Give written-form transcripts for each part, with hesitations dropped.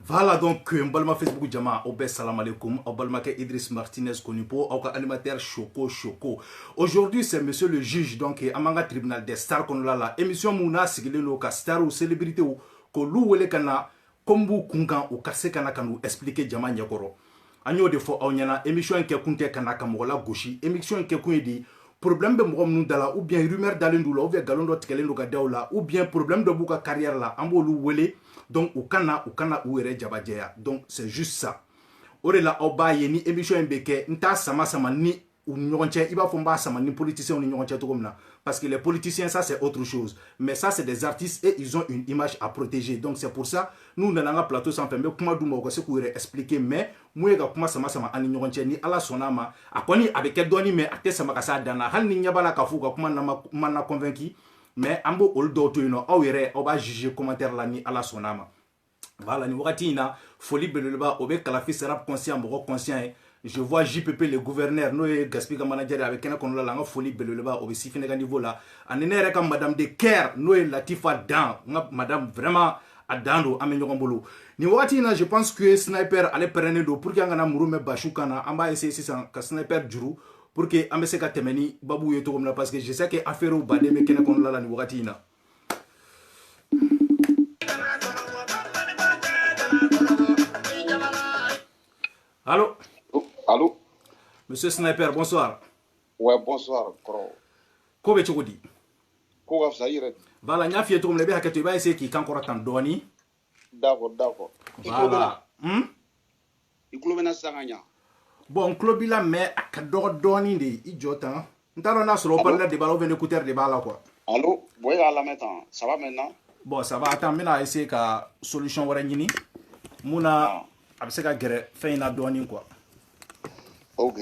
Voilà donc Mbalma Facebook Jama Obe salam alaikum Obalmake Idriss Martinez connu pour Oka animateur Choco Choco. Aujourd'hui c'est monsieur le juge donc Amanga tribunal des stars qu'on la émission Mouna sigile no ka star ou célébrité ou ko lu wele kana kombu kunkan ou kase kana kanu expliquer Jama nyakoro. Agno de fo awnyana émission ke kunte kana kamola gauchi émission ke kunedi problème be mo nous dala ou bien rumeur dalendula ou bien galondo tikelendo ka dawla ou bien problème de buka carrière la ambolu wele. Donc, ou kana ou ere jabadjeya. Donc, c'est juste ça. Orela oba yeni émission mbeke nta sama ni ou nyonche iba fomba sama ni politiciens ou nyonche to comme parce que les politiciens ça c'est autre chose. Mais ça c'est des artistes et ils ont une image à protéger. Donc c'est pour ça nous dans un plateau sans faire mais kuma duma ko se ko expliquer mais muega kuma sama ani nyonche ni ala sonama akoni avec doni mais ate sama kasa dana hal ni nyabala kafuka kuma na convaincu. Mais ambo oldo to ino awere oba juger commentaire la ni ala sonama. Voilà ni wakati ina folie beleba obe kalafi serap conscient mo conscient. Je vois JPP le gouverneur no gaspika manager avec un konola la folie beleba obe sifine ga niveau là. Anene ka madame de Caire no Latifa Dan madame vraiment adando amenyo kombolo. Ni wakati ina je pense que sniper allait prendre do pour kanga murume bashukana amba essayer ça ka sniper juru pour que amese ka temeni babu yeto comme là parce que je sais que affaire au bade me kena kon la ni wakati ina. Allô? Allô? Monsieur Sniper, bonsoir. Ouais, bonsoir, Koro. Kobe chokodi? Koga Zaire. Voilà, nya fieto comme le be haketo ba essayer ki kankora tan doni. D'accord. Voilà. Ikulo bena sanganya. Bon, club il a mais akador doni de idiotin. Ntalo na solo parler de ballon écouteur de balle quoi. Allô? Ouais, à la maintenant. Ça va maintenant? Bon, ça va. Attends, maintenant essayer ka solution wara nyini. Muna abseka gere fin na doni quoi. OK.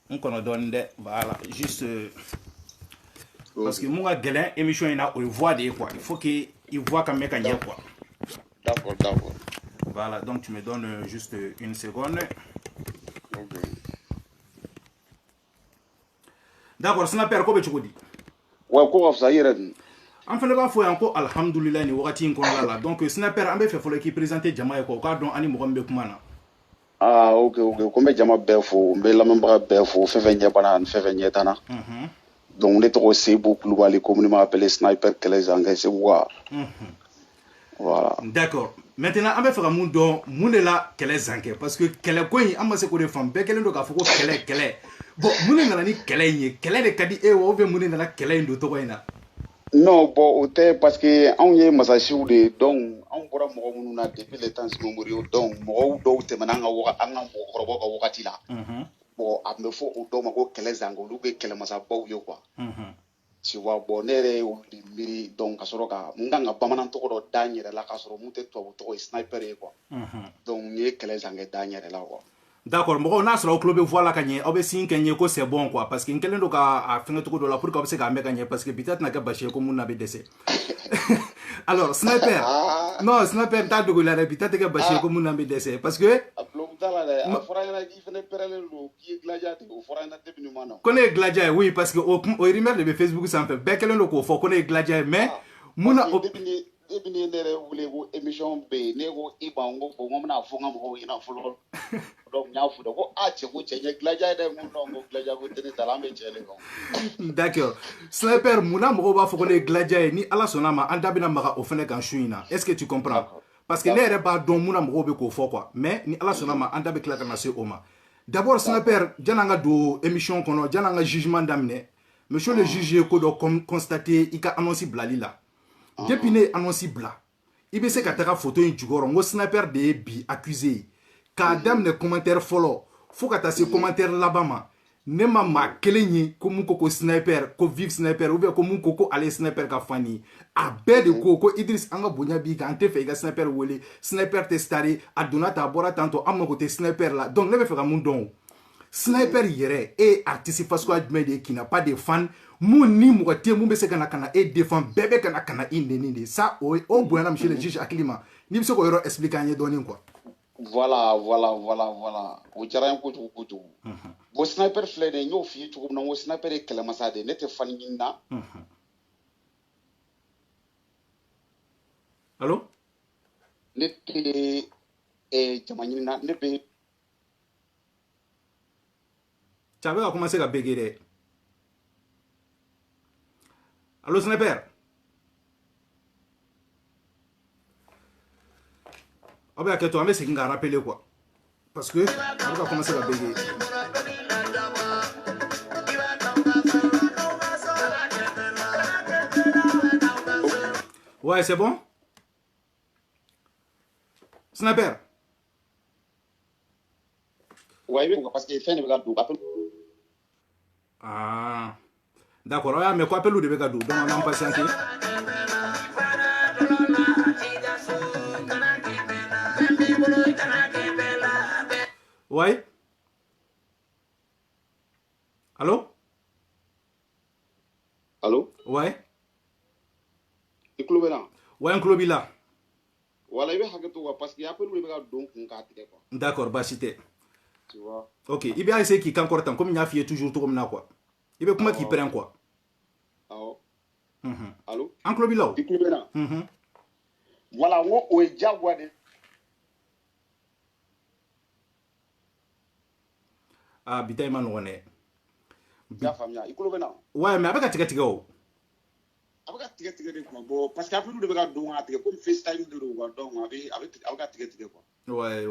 On connaît donne de voilà juste parce que mon gars émission il a on voit des quoi il faut qu'il voit comme mécanique quoi. D'accord. Voilà donc tu me donnes juste une seconde. OK. D'accord Sniper ko be chukudi. Ouais ko Zaire. En fait le ba fo encore alhamdulillah ni wakati nko la donc Sniper ambe fe folo ki présenter jama ko ka don ani mo gombe kumana. Ah OK ko me jama befo me la membre befo fefenye bana fefenye tana. Donc les trois c'est beaucoup le communément appelé Sniper que les anglais c'est quoi. Voilà. D'accord. Maintenant on va faire mun don mun la kele zanke parce que kele ko yi amma se ko de fam be kele ndo ka foko kele. Bon mun na ni kele yi kele de kadi e wo be mun na la kele ndo to ko ina. Non, bon, au parce que on y est massacré de donc on pourra mourir na depuis les temps si mourir donc mourir do te mananga wa anga mourir ko wakati la. Bon, a me faut au do mako kele zango lu ke kele masa bo yo quoi. Tu vois bon nere miiri donc ka sɔrɔ ka n kan ka bamanan tɔgɔ dɔ da n yɛrɛ la k'a sɔrɔ mun tɛ tubabu tɔgɔ ye sniper ye quoi donc n ye kɛlɛ zankɛ da n yɛrɛ la quoi. D'accord, mɔgɔw n'a sɔrɔ aw tulo bɛ voix la ka ɲɛ aw bɛ signe kɛ n ye ko c'est bon quoi parce que n kɛlen don ka fɛngɛ cogo dɔ la pour que aw bɛ se k'a mɛn ka ɲɛ parce que bi ta tɛna kɛ basi ye ko mun na bɛ dɛsɛ. Alors sniper non sniper t'a dogo la dɛ bi ta tɛ kɛ basi ye ko mun na bɛ dɛsɛ parce que. a bulon t'a la dɛ a fɔra ɲɛna k'i fɛnɛ pɛrɛnlen don k'i ye gladiateur o fɔra ɲɛna depuis nin ma na. Ko ne ye gladiateur ye oui parce que o rumeur de bɛ Facebook sanfɛ bɛɛ kɛlen don k'o fɔ ko ne ye gladiateur mais mun na. depuis ne yɛrɛ wele ko émission bɛ yen ne ko i ban ko bon n bɛna fɔ n ka mɔgɔw ɲɛna fɔlɔ donc n y'a fɔ dɛ ko cɛ ko cɛ n ye gladiateur dɛ n ko non ko gladiateur ko tɛ ne ta la an bɛ cɛ de kan. D'accord sniper mun na mɔgɔw b'a fɔ ko ne ye gladiateur ye ni ala sɔnna ma an da bɛna maga o fɛnɛ kan su in na est-ce que tu comprends parce que ne yɛrɛ b'a dɔn mun na mɔgɔw bɛ k'o fɔ quoi mais ni ala sɔnna ma an da bɛ tila ka na se o ma d'abord sniper jan'an ka don émission kɔnɔ jan'an ka jugement daminɛ monsieur le juge ye ko dɔ constater i ka annonce bilali la. Depuis ne annonce bila i bɛ se ka taga photo in jukɔrɔ n ko sniper de ye bi accusé ye k'a daminɛ commentaire fɔlɔ fo ka taa se commentaire laban ma ne ma maa kelen ye ko mun ko sniper ko vive sniper ou bien ko mun ko ale sniper ka fan ye a bɛɛ de ko Idriss an ka bonya b'i kan an tɛ fɛ i ka sniper wele sniper tɛ star ye a donna ta a bɔra tantɔ an mago tɛ sniper la donc ne bɛ fɛ ka mun dɔn o sniper yɛrɛ e artiste fasuguya jumɛn de ye qui n'a pas de fan mun ni mɔgɔ tɛ mun bɛ se ka na e défend bɛɛ bɛ ka na i nɛni de ça o bonyana monsieur le juge hakili ma n'i bɛ se k'o yɔrɔ expliquer an ye dɔɔni quoi. Voilà o diyara n ye kojugu bon sniper filɛ nin ye n y'o f'i ye cogo min na n ko sniper ye kɛlɛmasa de ye ne tɛ fan ɲini na. Allo ne tɛ jama ɲini na ne bɛ. cɛ a bɛ ka commencer ka bégayer dɛ. Allo sniper aw bɛ ka kɛ to an bɛ segin ka rappeler quoi parce que a bɛ ka commencer ka bégayer. Ouais c'est bon sniper. Ouais parce que fɛn de bɛ ka don appel. Ah d'accord aw y'a mɛn ko appel de bɛ ka don donc an b'an patienter. Ouais allo ouais i tulo bɛ na. ouais n tulo b'i la. Voilà i bɛ hakɛ to quoi parce que appel de bɛ ka don kun k'a tigɛ quoi. D'accord baasi tɛ. Tu vois. Ok i bɛ essayer k'i kan kɔrɔtan comme n y'a f'i ye toujours cogo min na quoi i bɛ kuma k'i pɛrɛn quoi. Awɔ. Allo an tulo b'i la o. i tulo bɛ na. Voilà n ko o ye diyagoya de. Ah bi ta i ma nɔgɔn dɛ. I y'a faamuya i tulo bɛ na. Ouais mais a bɛ ka tigɛ o. A bɛ ka tigɛ de quoi bon parce que appel de bɛ ka don k'a tigɛ comme FaceTime de don quoi donc a bɛ ka tigɛ quoi. Ouais.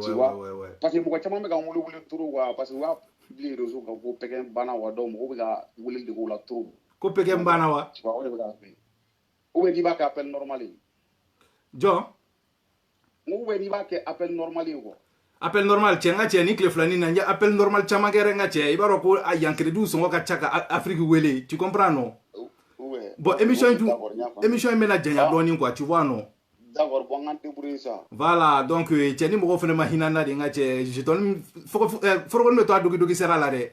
Parce que mɔgɔ caman bɛ ka n wele trop quoi parce que u y'a publier réseau kan ko PKN banna wa donc mɔgɔw bɛ ka wele de k'o la trop. Ko PKN banna wa. Tu vois o de bɛ ka fɛ. Ou bien n'i b'a kɛ appel normal ye. Jɔn. N ko ou bien n'i b'a kɛ appel normal ye quoi. Appel normal cɛ n ka cɛ ni tile filani na n ye appel normal caman kɛ n ka cɛ i b'a dɔn ko a yan crédit sɔngɔ ka ca ka Afrique wele tu comprends non. Bon émission in bɛna janya dɔɔni quoi tu vois non. D'accord bon an débrouiller ça. Voilà donc cɛ ni mɔgɔw fana ma hinɛ na de n ka cɛ jetɔni forokɔni bɛ to a dogi sera la dɛ.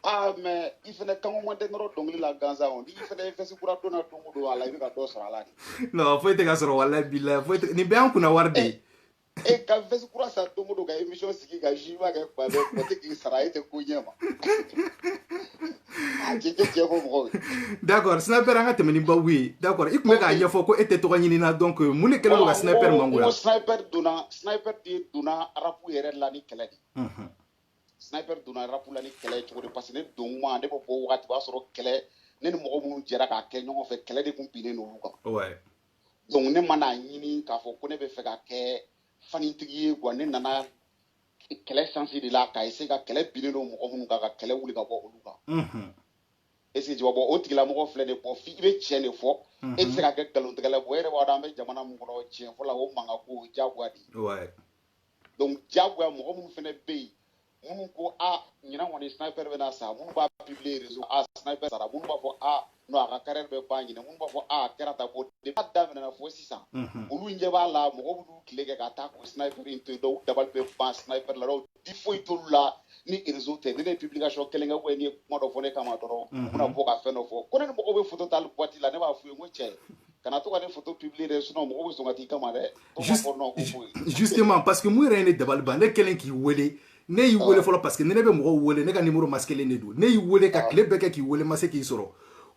Ah mais i fɛnɛ kanko man tɛ nɔrɔ dɔnkili la gansan o n'i fɛnɛ ye vɛsi kura donna don o don a la i bɛ ka dɔ sɔrɔ a la de. Non foyi tɛ ka sɔrɔ walahi bilahi foyi tɛ nin bɛɛ y'an kunna wari de ye. Ka vɛsi kura san don o don ka émission sigi ka jus b'a kɛ kuma bɛɛ mɔgɔ tɛ k'i sara e tɛ ko ɲɛ ma. Cɛ fɔ mɔgɔw ye. D'accord sniper an ka tɛmɛ ni babu ye d'accord i tun bɛ k'a ɲɛfɔ ko e tɛ tɔgɔ ɲini na donc mun de kɛlen don ka sniper mangoya. Sniper de donna rap yɛrɛ la ni kɛlɛ de. Sniper donna rap la ni kɛlɛ cogo de parce que ne don kuma ne bɛ bɔ wagati b'a sɔrɔ kɛlɛ ne ni mɔgɔ minnu jɛra k'a kɛ ɲɔgɔn fɛ kɛlɛ de tun binnen n'olu kan. Ouais. Donc ne ma n'a ɲini k'a fɔ ko ne bɛ fɛ ka kɛ fanitigi ye quoi ne nana kɛlɛ sansi de la k'a essayer ka kɛlɛ binnen don mɔgɔ minnu kan ka kɛlɛ wuli ka bɔ olu kan. Est-ce que tu vois bon o tigilamɔgɔ filɛ nin ye bon f'i bɛ tiɲɛ de fɔ e tɛ se ka kɛ nkalontigɛla ye bon e yɛrɛ b'a dɔn an bɛ jamana min kɔnɔ tiɲɛ fɔla o mankan ko o ye diyagoya de ye. Ouais. Donc diyagoya mɔgɔ minnu fana bɛ yen minnu ko ɲinan kɔni sniper bɛna sa minnu b'a publier réseau sniper sara mun b'a fɔ non a ka carrière bɛ ban ɲinɛ mun b'a fɔ kɛra ta bɔ depuis a daminɛna fo sisan olu ɲɛ b'a la mɔgɔw b'u tile kɛ ka taa ko sniper in to yen dɔw dabali bɛ ban sniper la dɔw di foyi t'olu la ni réseau tɛ ni ne ye publication kelen kɛ ou ni ye kuma dɔ fɔ ne kama dɔrɔn u bɛna bɔ ka fɛn dɔ fɔ ko ne ni mɔgɔw bɛ photo ta boîte la ne b'a f'u ye n ko cɛ kana to ka ne photo publier dɛ sinon mɔgɔw bɛ sɔn ka t'i kama dɛ justement parce que mun yɛrɛ ye ne dabali ban ne kɛlen k'i wele ne y'i wele fɔlɔ parce que ne bɛ mɔgɔw wele ne ka numéro masquelen de don ne y'i wele ka tile bɛɛ kɛ k'i wele ma se k'i sɔrɔ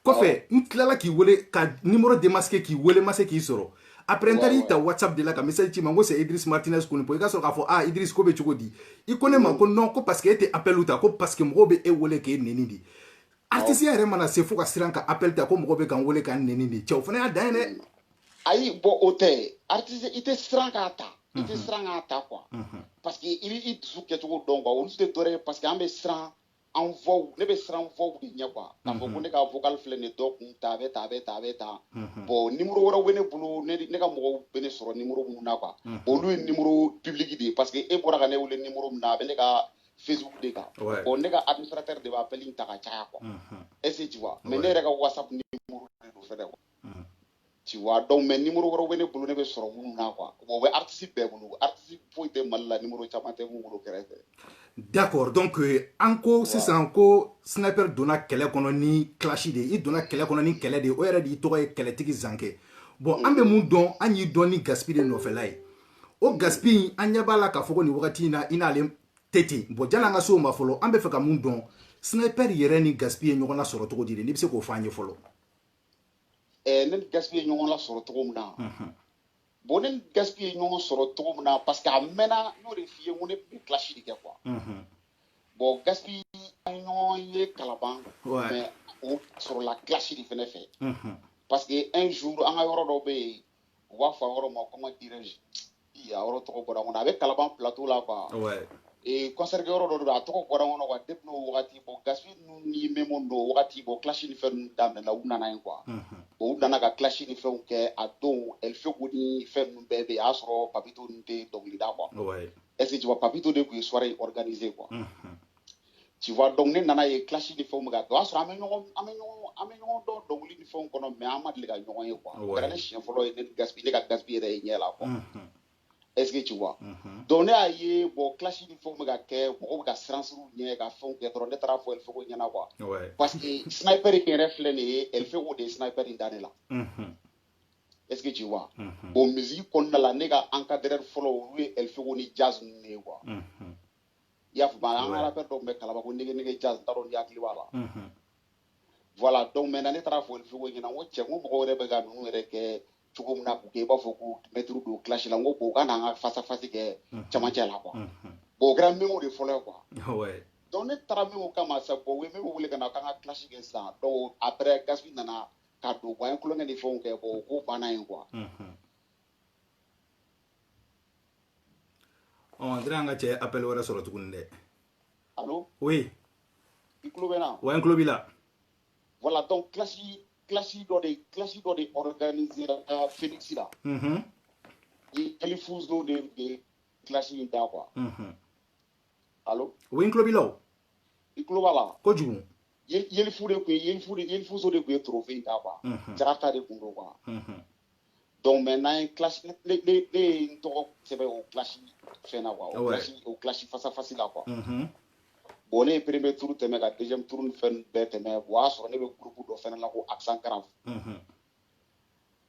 kɔfɛ n tilala k'i wele ka numéro démasqué k'i wele ma se k'i sɔrɔ après n taara ta WhatsApp de la ka message ci ma n ko c'est Idriss Martinez Konipo i ka sɔrɔ k'a fɔ Idriss ko bɛ cogo di i ko ne ma ko non ko parce que e tɛ appel ta ko parce que mɔgɔw bɛ e wele k'e nɛni de artiste yɛrɛ mana se fo ka siran ka appel ta ko mɔgɔw bɛ k'an wele k'an nɛni de cɛ o fana y'a dan ye dɛ ayi bɔn o tɛ artiste i tɛ siran k'a ta i tɛ siran k'a ta quoi parce que i b'i dusu kɛcogo dɔn quoi olu tɛ dɔ ye parce que an bɛ siran an voix ne bɛ siran voix de ɲɛ quoi k'a fɔ ko ne ka vocal filɛ nin ye dɔ kun ta a bɛ tan a bɛ tan a bɛ tan bon numéro wɛrɛw bɛ ne bolo ne ka mɔgɔw bɛ ne sɔrɔ numéro minnu na quoi olu ye numéro public de ye parce que e bɔra ka ne wele numéro min na a bɛ ne ka Facebook de kan bon ne ka administrateur de b'a appel in ta ka caya quoi est-ce que tu vois mais ne yɛrɛ ka WhatsApp numéro de don fɛnɛ quoi tu vois donc mais numéro wɛrɛw bɛ ne bolo ne bɛ sɔrɔ minnu na quoi bon o bɛ artiste bɛɛ bolo artiste foyi tɛ Mali la numéro caman tɛ mun bolo kɛrɛfɛ d'accord donc an ko sisan ko sniper donna kɛlɛ kɔnɔ ni clash de i donna kɛlɛ kɔnɔ ni kɛlɛ de o yɛrɛ de i tɔgɔ ye kɛlɛtigi Zanke bon an bɛ mun dɔn an y'i dɔn ni Gaspi de nɔfɛla ye o Gaspi an ɲɛ b'a la k'a fɔ ko nin wagati in na i n'ale tɛ ten bon janni an ka se o ma fɔlɔ an bɛ fɛ ka mun dɔn sniper yɛrɛ ni Gaspi ye ɲɔgɔn lasɔrɔ cogo di de n'i bɛ se k'o fɔ an ye fɔlɔ ne ni Gaspi ye ɲɔgɔn lasɔrɔ cogo min na bon ne ni Gaspi ye ɲɔgɔn sɔrɔ cogo min na parce que a mɛnna n'o de f'i ye n ko ne tun bɛ clash de kɛ quoi bon Gaspi an ɲɔgɔn ye Kalaban mais o sɔrɔla clash de fɛnɛ fɛ parce que un jour an ka yɔrɔ dɔ bɛ yen u b'a fɔ a yɔrɔ ma comment dirais-je a yɔrɔ tɔgɔ bɔra n kɔnɔ a bɛ Kalaban plateau la quoi concert kɛ yɔrɔ dɔ don a tɔgɔ bɔra n kɔnɔ quoi depuis n'o wagati bon Gaspi ninnu ni Memo n'o wagati bon clash ni fɛn ninnu daminɛna u nana yen quoi bon u nana ka clash ni fɛnw kɛ a don Elfego ni fɛn ninnu bɛɛ bɛ yen a y'a sɔrɔ Papito ninnu tɛ dɔnkili da quoi est-ce que tu vois Papito de tun ye soirée organisée quoi tu vois donc ne nana ye clash ni fɛnw bɛ ka kɛ o y'a sɔrɔ an bɛ ɲɔgɔn dɔn dɔnkili ni fɛnw kɔnɔ mais an ma deli ka ɲɔgɔn ye quoi o kɛra ne siɲɛ fɔlɔ ye ne ka Gaspi yɛrɛ ye ɲɛ la quoi est-ce que tu vois donc ne y'a ye bon clash ni fɛnw bɛ ka kɛ mɔgɔw bɛ ka siran sir'u ɲɛ ka fɛnw kɛ dɔrɔn ne taara fɔ Elfego ɲɛna quoi parce que sniper in yɛrɛ filɛ nin ye Elfego de ye sniper in da ne la est-ce que tu vois bon musique kɔnɔna la ne ka encadreur fɔlɔ olu ye Elfego ni Jazz ninnu ye quoi i y'a faamu an ka rappeur dɔ tun bɛ Kalaban ko nege Jazz n t'a dɔn n'i hakili b'a la voilà donc maintenant ne taara fɔ Elfego ɲɛna n ko cɛ n ko mɔgɔw yɛrɛ bɛ ka ninnu yɛrɛ kɛ cogo min na k'u kɛ i b'a fɔ ko mɛtiri don clash la n ko bon u ka n'an ka face à face kɛ camancɛ la quoi bon o kɛra Memo de fɔlɔ ye quoi donc ne taara Memo kama sa bon u ye Memo wele ka na k'an ka clash kɛ sisan donc après Gaspi nana ka don bon an ye kulonkɛ ni fɛnw kɛ bon o ko banna yen quoi n tɛna an ka cɛ appel wɛrɛ sɔrɔ tuguni dɛ allo oui i tulo bɛ na wa n tulo b'i la voilà donc clash dɔ de organisé Phoenix la Elifuzo de clash in da quoi allo oui n tulo b'i la o i tulo b'a la kojugu Yelifuzo de tun ye trophée in da quoi Jakarta de tun don quoi donc maintenant ye clash ne ye n tɔgɔ sɛbɛn o clash fɛn na quoi o clash face à face la quoi bon ne ye premier tour tɛmɛ ka deuxième tour ni fɛn bɛɛ tɛmɛ bon o y'a sɔrɔ ne bɛ groupe dɔ fɛnɛ la ko Accent Grave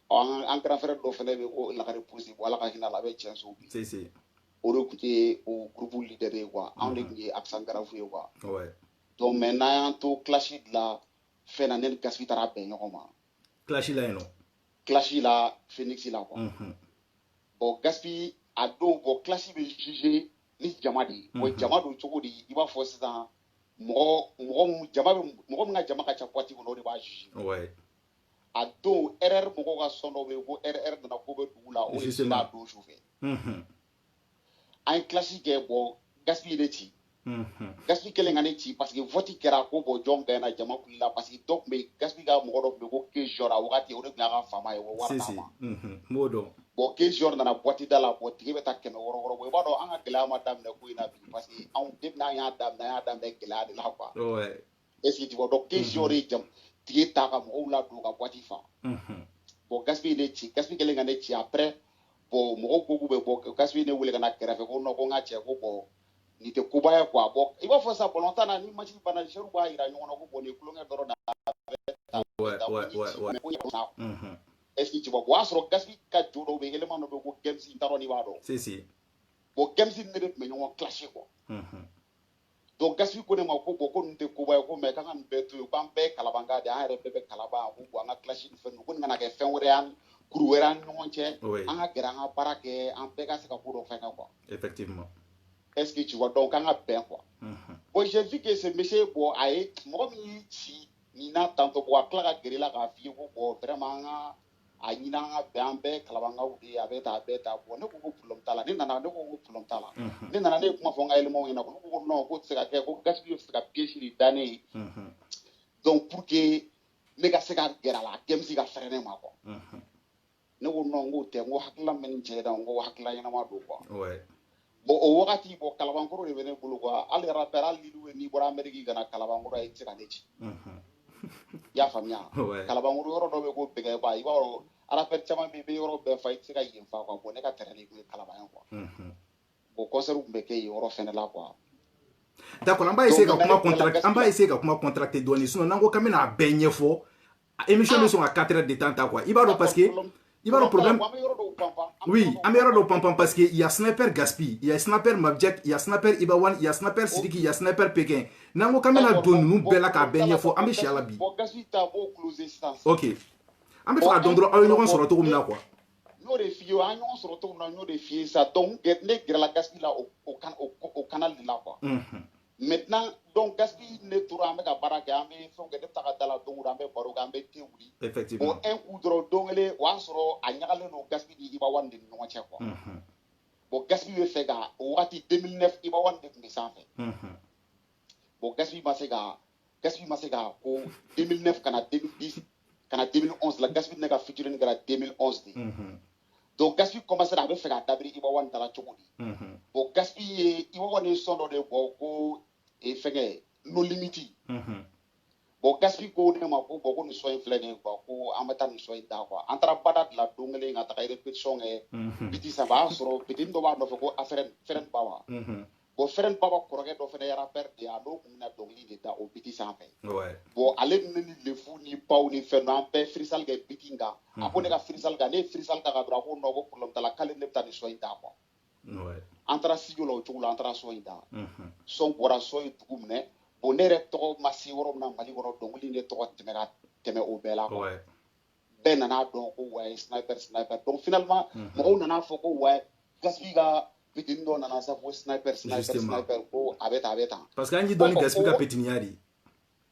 an grand frère dɔ fɛnɛ bɛ ko Lakare Posi bon ala ka hinɛ a la a bɛ tiɲɛ so bi o de tun ye o groupe leader ye quoi anw de tun ye Accent Grave ye quoi donc maintenant y'an to clash la fɛn na ne ni Gaspi taara bɛn ɲɔgɔn ma clash la yen nɔ clash la Phoenix la quoi bon Gaspi a don bon clash bɛ juger ni jama de ye bon jama don cogo di i b'a fɔ sisan mɔgɔ min ka jama ka ca boîte kɔnɔ o de b'a juger a don RR mɔgɔw ka sɔn dɔ bɛ yen ko RR nana ko bɛ dugu la o de sera a don sufɛ an ye clash kɛ bon Gaspi ye ne ci Gaspi kɛlen ka ne ci parce que vote kɛra ko bon jɔn gagné jama kulila parce que dɔ tun bɛ yen Gaspi ka mɔgɔ dɔ tun bɛ yen ko Kejor a wagati o de tun y'a ka faama ye o wari d'a ma m'o dɔn bon Kejor nana boîte da la bon tigi bɛ taa 600 bɔ i b'a dɔn an ka gɛlɛya ma daminɛ ko in na bi parce que anw depuis n'an y'a daminɛ gɛlɛya de la quoi est-ce que tu vois donc question re jam tie ta ka mo la do ka boîte fa bon gaspi ne ci gaspi kele ngane ci après bon mo ko be bo gaspi ne wule kana kera fe ko no ko ngache ko bo ni te kubaya kwa bo iba fo sa bolonta na ni machi bana sheru ba ira nyono ko boni kulonga doro da est-ce que tu vois quoi sur gaspi ka jodo be élément no be ko gemsi taro ni wado si bo gemsi ne rep me nyon clash ko donc gaspi ko ne ma ko bo ko nte kubaya ko me kan be tu ban be kalabanga de a rep be kalaba ko anga clash fe ko ngana ke fen worian kuru weran non che anga granga barake en be ka se ka ko do fe quoi effectivement. Est-ce que tu vois donc on a bien quoi bon j'ai vu que ce monsieur bon aïe moi mi ni na tanto bo clara guerilla ka fi ko vraiment a ni na bien be kalabanga udi abeta bon ne ko problem tala ni na ne ko problem tala ni na ne kuma fonga ile mo ina ko no ko se ka ke ko gaspille se ka pièce ni dane donc pour que ne ka se ka gerala kem si ka frene ma ko ne ko no ngo te ngo hakla men je da ngo hakla ina ma do quoi ouais bon o wakati bo kalabankoro de bene bulu quoi ali rapper ali lu ni bora ameriki gana kalabankoro ay tira nechi ya famia kalabankoro yoro do be ko bege ba iba ro rapper chama be yoro be fa tira yin fa quoi bon ne ka tere ni kalabayan quoi bo concert be ke yoro fene la quoi d'accord on va essayer ka kuma contracter doni sinon nango kamena benye fo émission de son à 4 heures de temps quoi iba ro parce que il va le problème. Oui, Améro Pampam parce qu'il y a sniper Gaspi, il y a sniper Mabjek, il y a sniper Ibawan, il y a sniper Sidiki, il y a sniper Pékin. Nango kamena don nous bella ka benye fo amé chialabi. OK. Amé fa dondro a yon sur retour na quoi. No de fio a yon sur retour na no de fie ça donc ne la Gaspi là au canal de là quoi. Maintenant donc Gaspi ne toura avec ka baraka amé fon que de ta dala donc amé baro amé teuli. Effectivement. Bon un coup de dongele wa soro a nyagale no Gaspi di Ibawan de no cha quoi. Bon Gaspi we fait ga wati 2009 Ibawan de ni sans fait. Bon Gaspi ma se ga ko 2009 kana 2010 kana 2011 la Gaspi ne ka featuring gara 2011 de. Donc Gaspi commence à faire dabri Ibawan dans la chokodi. Bon Gaspi Ibawan est son de ko et fait no limiti. Bon Gaspi ko ne ma ko ko ni soin flene ko amata ni soin da quoi. Antara badat la dongele ngata kay répétition e biti ça va soro biti ndo ba no ko aferen feren bawa. Bon feren baba koroge do fene rapper de ado na dongli de ta o biti ça fait. Ouais. Bon ale ni le fou ni pau ni fe no ampe frisal ge bitinga. Apone ka frisal ga ne frisal ka ga ko no ko problem tala kale ne ta ni soin da quoi. Ouais. Antara sijo lo chula antara soin da. Son bora soin tugumne. Bon ne rek to masi woro na mali woro dongli ne to teme o bela quoi. Ouais. Ben nana donc ouais sniper donc finalement mo nana foko ouais Gaspi ga bitin do nana sa fo sniper ko abeta parce que anyi doni Gaspi ka petiniari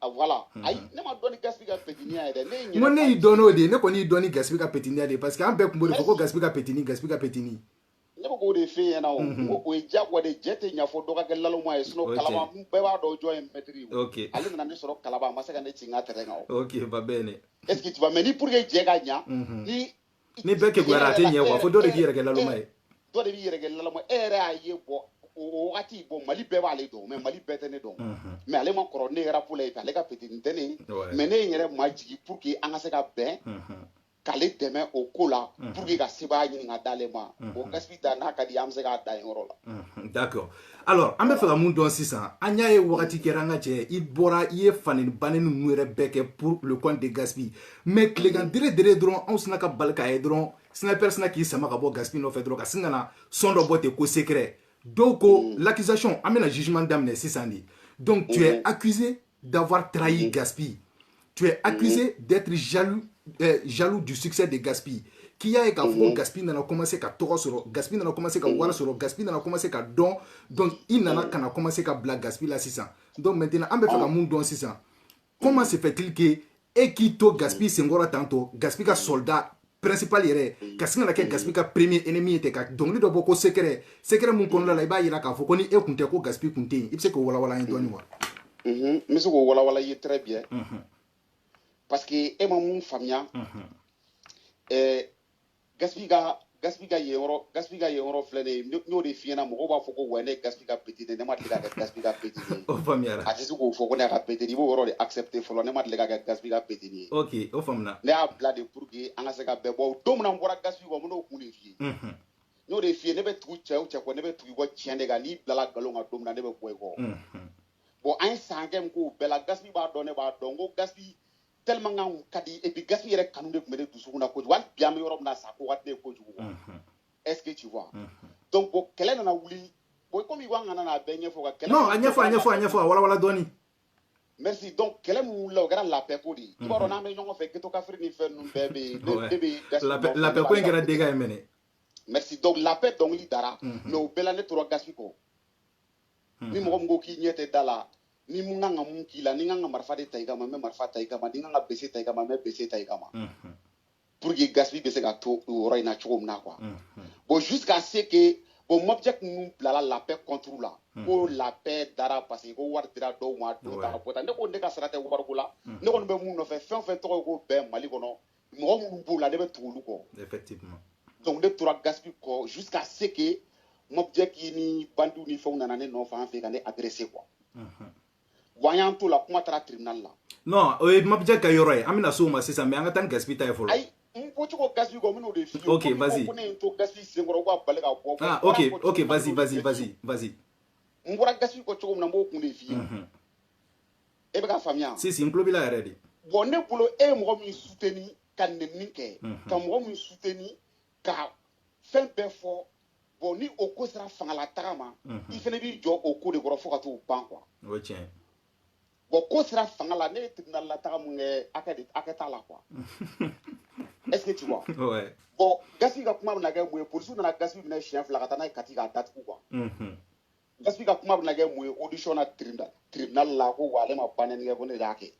voilà ay ne ma doni Gaspi ka petiniari de ne mo ne dono de ne ko ni doni Gaspi ka petiniari parce que an be kumbo foko Gaspi ka petini ne ko de fe na o e jagwa de jete nya fo do ka lalo mo e sno kalaba be ba do join metri OK ale nana ne soro kalaba ma se ka ne chinga terenga OK va bene est-ce que tu vas mener pour que jega nya ni be ke gwarate nya wa fo do de yere ke lalo mai do de yere ke lalo mo era ye bo o ati bo mali be ba le do mais mali be tene do mais ale ma koro ne era pour le ale ka petini tene mais ne yere ma jigi pour que an se ka ben kale deme o kola pour que ka seba yin nga dalema o Gaspi da na ka di am se ka da yoro la d'accord alors an be fa mun don sisan anya ye wakati keranga che I bora ye fanin banen nuere beke pour le compte de Gaspi mais klegan dire dron on sna ka balka e dron sniper sna ki sama ka bo Gaspi no fait dron ka singana son do bote ko secret donc l'accusation amena jugement d'amne sisandi donc tu es accusé d'avoir trahi Gaspi tu es accusé d'être jaloux du succès de Gaspi qui a également Gaspi n'a commencé qu'à toro sur Gaspi n'a commencé qu'à voir sur Gaspi n'a commencé qu'à don donc il n'a qu'à commencé qu'à blague Gaspi là 600 donc maintenant on va faire un monde don 600 comment se fait-il que Ekito Gaspi sengora tanto Gaspi ka soldat principal yere Gaspi na ke Gaspi ka premier ennemi était ka donc lui do boko secret mon kono la iba yira ka fo koni e kunte ko Gaspi kunte il sait que wala ndoni wa mais ce ko wala y très bien parce que e ma mun famia Gaspi ga gaspika yoro flene no de fiena mo ba foko wene gaspika petit ne ma tliga gaspika petit o famiara atisu ko foko ne ka petit ni bo woro de accepter folo ne ma tliga gaspika petit ni ok o famna ne a bla de pour que anga se ka bebo do mo na mbora gaspika mo no kuni fi no de fie ne be tu che ko ne be tu go tiende ga ni bla la galo nga dom na ne be ko ko bon un sangem ko bela gaspi ba do ne ba do ngo gaspi tellement nga kadi et puis gaspi yere kanu de kumede dusu na ko wal biam yoro na sa ko wat de ko jugo est-ce que tu vois donc bo kele na wuli bo ko mi wanga na benye fo ka kele non anya wala doni merci donc kele mu lo gara la pe ko di ibaro na me nyongo fe keto ka fri ni fe nu bebe la pe ko ngara dega mene merci donc la paix donc li dara mais au bela ne toro gaspi ko ni mo ngo ki nyete dala ni mu nganga mu kila ni nganga marfa de taiga ma me marfa taiga ma ni nganga bese taiga ma me bese taiga ma pour que gaspi bese ga to ro ina chogom na quoi bon jusqu'à ce que bon m'object nous la paix contre la ko la paix dara parce que ko war dira do ma do ta pota ne ko ne ka sarate war ko la ne ko be mu no fe fen to ko be mali kono mo mu bu la de be tulu ko effectivement donc de tora gaspi ko jusqu'à ce que m'object ni bandu ni fon nana ne no fa fe kan adresser quoi voyant tout la kuma tara tribunal la non m'object ka yoro e amina so ma sisa me anga tan gaspi ta folo ay ko chiko gaspi ko mino de fi ok vas-y ko ne to gaspi sengoro ko balega ko ah ok vas-y mbora gaspi ko chiko na mo ko de fi e be ka famia si nglobi la ready bon ne bulo e mo mi soutenir kan ne ninke kan mo mi soutenir ka fen be fo bon ni o ko sera fangala tagama il fene bi jo o ko de goro fo ka to ban quoi o tien bon ko sera fangala ne tribunal la tagamu nge akata la quoi est-ce que tu vois ouais bon gaspi ka kuma na ga moye police na gaspi na chien fla ka na kati ka date quoi gaspi ka kuma na ga moye audition na tribunal la ko wale ma panen nge ko ne da ke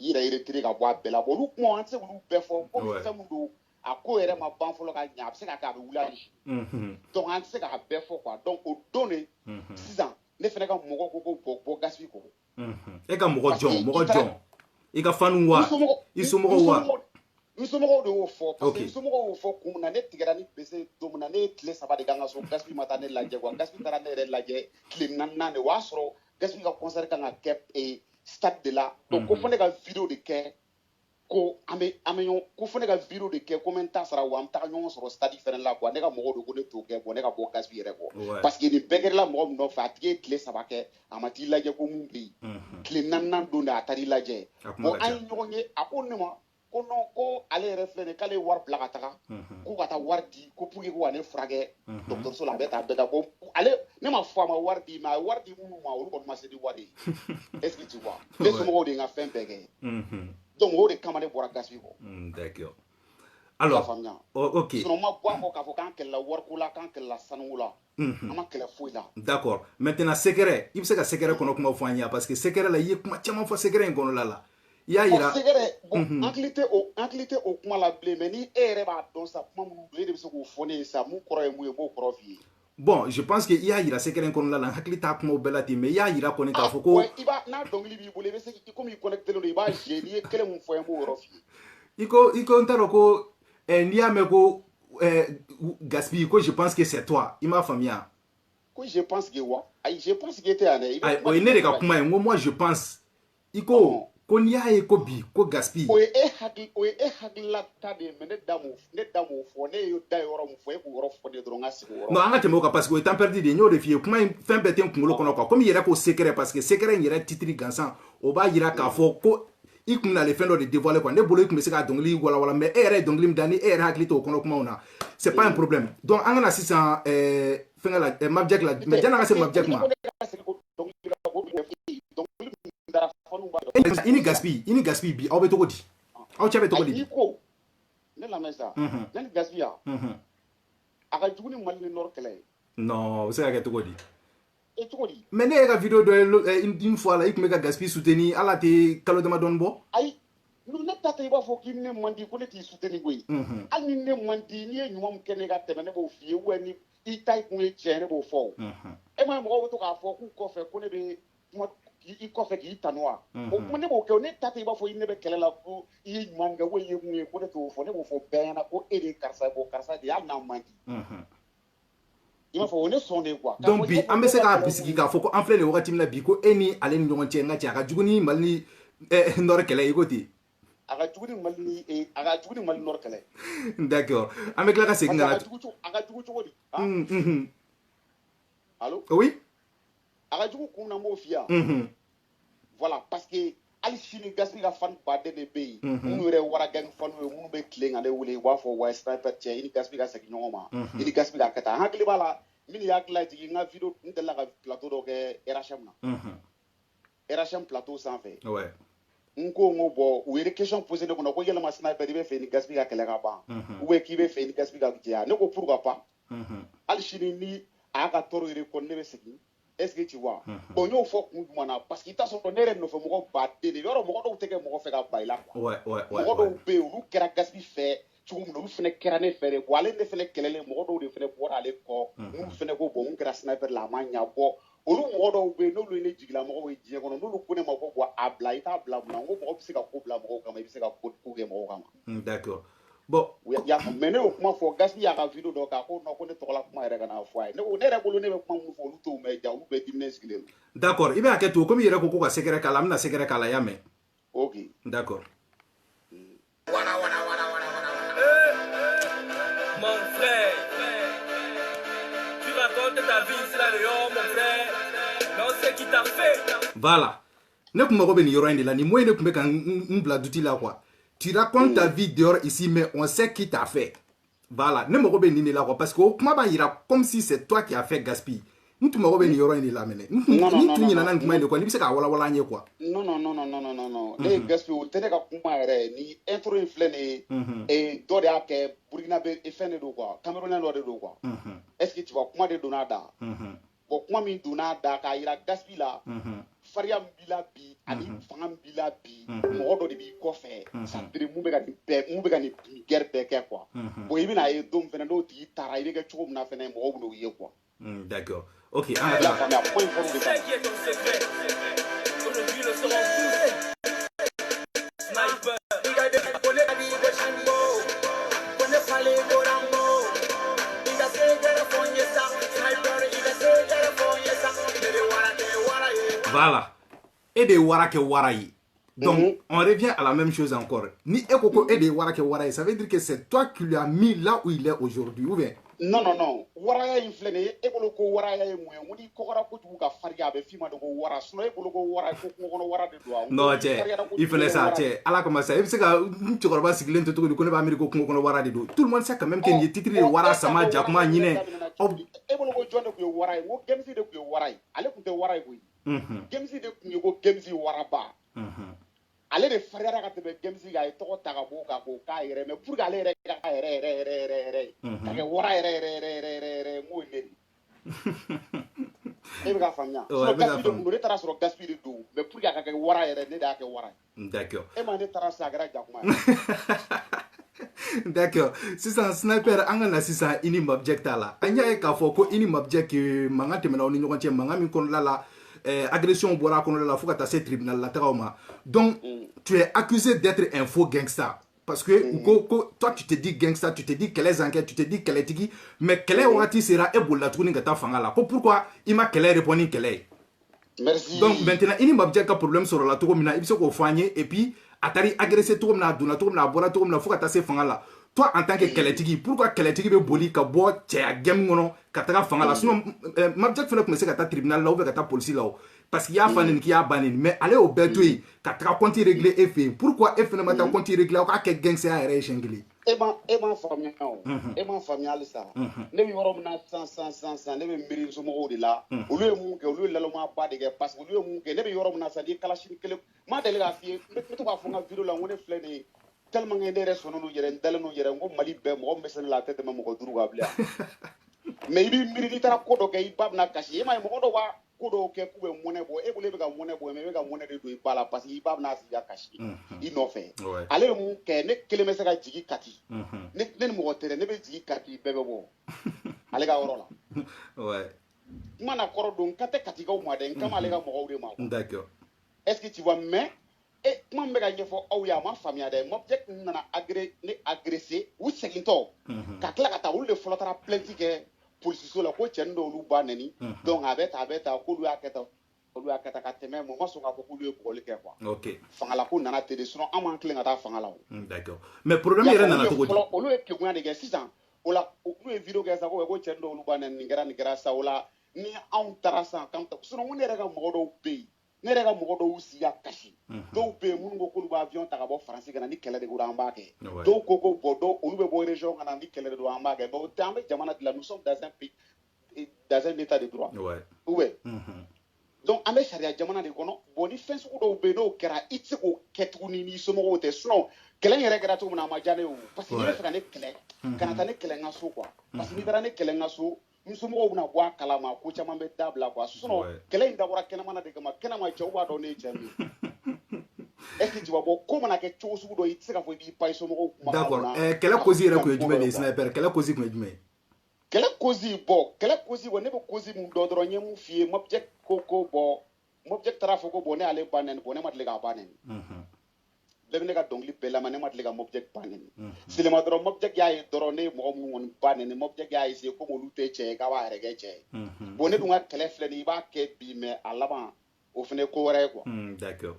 ira tiri ka boa bela bo lu kuma an se lu be fo ko fe mu do a ko ere ma ban folo ka nya se ka ka be wulali donc an se ka be fo quoi donc o donné 6 ans ne fene ka mogo ko bo gaspi ko e ka mogo john e ka fanu wa isomogo wa isomogo de o fo parce que isomogo o fo ko na ne tigara ni bese do na ne tle saba de ganga so gaspi mata ne laje kwa gaspi tara ne re laje tle nan ne wa soro gaspi ka concert ka na kep e stade de là donc ko fone ka vidéo de ke ko ame ko fone ka vidéo de ke commentaire sara wa am ta nyon soro stade fene la quoi ne ka mogo do ko ne to ke bo ne ka bo gaspi yere ko parce que ni begere la mogo no fa tige tle saba ke amati laje ko mumbi tle nan do na atari laje bo ay nyonye akone ma ko non ko ale reflene kale war bla kataka ko kata war di ko pour ko ane frage docteur so la beta beta bo ale ne ma fo ma war di mu ma o ko ma se di wari est-ce que tu vois les somo de nga fin bege donc o de kamale bora gasbi ko d'accord alors ok sinon ma bois ko ka fo kan kella war ko la kan kella sanu la ama kella foi la d'accord maintenant secret il se ka secret kono kuma fo anya parce que secret la yi kuma chama fo secret ngono la ya ira bon enclité au kuma la blé mais ni ere ba don sa kuma mu blé de so ko fone sa mu koro e mu e bo koro fi bon je pense que ya ira secret kono la haklita kuma belati mais ya ira kono ka fo ko iba na dongli bi bole be se ko mi connecter lo iba génie kele mu fo e mo ro fi iko ntaro ko ni ame ko gaspi ko je pense que c'est toi il m'a famille ko je pense que wa ai je pense que te ane ai o ine de ka kuma moi je pense iko ko ni aye ko bi ko gaspi o e hagi la tade me ne damu fo ne yo da yoro mu fo e ko yoro fo ne dro ngasi ko yoro non anga temo ka parce que temps perdu de ñoo de fie kuma fin beten kungulo kono quoi comme yera ko secret parce que secret yera titri gansan o ba yira ka fo ko ikuna le fendo de dévoiler quoi ne bolo ikuma se ka dongli wala mais ere dongli mdani ere hakli to kono kuma ona c'est pas un problème donc anga na 600 fenga la mabjek la mais jana ka se mabjek ma ini gaspi bi aw be toko di aw chabe toko di ko ne la mesa ne gaspi ya aka juguni mal ni nor kele non vous savez que toko di e toko di mais ne ga vidéo de une fois là ikme ga gaspi soutenir ala te kalo de ma don bo ay no ne tata iba fo ki ne mandi ko ne ti soutenir goyi al ni ne mandi ni e nyum kene ga tebe ne bo fie wani i tay ko e chere bo fo e ma mo to ka fo ku ko fe ko ne be k'i kɔfɛ k'i tanu wa o kuma ne b'o kɛ ne ta tɛ i b'a fɔ ne bɛ kɛlɛ la ko i ye ɲuman kɛ ko i ye mun ye ko ne t'o fɔ ne b'o fɔ bɛɛ ɲɛna ko e de ye karisa ye ko karisa de hali n'a man di i b'a fɔ o ne sɔn de quoi donc bi an bɛ se k'a bisigi k'a fɔ ko an filɛ nin wagati min na bi ko e ni ale ni ɲɔgɔn cɛ n ka cɛ a ka jugu ni Mali ni Nord kɛlɛ i ko ten a ka jugu ni Mali Nord kɛlɛ d'accord an bɛ tila ka segin ka na a ka jugu cogo di allo oui a ka jugu kun na n b'o f'i ye voilà parce que hali sini Gaspi ka fan baden de bɛ yen minnu yɛrɛ wara gang fanu ye minnu bɛ tile ka ne wele u b'a fɔ wa sniper cɛ i ni Gaspi ka segin ɲɔgɔn ma i ni Gaspi ka kɛ tan n hakili b'a la min y'a hakili lajigin n ka video n delila ka plateau dɔ kɛ RHM na RHM plateau sanfɛ n ko bon u ye question posé ne kɔnɔ ko yɛlɛma sniper i bɛ fɛ ni Gaspi ka kɛlɛ ka ban ou bien k'i bɛ fɛ ni Gaspi ka jɛya ne ko pourquoi pas hali sini ni a y'a ka tɔɔrɔ yɛrɛ kɔni ne bɛ segin est-ce que tu vois bon n y'o fɔ kun jumɛn na parce que i t'a sɔrɔ ne yɛrɛ nɔfɛ mɔgɔ baden de yɔrɔ mɔgɔ dɔw tɛ kɛ mɔgɔ fɛ ka ba i la quoi mɔgɔ dɔw bɛ yen olu kɛra Gaspi fɛ cogo min na olu fana kɛra ne fɛ de bon ale ne fana kɛlɛlen mɔgɔ dɔw de fana bɔra ale kɔ minnu fana ko bon n kɛra sniper la a ma ɲa bɔ olu mɔgɔ dɔw bɛ yen n'olu ye ne jigila mɔgɔw ye diɲɛ kɔnɔ n'olu ko ne ma ko bon a bila i t'a bila mun na n ko mɔgɔ bɛ se ka ko bila mɔgɔw kama i bɛ se ka ko kɛ mɔgɔw kama d'accord bon mais ne y'o kuma fɔ Gaspi y'a ka video dɔ k'a ko non ko ne tɔgɔla kuma yɛrɛ ka n'a fɔ a ye ne yɛrɛ bolo ne bɛ kuma minnu fɔ olu t'o mɛn ja olu bɛɛ diminen sigilen don d'accord i bɛ hakɛ to komi i yɛrɛ ko ko ka sɛgɛrɛ k'a la an bɛna sɛgɛrɛ k'a la i y'a mɛn ok d'accord mon frère tu racontes ta vie ici là dehors mon frère mais on sait qui t'a fait voilà ne kun mago bɛ nin yɔrɔ in de la nin mot in de kun bɛ ka n bila duti la quoi tu racontes ta vie dehors ici mais on sait qui t'a fait voilà ne mago bɛ nin de la quoi parce que o kuma b'a yira comme si c'est toi qui a fait Gaspi n tun mago bɛ nin yɔrɔ in de la mɛnɛ ni tun ɲinana nin kuma in de quoi n'i bɛ se k'a walawala an ye quoi non ne ye Gaspi o tɛ ne ka kuma yɛrɛ ni intro in filɛ nin ye dɔ de y'a kɛ Burkina bɛ fɛn de don quoi Camerounais dɔ de don quoi est-ce que tu vois kuma de donn'a da bon kuma min donn'a da k'a yira Gaspi la fariya min b'i la bi ani fanga min b'i la bi mɔgɔ dɔ de b'i kɔfɛ ça veut dire mun bɛ ka nin guerre bɛɛ kɛ quoi bon i bɛna ye don fɛnɛ n'o tigi taara i bɛ kɛ cogo min na fɛnɛ mɔgɔw bɛ n'o ye quoi d'accord ok an i y'a faamuya point fɔlɔ de c'est qui est ton secret aujourd'hui le seront tous sniper voilà et de wara kɛ wara ye donc on revient à la même chose encore ni e ko ko e de wara kɛ wara ye ça veut dire que c'est toi qui lui as mis là où il est aujourd'hui ou bien non waraya in filɛ nin ye e bolo ko waraya ye mun ye ko n'i kɔgɔra kojugu ka farinya a bɛ f'i ma de ko wara sinon e bolo ko wara ko kungo kɔnɔ wara de don wa non cɛ i fɛnɛ sa cɛ ala kama sa i bɛ se ka n cɛkɔrɔba sigilen to cogo di ko ne b'a miiri ko kungo kɔnɔ wara de don tout le monde sait quand même que nin ye titre de wara sama jakuma ɲinɛ e bolo ko jɔn de tun ye wara ye n ko Gemsi de tun ye wara ye ale tun tɛ wara ye koyi Gemsi de tun ye ko Gemsi waraba ale de fariyara ka tɛmɛ Gemsi kan a ye tɔgɔ ta ka bɔ kan k'o k'a yɛrɛ mais pour que ale yɛrɛ ka yɛrɛ ka kɛ wara yɛrɛ m'o ye ne de e bɛ ka faamuya sinon Gaspi de tun don ne taara sɔrɔ Gaspi de don mais pour que a ka kɛ wara yɛrɛ ne de y'a kɛ wara ye d'accord e ma ne taara sisan a kɛra jakuma ye d'accord sisan sniper an ka na sisan i ni Mabjek ta la an y'a ye k'a fɔ ko i ni Mabjek mankan tɛmɛna aw ni ɲɔgɔn cɛ mankan min kɔnɔna la agression bɔra kɔnɔna la fo ka taa se tribunal la tagaw ma donc tu es accusé d'être un faux gangster parce que toi tu te dis gangster tu te dis kɛlɛ zankɛ tu te dis kɛlɛtigi mais kɛlɛ wagati sera e bolila tuguni ka taa fanga la ko pourquoi i ma kɛlɛ répond ni kɛlɛ ye merci donc maintenant i ni Mabjek ka problème sɔrɔ la cogo min na i bɛ se k'o fɔ an ye et puis a taara agressé cogo min na a donna cogo min na a bɔra cogo min na fo ka taa se fanga la toi en tant que kɛlɛtigi pourquoi kɛlɛtigi bɛ boli ka bɔ cɛya gɛn kɔnɔ ka taga fanga la sinon Mabjek fana tun bɛ se ka taa tribunal la ou bien ka taa polisi la o parce qu'il y'a fa nin k'i y'a ban nin mais ale y'o bɛɛ to yen ka taga compte régler e fɛ yen pourquoi e fana ma taa compte régler aw k'a kɛ gɛngsiya yɛrɛ ye siɲɛ kelen e m'a faamuya o e m'a faamuya halisa ne bɛ yɔrɔ min na sisan ne bɛ miiri somɔgɔw de la olu ye mun kɛ olu ye lalomaba de kɛ parce que olu ye mun kɛ ne bɛ yɔrɔ min na sisan n'i ye kalasini kelen n m'a deli k'a f'i ye n bɛ to k'a fɔ n ka video la n ko ne filɛ nin ye tellement que ne yɛrɛ sɔnnen don yɛrɛ n dalen don yɛrɛ n ko Mali bɛɛ mɔgɔ min bɛ sɛnɛ la a tɛ tɛmɛ mɔgɔ 5 kan bilen mais i b'i miiri n'i taara ko dɔ kɛ i ba bɛna kasi e m'a ye mɔgɔ dɔw b'a ko dɔw kɛ k'u bɛ mɔnɛ bɔ e bolo e bɛ ka mɔnɛ bɔ mais e bɛ ka mɔnɛ de don i ba la parce que i ba bɛna sigi ka kasi i nɔfɛ ale ye mun kɛ ne kelen bɛ se ka jigin kati ne ni mɔgɔ tɛ dɛ ne bɛ jigin kati bɛɛ bɛ bɔ ale ka yɔrɔ la kuma na kɔrɔ don n ka tɛ katikaw ma dɛ n kama ale ka mɔgɔw de ma d'accord est-ce que tu vois mais et kuma bɛ ka ɲɛfɔ aw ye a ma faamuya dɛ mobject nana agressé u segintɔ ka tila ka taa olu de fɔlɔ taara plainte kɛ polisiso la ko cɛnin dɔ olu ba nɛni donc a bɛ ta k'olu y'a kɛ tan olu y'a kɛ tan ka tɛmɛ mun ma sɔn k'a fɔ k'olu ye bugɔli kɛ quoi fangala ko nana ten de sinon an m'an tilen ka taa fanga la o d'accord mais problème yɛrɛ nana cogo di olu ye kegunya de kɛ sisan o la olu ye vidéo kɛ sa ko cɛnin dɔ olu ba nɛni nin kɛra sa o la ni anw taara san kan sinon ne yɛrɛ ka mɔgɔ dɔw bɛ yen ne yɛrɛ ka mɔgɔ dɔw si y'a kasi dɔw bɛ yen minnu ko k'olu bɛ avion ta ka bɔ faransi ka na ni kɛlɛ de don an b'a kɛ dɔw ko ko bɔn dɔw olu bɛ bɔ région ka na ni kɛlɛ de don an b'a kɛ bon an bɛ jamana de la nous sommes dans un pays dans un état de droit ouais donc an bɛ sariya jamana de kɔnɔ bon ni fɛn sugu dɔw bɛ yen n'o kɛra i tɛ se k'o kɛ tuguni n'i somɔgɔw tɛ sinon kɛlɛ in yɛrɛ kɛra cogo min na a ma diya ne ye o parce que n'i bɛ fɛ ka ne kɛlɛ kana taa ne kɛlɛ n ka so quoi parce que n'i taara ne kɛlɛ n ka so n somɔgɔw bɛna bɔ a kalama ko caman bɛ dabila quoi sinon kɛlɛ in dabɔra kɛnɛmana de kama kɛnɛma cɛw b'a dɔn ne ye cɛ min est-ce que tu vas bɔ ko mana kɛ cogo sugu dɔ i tɛ se k'a fɔ i b'i pan i somɔgɔw kuma d'accord kɛlɛ cause yɛrɛ tun ye jumɛn de ye sniper kɛlɛ cause tun ye jumɛn ye kɛlɛ cause bɔn ne bɛ cause mun dɔn dɔrɔn n ye mun f'i ye mobject ko bɔn mobject taara fɔ ko bɔn ne y'ale ba nɛni bɔn ne ma deli k'a ba nɛni bɛɛ bɛ ne ka dɔnkili bɛɛ lamɛn ne ma deli ka mobject ba nɛni selema dɔrɔn mobject y'a ye dɔrɔn ne ye mɔgɔ minnu kɔni ba nɛni mobject y'a essayé comme olu tɛ cɛ ye k'a b'a yɛrɛ kɛ cɛ ye bon ne dun ka kɛlɛ filɛ nin i b'a kɛ bi mais a laban o fana ye ko wɛrɛ ye quoi d'accord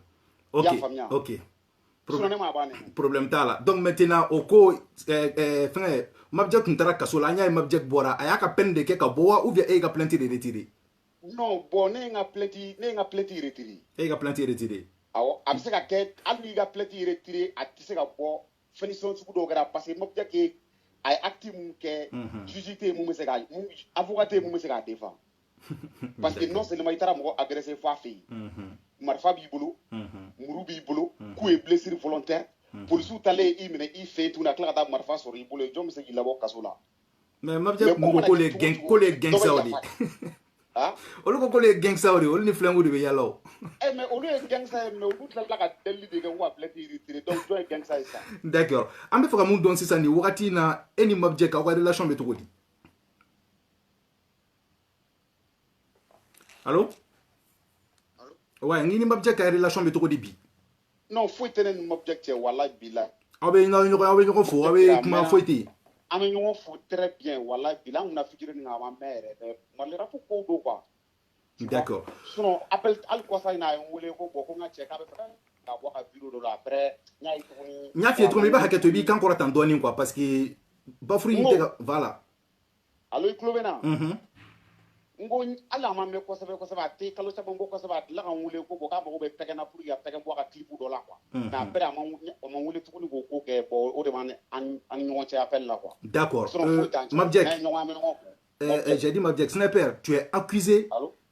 i y'a faamuya ok sinon ne m'a ba nɛni problème t'a la donc maintenant o ko fɛngɛ mobject tun taara kaso la an y'a ye mobject bɔra a y'a ka peine de kɛ ka bɔ wa ou bien e y'i ka plainte de retiré non bon ne ye n ka plainte retiré e y'i ka plainte retiré awɔ a bɛ se ka kɛ hali n'i ka plainte retiré a tɛ se ka bɔ finition sugu dɔw kɛra parce que mobject ye a ye acte mun kɛ juge tɛ ye mun bɛ se ka avocat tɛ ye mun bɛ se k'a défend parce que non seulement i taara mɔgɔ agressé f'a fɛ yen marifa b'i bolo muru b'i bolo coup ye blessure volontaire polisiw talen i minɛ i fɛ yen tuguni a tila ka taa marifa sɔrɔ i bolo jɔn bɛ se k'i labɔ kaso la mais mobject mun ko k'olu ye gangstaw de olu ko k'olu ye gangstaw de olu ni flingue de bɛ yala o mais olu ye gangsta ye mais olu tilala ka delili de kɛ ko ka plainte retiré donc jɔn ye gangsta ye sa d'accord an bɛ fɛ ka mun dɔn sisan nin wagati in na e ni mobject aw ka relation bɛ cogo di allo ouais ngi ni mobject ka relation bɛ cogo di bi non foyi tɛ ne ni mobject cɛ walahi bilahi aw bɛ ɲɔgɔn fo aw bɛ kuma foyi tɛ yen an bɛ ɲɔgɔn fo très bien walahi bilahi an kun na fitiri nin a ma mɛn yɛrɛ dɛ mali rap kow do quoi d'accord sinon appel hali kɔsa in a ye n wele ko bon ko n ka cɛ k'a bɛ fɛ ka bɔ ka bureau dɔ la après n y'a ye tuguni n y'a f'i ye tuguni i b'a hakɛ to i b'i kan kɔrɔtan dɔɔnin quoi parce que bafouille in tɛ ka voilà allo i tulo bɛ na n ko hali a ma mɛn kosɛbɛ a tɛ kalo caman bɔ kosɛbɛ a tila ka n wele ko bon k'a mago bɛ pɛgɛnna pour que ka pɛgɛn bɔ a ka clip dɔ la quoi mais après a ma wele tuguni k'o ko kɛ bon o de b'an ni ɲɔgɔn cɛ appel la quoi d'accord mobject j'ai dit mobject sniper tu es accusé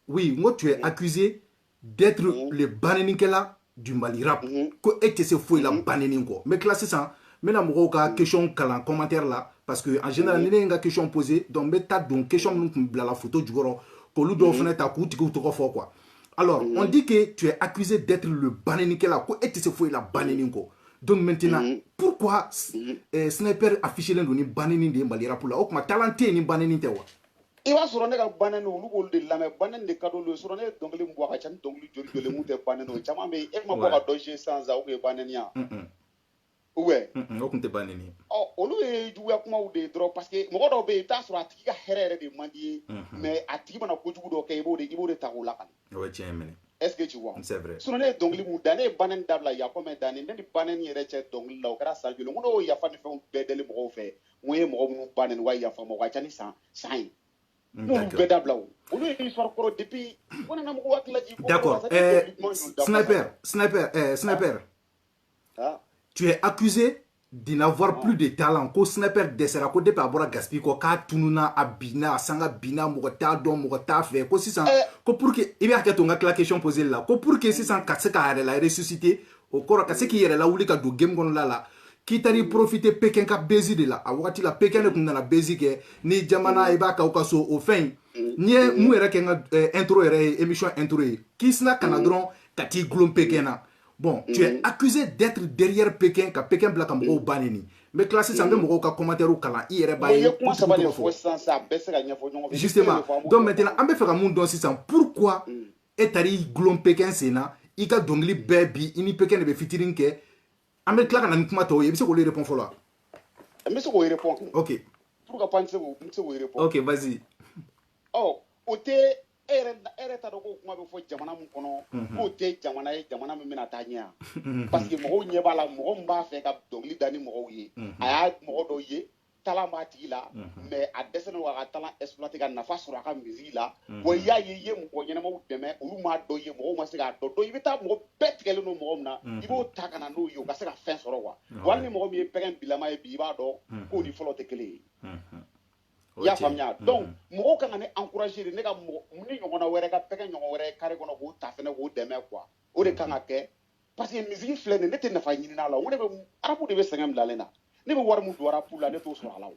oui moi tu es accusé d'être le baneninkɛla du Mali rap ko e tɛ se foyi la baneni kɔ n bɛ tila sisan n bɛna mɔgɔw ka question kalan commentaire la parce que en général ni ne ye n ka question posé donc n bɛ taa don question minnu tun bilala photo jukɔrɔ k'olu dɔw fana ta k'u tigiw tɔgɔ fɔ quoi alors on dit que tu es accusé d'être le baneninkɛla ko e tɛ se foyi la baneni kɔ donc maintenant pourquoi sniper affichelen don ni baneni de ye Mali rap la o tuma talent tɛ yen ni baneni tɛ wa i b'a sɔrɔ ne ka baneni olu b'olu de lamɛn baneni de ka d'olu ye sɔrɔ ne ye dɔnkili min bɔ a ka ca ni dɔnkili joli mun tɛ baneni o caman bɛ yen e ma bɔ ka dɔ jouer sisan o kun ye baneni ya ou bien o kun tɛ baneni ye olu ye juguya kumaw de ye dɔrɔn parce que mɔgɔ dɔw bɛ yen i t'a sɔrɔ a tigi ka hɛrɛ yɛrɛ de man di ye mais a tigi mana kojugu dɔ kɛ i b'o de ta k'o lakali o ye tiɲɛ ye mɛnɛ est-ce que tu vois c'est vrai sinon ne ye dɔnkili mun da ne ye baneni dabila yafa mɛn da ne ni baneni yɛrɛ cɛ dɔnkili la o kɛra san joli n ko n'o yafa ni fɛnw bɛɛ deli mɔgɔw fɛ n ko ye mɔgɔ minnu baneni wa yafa ma o ka ca ni san ye n'olu bɛɛ dabila o olu ye histoire kɔrɔ depuis ko ne ka mɔgɔw hakili laji d'accord sniper tu es accusé de n'avoir plus de talent ko sniper dɛsɛra ko depuis a bɔra gaspille kɔ k'a tununa a binna a sanga binna mɔgɔ t'a dɔn mɔgɔ t'a fɛ ko sisan ko pour que i bɛ hakɛ to n ka tila question posé la ko pour que sisan ka se k'a yɛrɛ la ressusciter o kɔrɔ ka se k'i yɛrɛ lawuli ka don game kɔnɔna la k'i taara i profiter Pékin ka bezi de la a wagati la Pékin de tun nana bezi kɛ ni jamana i b'a k'aw ka so o fɛn in n'i ye mun yɛrɛ kɛ n ka intro yɛrɛ ye émission intro ye k'i sina ka na dɔrɔn ka t'i gulon Pékin na bon tu es accusé d'être derrière Pékin ka Pékin bila ka mɔgɔw baneni n bɛ tila sisan n bɛ mɔgɔw ka commentaire kalan i yɛrɛ b'a ye justement donc maintenant an bɛ fɛ ka mun dɔn sisan pourquoi e taara i gulon Pékin sen na i ka dɔnkili bɛɛ bi i ni Pékin de bɛ featuring kɛ an bɛ tila ka na ni kuma tɔw ye i bɛ se k'olu répondre fɔlɔ n bɛ se k'o répondre ok pour que pas n tɛ se k'o répondre ok vas-y o tɛ e yɛrɛ t'a dɔn ko kuma bɛ fɔ jamana min kɔnɔ k'o tɛ jamana ye jamana min bɛna taa ɲɛ yan parce que mɔgɔw ɲɛ b'a la mɔgɔ min b'a fɛ ka dɔnkili da ni mɔgɔw ye a y'a mɔgɔ dɔw ye talent b'a tigi la mais a dɛsɛlen don a ka talent exploiter ka nafa sɔrɔ a ka musique la bon i y'a ye i ye mɔgɔ ɲɛnamaw dɛmɛ olu m'a dɔn ye mɔgɔw ma se k'a dɔn donc i bɛ taa mɔgɔ bɛɛ tigɛlen don mɔgɔ min na i b'o ta ka na n'o ye o ka se ka fɛn sɔrɔ quoi wali ni mɔgɔ min ye Pékin bilama ye bi i b'a dɔn k'o ni fɔlɔ tɛ kelen ye i y'a faamuya donc mɔgɔw kan ka ne encourager de ne ka mɔgɔ ni ɲɔgɔnna wɛrɛ ka Pékin ɲɔgɔn wɛrɛ carré kɔnɔ k'o ta fɛnɛ k'o dɛmɛ quoi o de kan ka kɛ parce que musique filɛ nin ne tɛ nafa ɲini a la o de bɛ arabu de bɛ sɛgɛn bila ne na ne bɛ wari mun don arabu la ne t'o sɔrɔ a la o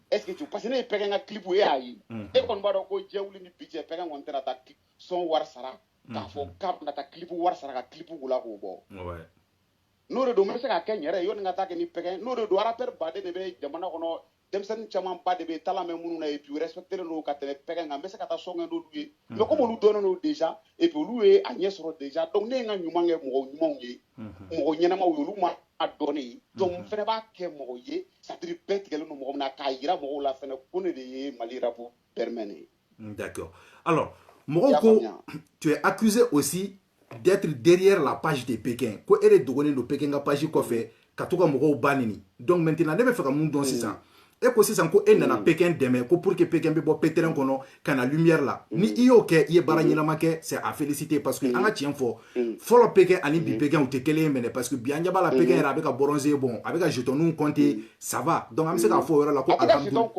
est-ce que tu parce que ne ye Pékin ka clip e y'a ye e kɔni b'a dɔn ko jɛ wuli ni bi cɛ Pékin kɔni tɛna taa son wari sara k'a fɔ k'a bɛna taa clip wari sara ka clip wula k'o bɔ n'o de don n bɛ se k'a kɛ n yɛrɛ ye yanni n ka taa kɛ ni Pékin n'o de don rappeur baden de bɛ jamana kɔnɔ denmisɛnnin caman ba de bɛ talent bɛ minnu na et puis respecté don ka tɛmɛ Pékin kan n bɛ se ka taa son kɛ n'olu ye mais comme olu dɔnnen don déjà et puis olu ye a ɲɛ sɔrɔ déjà donc ne ye n ka ɲuman kɛ mɔgɔ ɲumanw ye mɔgɔ ɲɛnamaw ye olu ma a dɔn ne ye donc n fɛnɛ b'a kɛ mɔgɔ ye c'est à dire bɛɛ tigɛlen don mɔgɔ min na k'a yira mɔgɔw la fɛnɛ ko ne de ye Mali rap permɛn ye. D'accord. Alors mɔgɔw ko tu es accusé aussi d'être derrière la page de Pékin ko e de dogolen don Pékin ka page kɔfɛ ka to ka mɔgɔw ba nini donc maintenant ne bɛ fɛ ka mun dɔn sisan e ko sisan ko e nana Pékin dɛmɛ ko pour que Pékin bɛ bɔ pétrin kɔnɔ ka na lumière la ni i y'o kɛ i ye baara ɲɛnama kɛ c'est à féliciter parce que an ka tiɲɛ fɔ fɔlɔ Pékin ani bi Pékin u tɛ kelen ye mɛnɛ parce que bi an ɲɛ b'a la Pékin yɛrɛ a bɛ ka bronzer bon a bɛ ka jetons compter ça va donc an bɛ se k'a fɔ o yɔrɔ la ko alhamdulilah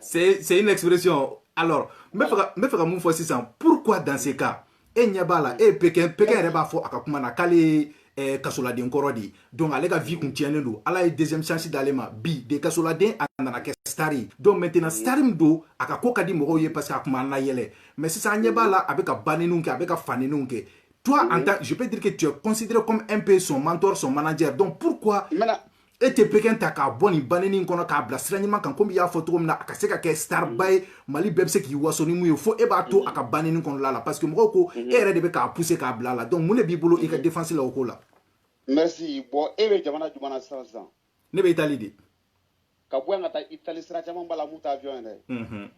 c'est une expression alors n bɛ fɛ ka mun fɔ sisan pourquoi dans ce cas e ɲɛ b'a la e Pékin yɛrɛ b'a fɔ a ka kuma na k'ale kasoladen kɔrɔ de donc ale ka vie kun tiɲɛnen don ala ye deuxième chance d'ale ma bi de kasoladen a nana kɛ star ye donc maintenant star min don a ka ko ka di mɔgɔw ye parce que a kun b'an layɛlɛ mais sisan an ɲɛ b'a la a bɛ ka bannininw kɛ a bɛ ka fannininw kɛ toi en tant je peux dire que tu es considéré comme un peu son mentor son manager donc pourquoi e tɛ Pékin ta k'a bɔ nin banni kɔnɔ k'a bila sira ɲuman kan komi i y'a fɔ cogo min na a ka se ka kɛ star ba ye Mali bɛɛ bɛ se k'i waso ni mun ye fo e b'a to a ka banni kɔnɔla la parce que mɔgɔw ko e yɛrɛ de bɛ k'a pousser k'a bila a la donc mun de b'i bolo i ka défense la o ko la. Merci bon e bɛ jamana jumɛn na sisan. Ne bɛ Italie de. ka bɔ yan ka taa Italie sira caman b'a la mun tɛ avion ye dɛ.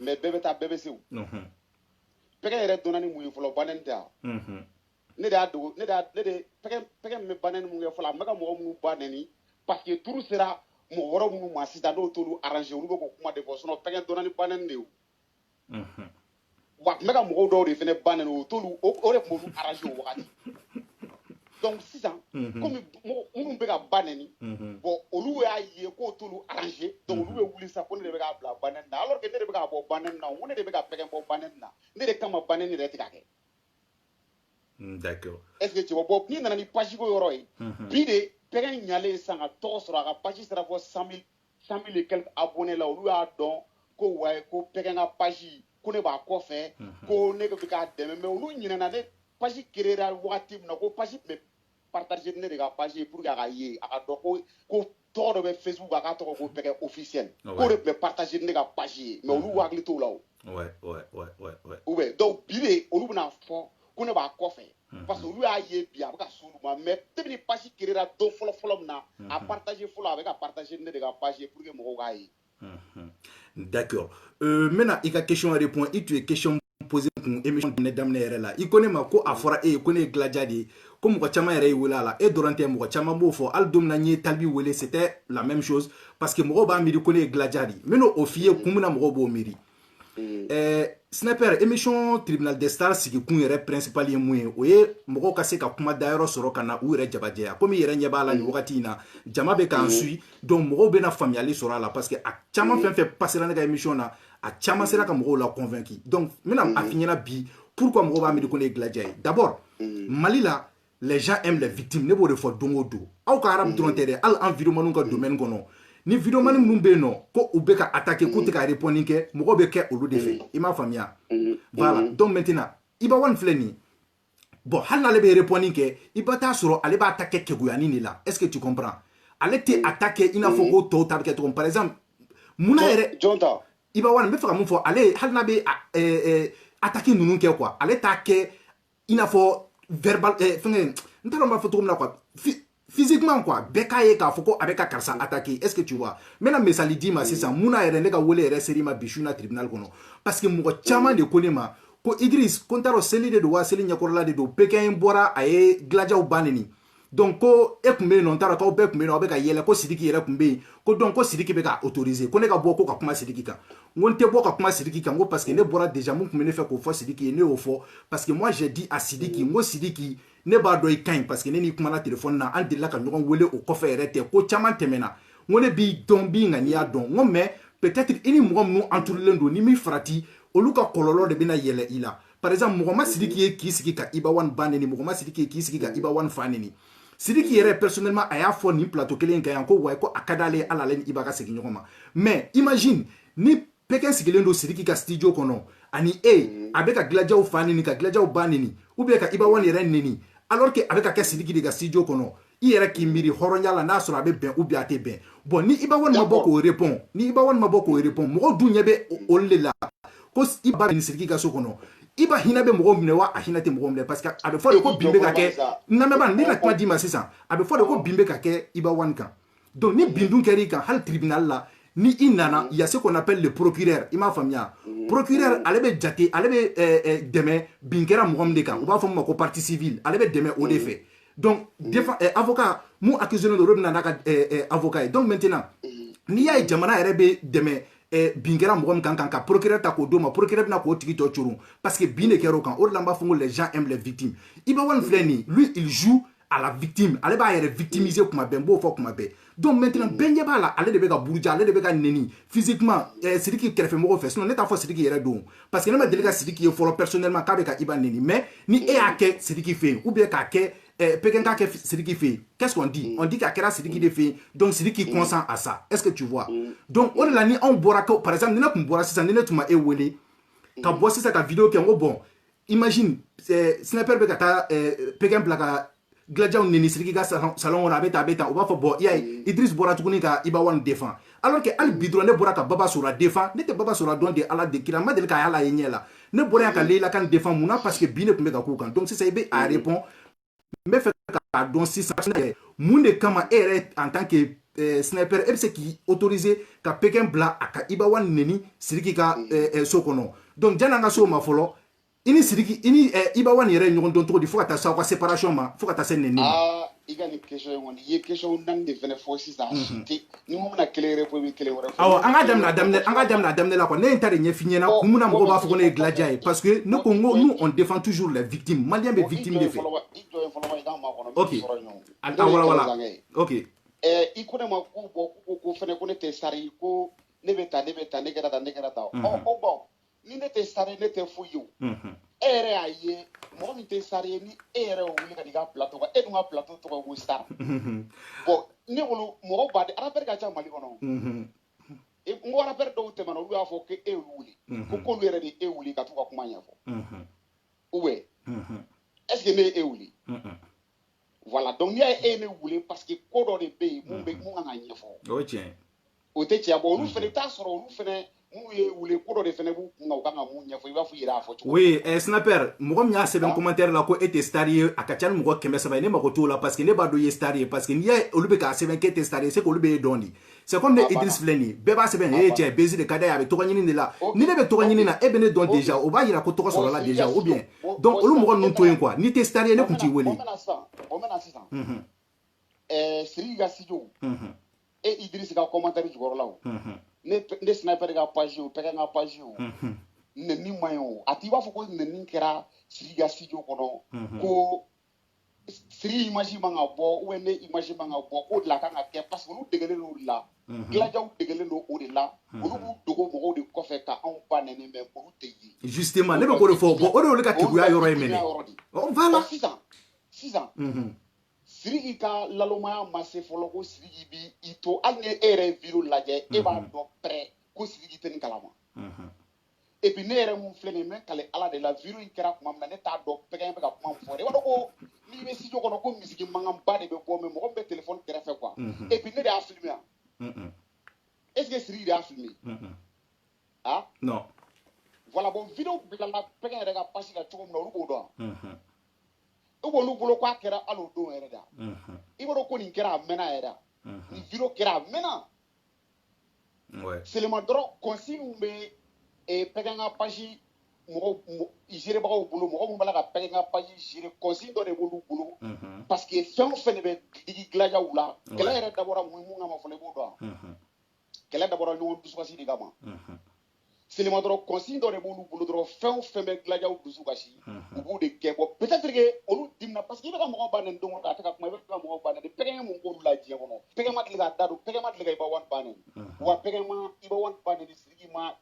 mais bɛɛ bɛ taa bɛɛ bɛ se o. Pékin yɛrɛ donna ni mun ye fɔlɔ banni tɛ yan. ne de y'a dogo ne de Pékin min bɛ banni mun kɛ fɔlɔ a bɛ ka mɔgɔ minnu banni parce que turu sera mɔgɔ wɛrɛ minnu ma sisan n'o t'olu arranger olu bɛ k'o kuma de fɔ sinon Pékin donna ni banni de ye o. wa a tun bɛ ka mɔgɔw dɔw de fana banni o t'olu o de tun b'olu arranger o wagati. donc sisan komi minnu bɛ ka banni bon olu y'a ye k'o t'olu arranger donc olu bɛ wuli sisan ko ne de bɛ k'a bila banni na alors que ne de bɛ k'a bɔ banni na o ne de bɛ ka Pékin bɔ banni na ne de kama banni yɛrɛ tɛ ka kɛ. D'accord. est-ce que tu vois bon n'i nana ni page ko yɔrɔ ye bi de Pékin ɲalen san ka tɔgɔ sɔrɔ a ka page sera fɔ 100 000 et quelques abonnés la olu y'a dɔn ko wayi ko Pékin ka page ko ne b'a kɔfɛ ko ne bɛ k'a dɛmɛ mais olu ɲinɛna ne page créera wagati min na ko page bɛ partager ne de ka page pour que a ka ye a ka dɔn ko tɔgɔ dɔ bɛ Facebook a k'a tɔgɔ ko Pékin officiel k'o de bɛ partager ne ka page ye mais olu hakili t'o la o. ou bien donc bi de olu bɛna fɔ ko ne b'a kɔfɛ. parce que olu y'a ye bi a bɛ ka s'olu ma mais depuis page créera don fɔlɔ min na a partager fɔlɔ a bɛ ka partager ne de ka page pour que mɔgɔw k'a ye. D'accord. Maintenant i ka question répond i tun ye question posé kun émission ne daminɛ yɛrɛ la i ko ne ma ko a fɔra e ye ko ne ye Gladia de ye ko mɔgɔ caman yɛrɛ ye wele a la e dɔrɔn tɛ mɔgɔ caman b'o fɔ hali don min na n ye Talibi wele c'était la même chose parce que mɔgɔw b'a miiri ko ne ye Gladia de ye n bɛna o f'i ye kun min na mɔgɔw b'o miiri. Sniper émission tribunal des stars sigikun yɛrɛ principal ye mun ye o ye mɔgɔw ka se ka kuma dayɔrɔ sɔrɔ ka na u yɛrɛ jabajɛya komi i yɛrɛ ɲɛ b'a la nin wagati in na jama bɛ k'an suit donc mɔgɔw bɛna faamuyali sɔrɔ a la parce que a caman fɛn fɛn passera ne ka émission na a caman sera ka mɔgɔw la convaincre donc n bɛna a f'i ɲɛna bi pourquoi mɔgɔw b'a miiri ko ne ye Gladia ye d'abord Mali la les gens aiment les victimes ne b'o de fɔ don o don aw ka arabe dɔrɔn tɛ dɛ hali environnement ka domaine kɔnɔ ni videomani minnu bɛ yen nɔ ko u bɛ ka attaquer k'u tɛ ka répondre kɛ mɔgɔw bɛ kɛ olu de fɛ i m'a faamuya voilà donc maintenant Iba One filɛ nin bon hali n'ale bɛ répondre kɛ i bɛ taa sɔrɔ ale b'a ta kɛ kɛgoyani de la est-ce que tu comprends ale tɛ attaquer i n'a fɔ ko tɔw ta bɛ kɛ cogo min par exemple munna yɛrɛ Iba One n bɛ fɛ ka mun fɔ ale hali n'a bɛ attaquer ninnu kɛ quoi ale t'a kɛ i n'a fɔ verbal fɛngɛ n t'a dɔn n b'a fɔ cogo min na quoi physiquement quoi bɛɛ k'a ye k'a fɔ ko a bɛ ka karisa attaquer est-ce que tu vois n bɛna misali d'i ma sisan mun na yɛrɛ ne ka wele yɛrɛ seri ma bi su na tribunal kɔnɔ parce que mɔgɔ caman de ko ne ma ko Idriss ko n t'a dɔn seli de don wa seli ɲɛkɔrɔla de don Pékin bɔra a ye dilajaw ban nin donc ko e tun bɛ yen nɔ n t'a dɔn k'aw bɛɛ tun bɛ yen nɔ aw bɛ ka yɛlɛ ko Sidiki yɛrɛ tun bɛ yen ko donc ko Sidiki bɛ ka autoriser ko ne ka bɔ ko ka kuma Sidiki kan n ko n tɛ bɔ ka kuma Sidiki kan n ko parce que ne bɔra déjà mun tun bɛ ne fɛ k'o fɔ Sidiki ye ne y'o fɔ parce que moi j'ai dit à Sidiki n ko Sidiki ne b'a dɔn i ka ɲi parce que ne n'i kumana téléphone na an delila ka ɲɔgɔn wele o kɔfɛ yɛrɛ tɛ ko caman tɛmɛna n ko ne b'i dɔn b'i ŋaniya dɔn n ko mais peut-être i ni mɔgɔ minnu entourulen don ni min farati olu ka kɔlɔlɔ de bɛna yɛlɛ i la par exemple mɔgɔ ma Sidiki ye k'i sigi ka Iba Wan ba neni mɔgɔ ma Sidiki ye k'i sigi ka Iba Wan fa neni Sidiki yɛrɛ personnellement a y'a fɔ nin plateau kelen in kan yan ko ouais ko a ka d'ale ye hali ale ni Iba ka segin ɲɔgɔn ma mais imagine ni Pékin sigilen don Sidiki ka studio kɔnɔ ani a bɛ ka dilajaw fa neni ka dilajaw ba neni ou bien ka Iba Wan yɛrɛ neni alors que a bɛ ka kɛ Sidiki de ka studio kɔnɔ i yɛrɛ k'i miiri hɔrɔnya la n'a sɔrɔ a bɛ bɛn ou bien a tɛ bɛn bon ni Iba Wan ma bɔ k'o répond ni Iba Wan ma bɔ k'o répond mɔgɔw dun ɲɛ bɛ olu de la ko Iba bɛ ni Sidiki ka so kɔnɔ Iba hinɛ bɛ mɔgɔw minɛ wa a hinɛ tɛ mɔgɔw minɛ parce que a bɛ fɔ de ko bin bɛ ka kɛ namɛba ne na kuma d'i ma sisan a bɛ fɔ de ko bin bɛ ka kɛ Iba Wan kan donc ni bin dun kɛra i kan hali tribunal la ni i nana il y a ce qu'on appelle le procureur i m'a faamuya procureur ale bɛ jate ale bɛ dɛmɛ bin kɛra mɔgɔ min de kan u b'a fɔ min ma ko partie civile ale bɛ dɛmɛ o de fɛ donc avocat mun accusé don olu bɛ na n'a ka avocat ye donc maintenant n'i y'a ye jamana yɛrɛ bɛ dɛmɛ bin kɛra mɔgɔ min kan ka procureur ta k'o d'o ma procureur bɛna k'o tigi tɔ coron parce que bin de kɛra o kan o de la n b'a fɔ ko les gens aiment les victimes Iba Wan filɛ nin lui il joue à la victime ale b'a yɛrɛ victimiser kuma bɛɛ n b'o fɔ kuma bɛɛ donc maintenant bɛɛ ɲɛ b'a la ale de bɛ ka buruja ale de bɛ ka neni physiquement Sidiki kɛrɛfɛmɔgɔw fɛ sinon ne t'a fɔ Sidiki yɛrɛ don parce que ne ma deli ka Sidiki ye fɔlɔ personnellement k'a bɛ ka Iba neni mais ni e y'a kɛ Sidiki fɛ yen ou bien k'a kɛ Pékin k'a kɛ Sidiki fɛ yen qu'est-ce qu'on dit on dit k'a kɛra Sidiki de fɛ yen donc Sidiki consent à ça est-ce que tu vois donc o de la ni anw bɔra ko par exemple ni ne tun bɔra sisan ni ne tun ma e wele ka bɔ sisan ka vidéo kɛ n ko bon imagine sniper bɛ ka taa Pékin bila ka dilajaw neni Sidiki ka salon kɔnɔ a bɛ tan o b'a fɔ bon i y'a ye Idriss bɔra tuguni ka Iba Wan défend alors que hali bi dɔrɔn ne bɔra ka Baba Sora défend ne tɛ Baba Sora dɔn de Ala de kira n ma deli k'a y'ala ye ɲɛ la ne bɔra yan ka Leila Kane défend mun na parce que bi ne tun bɛ ka k'u kan donc sisan i bɛ a répond n bɛ fɛ k'a dɔn sisan mun de kama e yɛrɛ en tant que sniper e bɛ se k'i autoriser ka Pékin bila a ka Iba Wan neni Sidiki ka so kɔnɔ donc janni an ka se o ma fɔlɔ i ni Sidiki i ni Iba Wan yɛrɛ ye ɲɔgɔn dɔn cogo di fo ka taa se aw ka séparation ma fo ka taa se neni ma. I ka nin question in kɔni i ye question naani de fɛnɛ fɔ sisan ni mun bɛna kelen yɛrɛ fɔ i bɛ kelen wɛrɛ fɔ. awɔ an ka daminɛ a daminɛ la quoi ne ye n ta de ɲɛf'i ɲɛna kun min na mɔgɔw b'a fɔ ko ne ye dilaja ye parce que ne ko n ko nous on défend toujours les victimes malien bɛ victime de fɛ. I jɔ ye fɔlɔ i ka makɔnɔ. ok a wala ok. I ko ne ma ko bɔn ko fɛnɛ ko ne tɛ sari ko ne bɛ taa ne kɛra tan ɔ bon ni ne tɛ sari ne tɛ foyi ye o. E yɛrɛ y'a ye mɔgɔ min tɛ sari ye ni e yɛrɛ y'o wuli ka n'i ka plateau kan e dun ka plateau tɔgɔ ye ko star bon ne bolo mɔgɔw b'a de rappeur ka ca Mali kɔnɔ n ko rappeur dɔw tɛmɛna olu y'a fɔ ko e y'olu wuli ko k'olu yɛrɛ de e wuli ka t'u ka kuma ɲɛfɔ ou bien est-ce que ne ye e wuli voilà donc n'i y'a ye e ye ne wuli parce que ko dɔ de bɛ yen mun kan ka ɲɛfɔ o ye tiɲɛ ye o tɛ tiɲɛ bon olu fɛnɛ i bɛ t'a sɔrɔ olu fɛnɛ mun ye wule ko dɔ de fɛnɛ b'u kun na u kan ka mun ɲɛfɔ i b'a fɔ i yɛrɛ y'a fɔ cogo oui sniper mɔgɔ min y'a sɛbɛn commentaire la ko e tɛ star ye a ka ca ni mɔgɔ 300 ye ne mago t'o la parce que ne b'a dɔn i ye star ye parce que n'i y'a olu bɛ k'a sɛbɛn k'e tɛ star ye c'est que olu bɛ e dɔn de c'est comme ne Idriss filɛ nin ye bɛɛ b'a sɛbɛn e cɛ Bezi de ka d'a ye a bɛ tɔgɔ ɲini de la ni ne bɛ tɔgɔ ɲini na e bɛ ne dɔn déjà o b'a yira ko tɔgɔ sɔrɔla déjà ou bien donc olu mɔgɔ ninnu to yen quoi n'i tɛ star ye ne tun t'i wele. o mɛna sisan Sidiki ka studio e Idriss ka commentaire jukɔrɔla o ne sniper ka page o Pékin ka page o neni man ɲi o a t'i b'a fɔ ko neni kɛra Sidiki ka studio kɔnɔ ko Sidiki image man ka bɔ ou bien ne image man ka bɔ k'o de la kan ka kɛ parce que olu degelen don o de la dilajaw degelen don o de la olu b'u dogo mɔgɔw de kɔfɛ ka anw ba nɛni mais olu tɛ ye. justement ne bɛ k'o de fɔ bon o de y'olu ka keguya yɔrɔ ye mɛnɛ voilà sisan Sidiki ka lalomaya ma se fɔlɔ ko Sidiki bi i to hali ni e yɛrɛ ye vidéo lajɛ e b'a dɔn pɛrɛ ko Sidiki tɛ nin kalama et puis ne yɛrɛ mun filɛ nin ye n bɛ kale Ala de la vidéo in kɛra tuma min na ne t'a dɔn Pékin bɛ ka kuma min fɔ i b'a dɔn ko n'i bɛ studio kɔnɔ ko misiki mankanba de bɛ bɔ mais mɔgɔ min bɛ téléphone kɛrɛfɛ quoi et puis ne de y'a filmé yan est ce que Sidiki de y'a filmé ah non voilà bon bon vidéo bilala pɛgɛ yɛrɛ ka pasi la cogo min na olu b'o dɔn u b'olu bolo k'a kɛra hali o don yɛrɛ da i b'a dɔn ko nin kɛra a mɛnna yɛrɛ nin vidéo kɛra a mɛnna seulement dɔrɔn consigne bɛ pɛgɛ ka pasi mɔgɔ gérebagaw bolo mɔgɔ minnu b'a la ka pɛgɛ ka pasi gérer consigne dɔ de b'olu bolo parce que fɛn o fɛn de bɛ digi dilanjaw la kɛlɛ yɛrɛ dabɔra mun kama fɔlɔ i b'o dɔn kɛlɛ dabɔra ɲɔgɔn dusukasi de kama seulement dɔrɔn consigne dɔ de b'olu bolo dɔrɔn fɛn o fɛn bɛ dilanjaw dusu kasi u b'u de kɛ bon peut-être que olu dimina parce que i bɛ ka mɔgɔw bannen don o don a tɛ ka kuma i bɛ ka mɔgɔw bannen pɛgɛ mun b'olu la diɲɛ kɔnɔ pɛgɛ ma deli ka da don pɛgɛ ma deli ka i b'a wani bannen wa pɛgɛ ma i b'a wani bannen ni siriki ma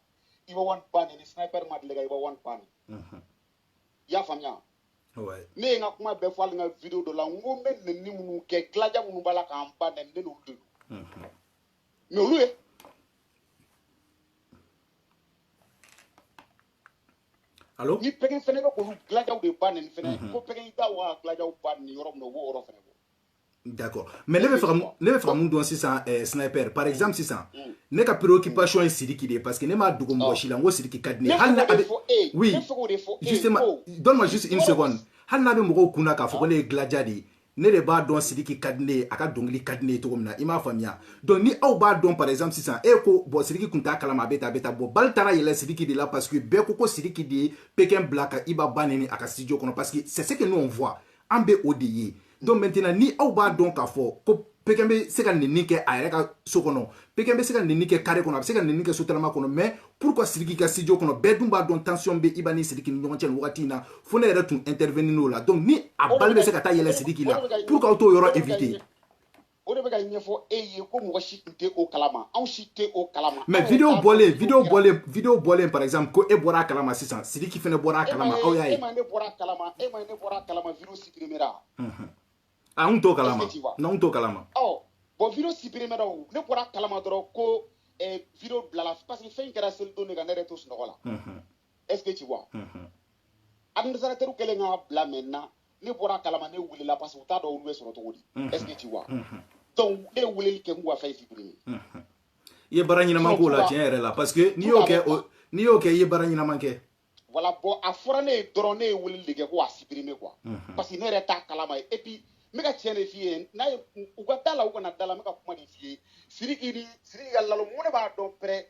i b'a wani bannen ni sniper ma deli ka i b'a wani bannen i y'a faamuya ne ye n ka kuma bɛɛ fɔ hali n ka vidéo dɔ la n ko n bɛ nɛni minnu kɛ dilanja minnu b'a la k'an ba nɛni ne n'olu de don mais olu ye Allô? Ni pɛgɛ fɛnɛ bɛ k'olu dilanjaw de ba nɛni fɛnɛ ko pɛgɛ i da wa dilanjaw ba nɛni yɔrɔ min na o b'o yɔrɔ fɛnɛ bɔ. D'accord. Mais ne bɛ fɛ ka mun dɔn sisan sniper par exemple sisan ne ka préoccupation ye Sidiki de parce que ne m'a dogo mɔgɔ si la n ko Sidiki ka di ne hali n'a bɛ oui justement donne-moi juste une seconde hali n'a bɛ mɔgɔw kunna k'a fɔ ko ne ye dilanja de ye ne de b'a dɔn Sidiki ka di ne ye a ka dɔnkili ka di ne ye cogo min na i m'a faamuya donc ni aw b'a dɔn par exemple sisan e ko bon Sidiki kun t'a kalama a bɛ tan bon bal taara yɛlɛ Sidiki de la parce que bɛɛ ko Sidiki de ye Pékin bila ka Iba Ba nɛni a ka studio kɔnɔ parce que c'est ce que nous on voit an bɛ o de ye donc maintenant ni aw b'a dɔn k'a fɔ ko Pékin bɛ se ka nɛni kɛ a yɛrɛ ka so kɔnɔ Pékin bɛ se ka nɛni kɛ carré kɔnɔ a bɛ se ka nɛni kɛ sotarama kɔnɔ mais pourquoi Sidiki ka studio kɔnɔ bɛɛ dun b'a dɔn tension bɛ Iba ni Sidiki ni ɲɔgɔn cɛ nin wagati in na fo ne yɛrɛ tun intervenir n'o la donc ni a bali bɛ se ka taa yɛlɛ Sidiki la pourquoi aw t'o yɔrɔ éviter o de bɛ ka ɲɛfɔ e ye ko mɔgɔ si tun tɛ o kalama anw si tɛ o kalama mais vidéo bɔlen par exemple ko e bɔra a kalama sisan Sidiki fɛnɛ bɔra a kalama aw y'a ye e ma ne bɔra a kalama vidéo supprimera an t'o kalama n'anw t'o kalama bon vidéo supprimera o ne bɔra a kalama dɔrɔn ko vidéo bilala parce que fɛn in kɛra seli don de kan ne yɛrɛ to sunɔgɔ la est-ce que tu vois administrateur kɛlen k'a bila maintenant ne bɔra a kalama ne wulila parce que u t'a dɔn olu bɛ sɔrɔ cogo di est-ce que tu vois donc ne ye weleli kɛ n k'u ka fɛn supprimer i ye baara ɲɛnama k'o la tiɲɛ yɛrɛ la parce que n'i y'o kɛ i ye baara ɲɛnama kɛ voilà bon a fɔra ne ye dɔrɔn ne ye weleli de kɛ ko a supprimer quoi parce que ne yɛrɛ t'a kalama ye et puis n bɛ ka tiɲɛ de f'i ye n'a ye u ka da la u kana da la n bɛ ka kuma de f'i ye Sidiki ka lalo mun de b'a dɔn pɛrɛ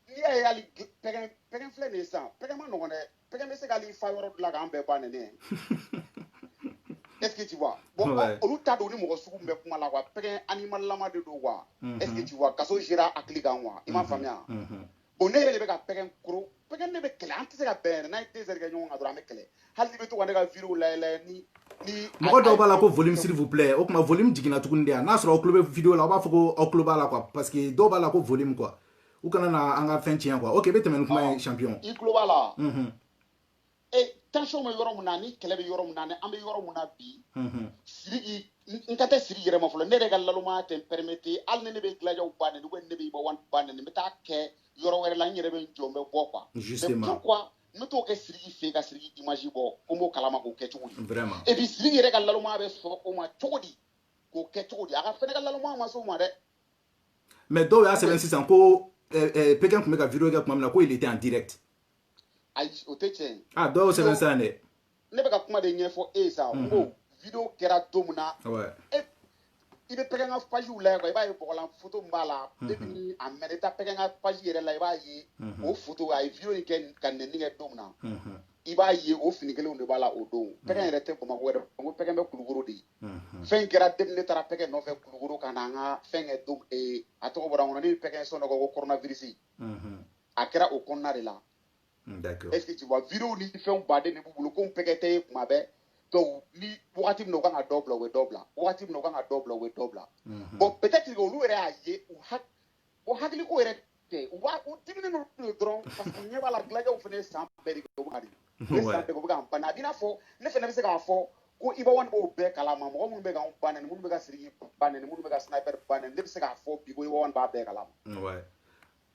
n'i y'a ye hali pɛgɛ filɛ nin ye sisan pɛgɛ ma nɔgɔn dɛ pɛgɛ bɛ se k'ale fa yɔrɔ dilan k'an bɛɛ ba nɛnɛ est-ce que tu vois bon olu t'a dɔn ni mɔgɔ sugu min bɛ kuma la quoi pɛgɛ animal lama de don quoi est-ce que tu vois kaso gera hakili kan quoi i m'a faamuya bon ne yɛrɛ de bɛ ka pɛgɛ koro pɛgɛ ne bɛ kɛlɛ an tɛ se ka bɛn yɛrɛ n'a ye 2 heures kɛ ɲɔgɔn kan dɔrɔn an bɛ kɛlɛ hali ni bɛ to ka ne ka vidéo layɛ ni mɔgɔ dɔw b'a la ko volume s'il vous plaît o tuma volume jiginna tuguni de yan n'a sɔrɔ aw tulo bɛ vidéo la aw b'a fɔ ko aw tulo b'a la quoi parce que dɔw b'a la ko volume quoi u kana na an ka fɛn tiɲɛ quoi ok i bɛ tɛmɛ ni kuma ye champion i tulo b'a la tension bɛ yɔrɔ min na ni kɛlɛ bɛ yɔrɔ min na ni an bɛ yɔrɔ min na bi Sidiki n ka tɛ Sidiki yɛrɛ ma fɔlɔ ne yɛrɛ ka laloma tɛ n permettre hali ni ne bɛ dilanjaw ba nɛni ne bɛ Iba One ba nɛni n bɛ taa kɛ yɔrɔ wɛrɛ la n yɛrɛ bɛ n jɔ n bɛ bɔ quoi justement mais pourquoi n bɛ t'o kɛ Sidiki fɛ yen ka Sidiki image bɔ ko n b'o kalama k'o kɛ cogo di vraiment et puis Sidiki yɛrɛ ka laloma bɛ sɔrɔ o ma cogo di k'o kɛ cogo di a ka fɛnɛ ka laloma ma s'o ma dɛ mais dɔw y'a sɛbɛn sisan ko Pékin tun bɛ ka vidéo kɛ tuma min na ko il était en direct ayi o tɛ tiɲɛ ye dɔw y'o sɛbɛn sisan dɛ ne bɛ ka kuma de ɲɛfɔ e ye sa n ko vidéo kɛra don min na i bɛ Pékin ka page lajɛ quoi i b'a ye bɔgɔlan photo min b'a la depuis a mɛnna i bɛ taa Pékin ka page yɛrɛ la i b'a ye o photo a ye vidéo in kɛ ka nɛni kɛ don min na i b'a ye o fini kelenw de b'a la o don Pékin yɛrɛ tɛ Bamakɔ yɛrɛ n ko Pékin bɛ Kulukoro de fɛn in kɛra depuis ne taara Pékin nɔfɛ Kulukoro ka na an ka fɛn kɛ don a tɔgɔ bɔra n kɔnɔ ne bɛ Pékin sɔn dɔ ko coronavirus a kɛra o kɔnɔna de la est-ce que tu vois vidéo ni fɛnw baden de b'u bolo ko n Pékin tɛ ye kuma bɛɛ donc ni wagati min na u kan ka dɔ bila u bɛ dɔ bila wagati min na u kan ka dɔ bila u bɛ dɔ bila bon peut-être que olu yɛrɛ y'a ye o hakiliko yɛrɛ tɛ u diminen don dɔrɔn parce que ɲɛ b'a la dilanjaw fana ye san bɛɛ de kɛ u bɛ ka de ne san bɛɛ u bɛ k'an ban a b'i n'a fɔ ne fana bɛ se k'a fɔ ko Iba One b'o bɛɛ kalama mɔgɔ minnu bɛ k'anw ba nɛni minnu bɛ ka Sidiki ba nɛni minnu bɛ ka sniper ba nɛni ne bɛ se k'a fɔ bi ko Iba One b'a bɛɛ kalama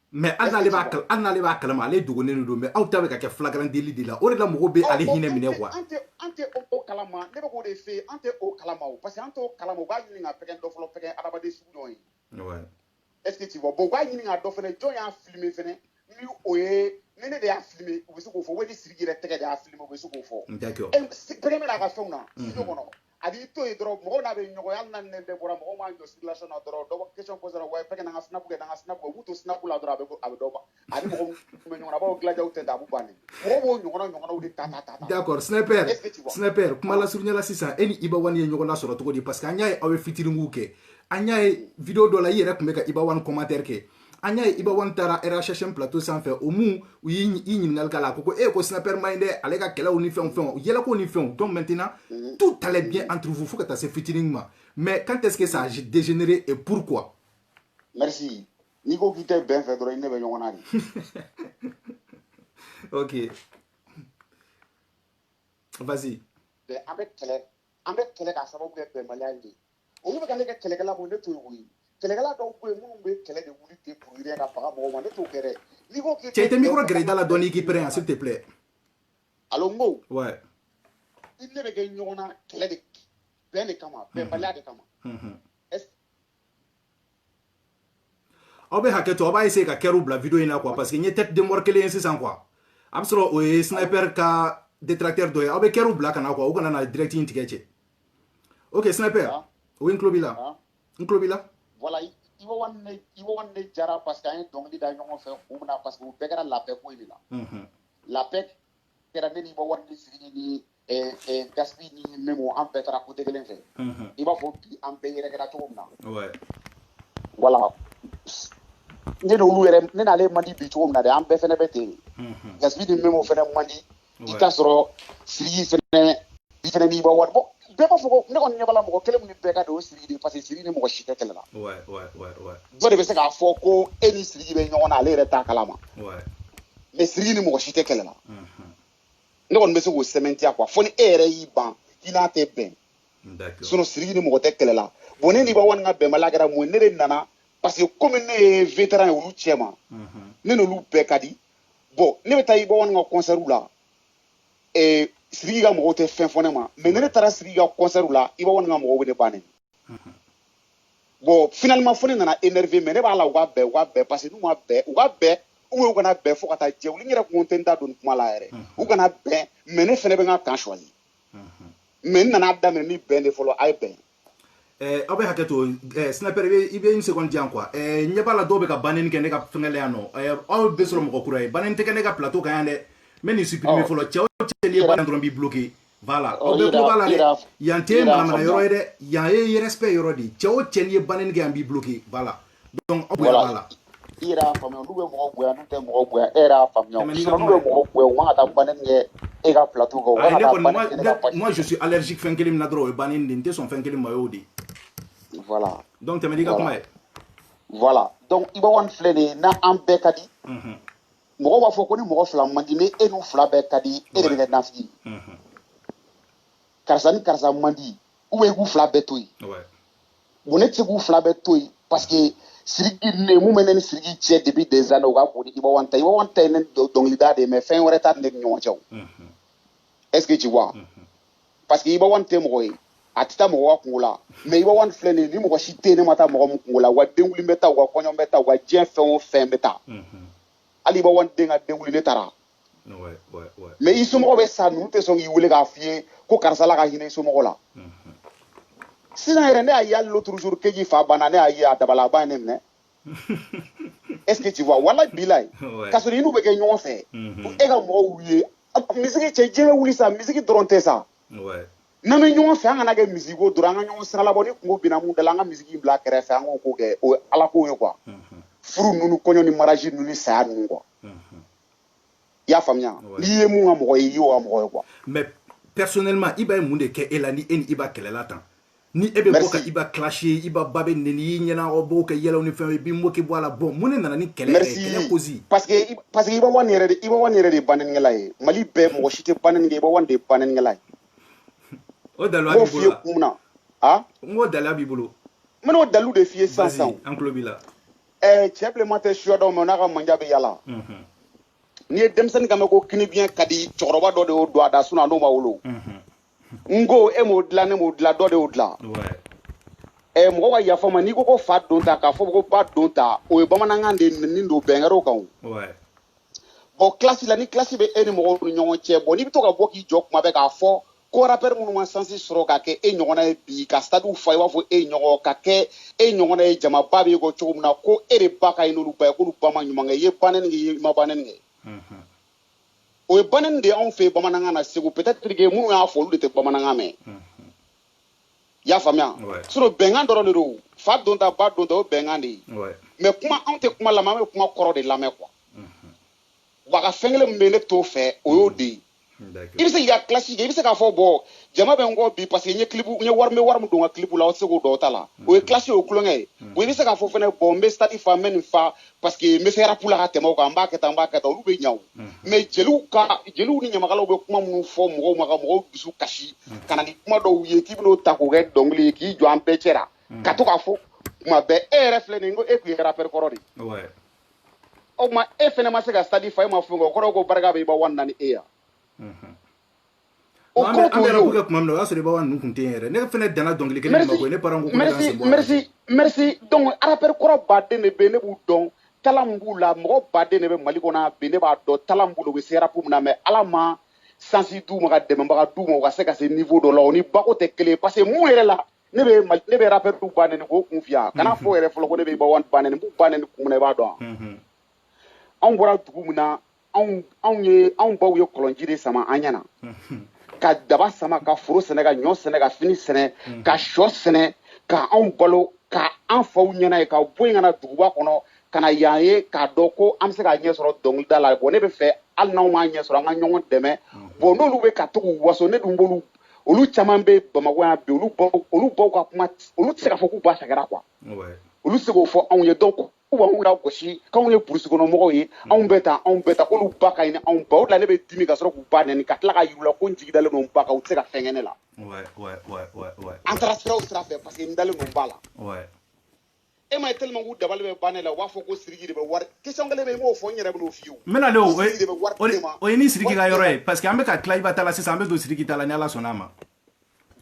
mais hali n'ale b'a kalama ale dogonnen don mais aw ta bɛ ka kɛ flagrant délit de la o de la mɔgɔw bɛ ale hinɛ minɛ quoi an tɛ o kalama ne bɛ k'o de fɛ yen an tɛ o kalama o parce que an t'o kalama u b'a ɲini ka Pékin dɔ fɔlɔ Pékin adamaden sugu dɔ ye est-ce que tu vois bon u b'a ɲini ka dɔ fɛnɛ jɔn y'a filmer fɛnɛ ni o ye ne de y'a filmé u bɛ se k'o fɔ wali Siriki yɛrɛ tɛgɛ de y'a filmé u bɛ se k'o fɔ. D'accord. Pɛgɛ n'a ka fɛnw na studio kɔnɔ a b'i to yen dɔrɔn mɔgɔw n'a bɛ ɲɔgɔn ye hali n'a nɛn bɛɛ bɔra mɔgɔw m'a jɔ circulation na dɔrɔn dɔ bɛ question posera wa pɛgɛ n'an ka snap kɛ n'an ka snap kɛ u b'u to snap la dɔrɔn a bɛ dɔ ban a ni mɔgɔw bɛ ɲɔgɔn na a b'aw dilajaw tɛ a b'u ban mɔgɔw b'o ɲɔgɔnnaw de ta. D'accord Sniper kuma la surunya la sisan e ni Iba One ye ɲɔgɔn lasɔrɔ cogo di parce que an y'a ye aw ye featuring kɛ an y'a ye vidéo dɔ la i yɛrɛ tun bɛ ka Iba One commentaire kɛ an y'a ye Iba One taara RHHM plateau sanfɛ o mun u y'i ɲininkali k'a la ko ko Sniper man ɲi dɛ ale ka kɛlɛw ni fɛnw yɛlɛko ni fɛnw donc maintenant tout allait bien entre vous fo ka taa se featuring ma mais quand est-ce que ça a dégénéré et pourquoi? Merci n'i ko k'i tɛ bɛn fɛ dɔrɔn i ne bɛ ɲɔgɔn na de. Ok vas-y. an bɛ kɛlɛ k'a sababu kɛ bɛnbaliya de olu bɛ ka ne kɛ kɛlɛkɛla mun ne t'o ye koyi kɛlɛkɛla dɔw bɛ yen minnu bɛ kɛlɛ de wuli ten pour rien ka faga mɔgɔw ma ne t'o kɛ dɛ n'i ko k'i tɛ micro gɛrɛ i da la dɔɔni k'i péré s'il te plaît. Allo n ko ouais i ne bɛ kɛ ɲɔgɔn na kɛlɛ de bɛn de kama bɛnbaliya de kama aw bɛ hakɛ to aw b'a essayer ka kɛr'u bila vidéo in na quoi parce que n ye tête de mort kelen ye sisan quoi a bɛ sɔrɔ o ye Sniper ka détracteur dɔ ye aw bɛ kɛr'u bila ka na quoi u kana na direct in tigɛ cɛ ok Sniper oui n tulo b'i la voilà Iba One ne jara parce que an ye dɔnkili da ɲɔgɔn fɛ kun min na parce que u bɛɛ kɛra labɛn ko in de la labɛn kɛra ne ni Iba One ni Siriki ni Gaspi ni Memo an bɛɛ taara côté kelen fɛ i b'a fɔ bi an bɛɛ yɛrɛkɛra cogo min na voilà ne n'ale man di bi cogo min na dɛ an bɛɛ fɛnɛ bɛ ten Gaspi ni Memo fɛnɛ man di i t'a sɔrɔ Siriki fɛnɛ ni Iba One bon bɛɛ b'a fɔ ko ne kɔni ɲɛ b'a la mɔgɔ kelen min bɛɛ ka don o Siriki de parce que Siriki ni mɔgɔ si tɛ kɛlɛ la dɔ de bɛ se k'a fɔ ko e ni Siriki bɛ ɲɔgɔn na ale yɛrɛ t'a kalama mais Siriki ni mɔgɔ si tɛ kɛlɛ la ne kɔni bɛ se k'o sɛmɛntiya quoi fo ni e yɛrɛ y'i ban k'i n'a tɛ bɛn sinon Siriki ni mɔgɔ tɛ kɛlɛ la bon ne ni Iba One ka bɛnbaliya kɛra mun ye ne de nana parce que comme ne ye vétéran ye olu cɛ ma ne n'olu bɛɛ ka di bon ne bɛ taa Iba One ka concert la Siriki ka mɔgɔw tɛ fɛn fɔ ne ma mais ne taara Siriki ka concert la Iba One ka mɔgɔw bɛ ne ban ne bon finalement fo ne nana énervé mais ne b'a la u ka bɛn parce que n'u ma bɛn u ka bɛn ou kana bɛn fo ka taa jɛ olu yɛrɛ kun tɛ n da don kuma la yɛrɛ u kana bɛn mais ne fɛnɛ bɛ n ka kan choisi mais n nana daminɛ ni bɛn de fɔlɔ a ye bɛn aw bɛ hakɛ to Sniper i bɛ une seconde di yan quoi ɲɛ b'a la dɔw bɛ ka banni kɛ ne ka fɛngɛ la yan nɔ aw bɛ sɔrɔ mɔgɔ kura ye banni tɛ kɛ ne ka plateau kan yan dɛ n bɛ nin supprimer fɔlɔ cɛ o cɛ n'i ye banni dɔrɔn b'i bloqué voilà aw bɛ kulo b'a la dɛ yan tɛ manamana yɔrɔ ye dɛ yan ye respect yɔrɔ de cɛ o cɛ n'i ye banni kɛ yan b'i bloqué voilà donc aw bonya b'a la i yɛrɛ y'a faamuya olu bɛ mɔgɔ bonya n'u tɛ mɔgɔ bonya e yɛrɛ y'a faamuya sinon n'u bɛ mɔgɔ bonya u man ka taa banni kɛ e ka plateau kan u man ka taa banni kɛ ne ka page moi je suis allergique fɛn kelen min na dɔrɔn o ye banni de n tɛ sɔn fɛn kelen ma o y'o de voilà donc tɛmɛ n'i ka kuma ye voilà donc Iba One filɛ nin ye n'an bɛɛ ka di mɔgɔw b'a fɔ ko ni mɔgɔ fila man di ni e n'u fila bɛɛ ka di e de bɛ kɛ nafigi karisa ni karisa man di ou bien i k'u fila bɛɛ to yen bon ne tɛ se k'u fila bɛɛ to yen parce que Siriki ne mun bɛ ne ni Siriki cɛ depuis des années u ka bon ni Iba One ta Iba One ta ye ne dɔnkilida de ye mais fɛn wɛrɛ t'a ni ne ni ɲɔgɔn cɛ o est-ce que tu vois parce que Iba One tɛ mɔgɔ ye a tɛ taa mɔgɔ ka kungo la mais Iba One filɛ nin ye ni mɔgɔ si tɛ yen ne ma taa mɔgɔ min kungo la u ka denkundi bɛ taa u ka kɔɲɔ bɛ taa u ka diɲɛ fɛn o fɛn bɛ taa hali Iba One den ka denkundi ne taara mais i somɔgɔw bɛ sa ninnu tɛ sɔn k'i wele k'a f'i ye ko karisa la ka hinɛ i somɔgɔw la sisan yɛrɛ ne y'a ye hali l'autre jour keji fa banna ne y'a ye a dabalaba ye ne minɛ est-ce que tu vois walayi bilayi k'a sɔrɔ i n'u bɛ kɛ ɲɔgɔn fɛ e ka mɔgɔw ye misiki cɛ diɲɛ bɛ wuli sa misiki dɔrɔn tɛ sa n'an bɛ ɲɔgɔn fɛ an kana kɛ misiko dɔrɔn an ka ɲɔgɔn siralabɔ ni kungo binna mun da la an ka misiki bila kɛrɛfɛ an k'o ko kɛ o ye ala ko ye quoi furu ninnu kɔɲɔ ni mariage ninnu ni saya ninnu quoi i y'a faamuya n'i ye mun ka mɔgɔ ye i y'o ka mɔgɔ ye quoi mais personnellement Iba ye mun de kɛ e la ni e ni Iba kɛlɛla tan ni e bɛ bɔ ka Iba clasher Iba ba bɛ nɛni i ɲɛna aw b'o kɛ yɛlɛw ni fɛnw i b'i moquer bɔ a la bon mun de nana ni kɛlɛ kɛlɛ cause parce que Iba One yɛrɛ de ye banɛnikɛla ye Mali bɛɛ mɔgɔ si tɛ banɛni kɛ Iba One de ye banɛnikɛla ye o dalilu b'i bolo la n ko dalilu b'i bolo n bɛn'o dalilu de f'i ye sisan an tulo b'i la cɛ bilenman tɛ suya dɔw ma n'a ka manja bɛ yala n'i ye denmisɛnnin kan mɛn ko kinibiyɛn ka di cɛkɔrɔba dɔ de y'o don a da sinon a n'o ma wolo n ko e m'o dilan ne m'o dilan dɔ de y'o dilan mɔgɔ ka yafa ma n'i ko ko fa don ta k'a fɔ ko ba don ta o ye bamanankan de nin don bɛnkɛrɛw kan bon classe la ni classe be e ni mo ni ɲɔgɔn cɛ bon ni bi to ka bɔ k'i jɔ kuma bɛ k'a fɔ ko rappeur minnu ma sansi sɔrɔ ka kɛ e ɲɔgɔnna ye bi ka stade fa i b'a fɔ e ɲɔgɔn ka kɛ e ɲɔgɔnna ye jamaba bɛ ko cogo min na ko e de ba ka ɲi n'olu ba ye k'olu ba ma ɲuman kɛ i ye banɛni kɛ i ma banɛni kɛ o ye banɛni de anw fɛ yen bamanankan na Segu peut-être que minnu y'a fɔ olu de tɛ bamanankan mɛn i y'a faamuya sinon bɛnkan dɔrɔn de don fa don ta ba don ta o bɛnkan de ye mais kuma anw tɛ kuma lamɛn an bɛ kuma kɔrɔ de lamɛn quoi wa ka fɛn kelen min bɛ ne t'o fɛ o y'o de ye i bɛ se k'i ka classe kɛ i bɛ se k'a fɔ bon jama bɛ n kɔ bi parce que n ye wari min don n ka clip la aw tɛ se k'o dɔn ta la o ye classe ye o kulonkɛ ye wa i bɛ se k'a fɔ fɛnɛ bon n bɛ stade fa n bɛ nin fa parce que n bɛ se rap la ka tɛmɛ o kan n b'a kɛ tan olu bɛ ɲa o mais jeliw ni ɲamakalaw bɛ kuma minnu fɔ mɔgɔw ma ka mɔgɔw dusu kasi ka na ni kuma dɔw ye k'i bɛn'o ta k'o kɛ dɔnkili ye k'i jɔ an bɛɛ cɛla ka to k'a fɔ kuma bɛɛ e yɛrɛ filɛ nin ko e tun ye rappeur kɔrɔ de o tuma e fɛnɛ ma se ka stade fa e ma fɛn kɛ o kɔrɔ ko barika bɛ i ba 1 na ni e ya o kɔrɔ t'o ye o kuma min na o y'a sɔrɔ i ba 1 ninnu tun tɛ yen yɛrɛ ne fɛnɛ danna dɔnkili kelen ma koyi ne parents ko merci donc rappeur kɔrɔ baden de bɛ yen ne b'u dɔn talent b'u la mɔgɔ baden de bɛ Mali kɔnɔ yan bi ne b'a dɔn talent b'u la u bɛ se rap min na mais Ala ma sansi d'u ma ka dɛmɛbaga d'u ma u ka se ka se niveau dɔ la o ni Bako tɛ kelen ye parce que mun yɛrɛ la ne bɛ rappeur d'u bannen k'o kun f'i ye kana fɔ yɛrɛ fɔlɔ ko ne bɛ i ba 1 bannen n b'u bannen kun min na i b'a dɔn anw bɔra dugu min na anw baw ye kɔlɔnji de sama an ɲɛna ka daba sama ka foro sɛnɛ ka ɲɔ sɛnɛ ka fini sɛnɛ ka sɔ sɛnɛ ka anw balo ka an faw ɲɛna ye ka bɔ yen ka na duguba kɔnɔ ka na yan ye k'a dɔn ko an bɛ se ka ɲɛ sɔrɔ dɔnkilida la bon ne bɛ fɛ hali n'anw m'a ɲɛ sɔrɔ an ka ɲɔgɔn dɛmɛ bon n'olu bɛ ka to k'u waso ne dun b'olu olu caman bɛ Bamakɔ yan bi olu baw ka kuma olu tɛ se k'a fɔ k'u ba sɛgɛra quoi olu tɛ se k'o fɔ anw ye donc k'u b'anw ka gosi k'anw ye burusi kɔnɔ mɔgɔw ye anw bɛ tan k'olu ba ka ɲi ni anw ba o de la ne bɛ dimi ka sɔrɔ k'u ba nɛni ka tila ka yir'u la ko n jigi dalen don n ba kan u tɛ se ka fɛn kɛ ne la an taara sira o sira fɛ parce que n dalen don n ba la e ma ye tellement k'u dabali bɛ ban ne la u b'a fɔ ko Sidiki de bɛ wari question kelen bɛ yen n b'o fɔ n yɛrɛ bɛ n'o f'i ye n bɛna ale o ye ni Sidiki ka yɔrɔ ye parce que an bɛ ka tila Iba ta la sisan an bɛ don Sidiki ta la ni Ala sɔnna a ma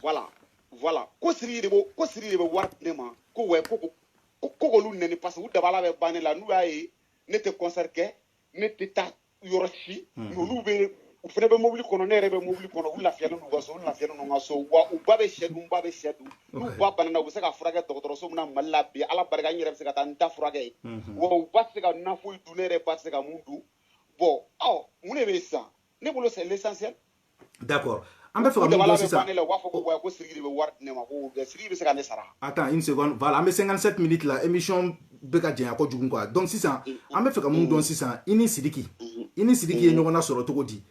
voilà ko Sidiki de bɛ wari ne ma ko k'olu nɛni parce que u dabala bɛ ban ne la n'u y'a ye ne tɛ concert kɛ ne tɛ taa yɔrɔ si olu bɛ u fɛnɛ bɛ mobili kɔnɔ ne yɛrɛ bɛ mobili kɔnɔ u lafiyalen n'u ka so u lafiyalen n'u ka so wa u ba bɛ sɛ dun n ba bɛ sɛ dun n'u ba banana u bɛ se ka furakɛ dɔgɔtɔrɔso min na Mali la bi Ala barika n yɛrɛ bɛ se ka taa n ta furakɛ ye wa u ba tɛ se ka nafolo dun ne yɛrɛ ba tɛ se ka mun dun bon mun de bɛ yen sisan ne bolo c'est l'essentiel d'accord an bɛ fɛ ka mun dɔn sisan u b'a fɔ ko Sidiki de bɛ wari di ne ma ko Sidiki bɛ se ka ne sara attends une seconde voilà an bɛ 57 minutes la émission bɛ ka janya kojugu quoi donc sisan an bɛ fɛ ka mun dɔn sisan i ni Sidiki ye ɲɔgɔnna sɔrɔ cogo di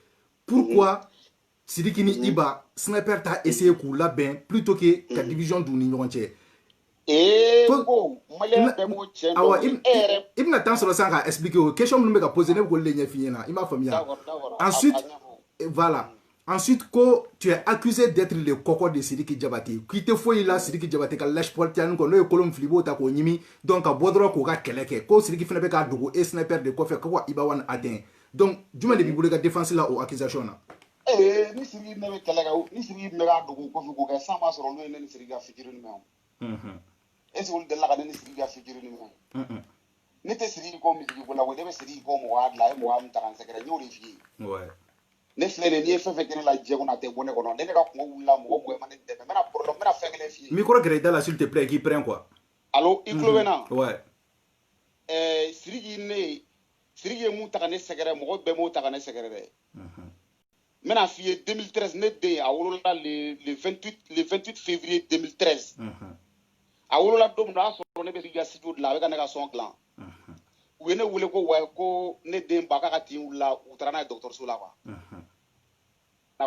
pourquoi Sidiki ni Iba Sniper t'a essayé k'u labɛn plutôt que ka division d'u ni ɲɔgɔn cɛ ko maliyɛn bɛɛ b'o cɛ dɔn i bɛna temps sɔrɔ sisan k'a expliquer o question minnu bɛ ka poser ne bɛ k'olu de ɲɛf'i ɲɛna i m'a faamuya ensuite ko tu es accusé d'être le kɔkɔ de Sidiki Diabaté k'i tɛ foyi la Sidiki Diabaté ka lâche politicienne kɔ n'o ye kolon fili i b'o ta k'o ɲimi donc ka bɔ dɔrɔn k'o ka kɛlɛ kɛ ko Sidiki fana bɛ k'a dogo e Sniper de kɔfɛ ko Iba 1 atteint donc jumɛn de b'i bolo i ka défense la o accusation na ni Sidiki ne bɛ kɛlɛ kɛ ni Sidiki bɛ k'a dogo kɔfɛ k'o kɛ san b'a sɔrɔ olu ye ne ni Sidiki ka fitiri mɛn est-ce que olu delila ka ne ni Sidiki ka fitiri mɛn ne tɛ Sidiki kɔ misiri ko la ko ne bɛ Sidiki kɔ mɔgɔya dilan a ye mɔgɔya min ta ka n sɛgɛrɛ n y'o de f'i ye ne filɛ nin n'i ye fɛn fɛn kɛ ne la diɲɛ kɔnɔ a tɛ bɔ ne kɔnɔ ne ka kuma wulila mɔgɔ ma ne dɛmɛ n bɛna fɛn kelen f'i ye micro gɛrɛ i da la s'il te plaît k'i prend quoi allo i tulo bɛ na Sidiki ye mun ta ka ne sɛgɛrɛ mɔgɔ bɛɛ m'o ta ka ne sɛgɛrɛ dɛ n bɛna f'i ye 2013 ne den a wolola le 28 février 2013 a wolola don min na o y'a sɔrɔ ne bɛ Sidiki ka studio dilan a bɛ ka ne ka son dilan u ye ne wele ko ne den ba k'a ka tin wulila u taara n'a ye dɔgɔtɔrɔso la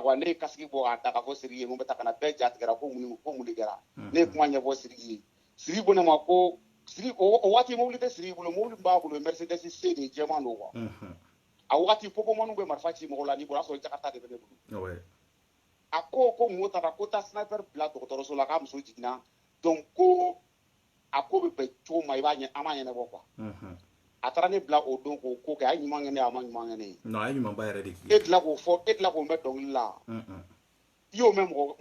quoi ne ye kasigi bɔ k'a ta k'a fɔ Sidiki ye mun bɛ taa ka na bɛɛ jatigɛra ko mun de kɛra ne ye kuma ɲɛfɔ Sidiki ye Sidiki ko ne ma ko Sidiki o waati mobili tɛ Sidiki bolo mobili b'a bolo Mercedes C de jɛman don quoi a waati pɔpɔmaniw bɛ marifa ci mɔgɔw la n'i bolo o y'a sɔrɔ Jakarta de bɛ ne bolo a ko mun taara ko taa Sniper bila dɔgɔtɔrɔso la k'a muso jiginna donc ko a ko bɛ bɛn cogo ma an m'a ɲɛnabɔ quoi a taara ne bila o don k'o ko kɛ a ye ɲuman kɛ ne ye a ma ɲuman kɛ ne ye non a ye ɲumanba yɛrɛ de k'i ye e tila k'o mɛn dɔnkili la i y'o mɛn mɔgɔ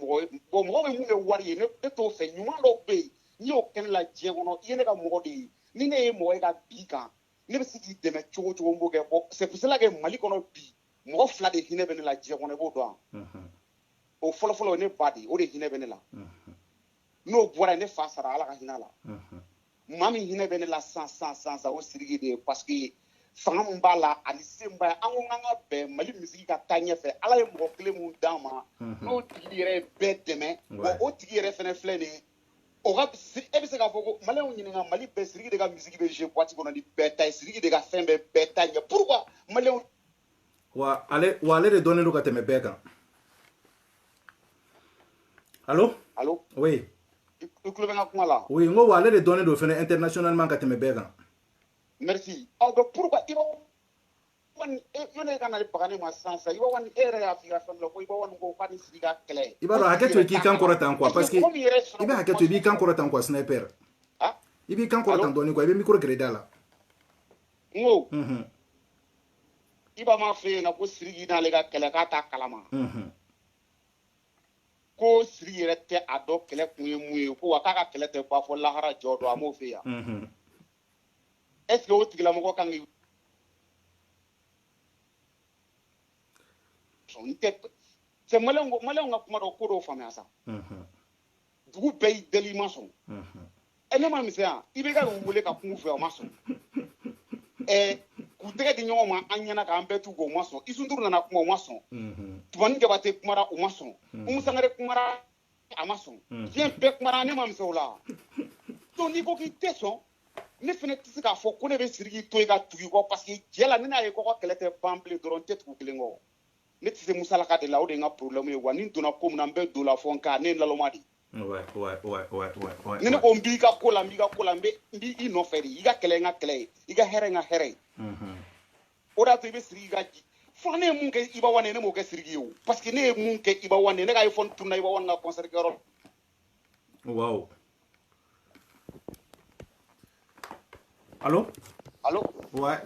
bɛ mun kɛ wari ye ne t'o fɛ ɲuman dɔw bɛ yen n'i y'o kɛ ne la diɲɛ kɔnɔ i ye ne ka mɔgɔ de ye ni ne ye mɔgɔ ye ka bi kan ne bɛ se k'i dɛmɛ cogo cogo n b'o kɛ bon c'est pour cela que Mali kɔnɔ bi mɔgɔ 2 de hinɛ bɛ ne la diɲɛ kɔnɔ i b'o dɔn o fɔlɔfɔlɔ o ne ba de o de hinɛ bɛ ne la n'o bɔra yen ne fa sara Ala ka hinɛ a la maa min hinɛ bɛ ne la san o Sidiki de ye parce que fanga min b'a la ani se min b'a ye an ko k'an ka bɛn Mali misiri ka taa ɲɛfɛ Ala ye mɔgɔ kelen mun d'an ma n'o tigi yɛrɛ ye bɛɛ dɛmɛ bon o tigi yɛrɛ fɛnɛ filɛ nin ye o ka e bɛ se k'a fɔ ko maliyɛnw ɲininka Mali bɛɛ Sidiki de ka musique bɛ jouer boîte kɔnɔ ni bɛɛ ta ye Sidiki de ka fɛn bɛɛ ta ɲɛ pourquoi maliyɛnw wa ale de dɔnnen don ka tɛmɛ bɛɛ kan allo oui i tulo bɛ n ka kuma la oui n ko wa ale de dɔnnen don fɛnɛ internationalement ka tɛmɛ bɛɛ kan merci donc pourquoi i b'a wani yone ka na baga ne ma sansa i b'a wani e yɛrɛ y'a f'i ka fɛn la ko i b'a wani ko k'a ni Sidiki ka kɛlɛ i b'a dɔn hakɛ to i k'i kan kɔrɔtan quoi parce que i bɛ hakɛ to i b'i kan kɔrɔtan quoi Sniper i b'i kan kɔrɔtan dɔɔni quoi i bɛ micro gɛrɛ da la n ko i b'a ma fɛ yen na ko Sidiki n'ale ka kɛlɛ k'a t'a kalama ko Sidiki yɛrɛ tɛ a dɔn kɛlɛ kun ye mun ye ko wa k'a ka kɛlɛ tɛ ba fɔ lahara jɔ don a m'o fɛ yan est ce que o tigilamɔgɔ kan k'i c'est maliyɛnw ka kuma dɔ ko dɔw faamuya sa dugu bɛɛ y'i deli i ma sɔn ne ma misɛnya i bɛ ka wele ka kun fɛ o ma sɔn k'u tɛgɛ di ɲɔgɔn ma an ɲɛna k'an bɛɛ t'u k'o ma sɔn Isu Nturu nana kuma o ma sɔn Tumani Jabate kumara o ma sɔn Umu Sangare kumara a ma sɔn diɲɛ bɛɛ kumara ne ma misɛn o la donc n'i ko k'i tɛ sɔn ne fɛnɛ tɛ se k'a fɔ ko ne bɛ Sidiki to i ka tugu i kɔ parce que jɛ la ni n'a ye ko ka kɛlɛ tɛ ban bilen dɔrɔn n tɛ tugu kelen kɔ ne tɛ se Musalaka de la o de ye n ka problème ye wa ni n donna ko min na n bɛ don la fɔ n ka ne ye naloma de ni ne ko n b'i ka ko la n b'i i nɔfɛ de i ka kɛlɛ n ka kɛlɛ ye i ka hɛrɛ n ka hɛrɛ ye o de y'a to i bɛ Sidiki ka fɔlɔ ne ye mun kɛ Iba Wane ne m'o kɛ Sidiki ye o parce que ne ye mun kɛ Iba Wane ne ka iPhone tununa Iba Wane ka concert kɛyɔrɔ la waaw allo ouais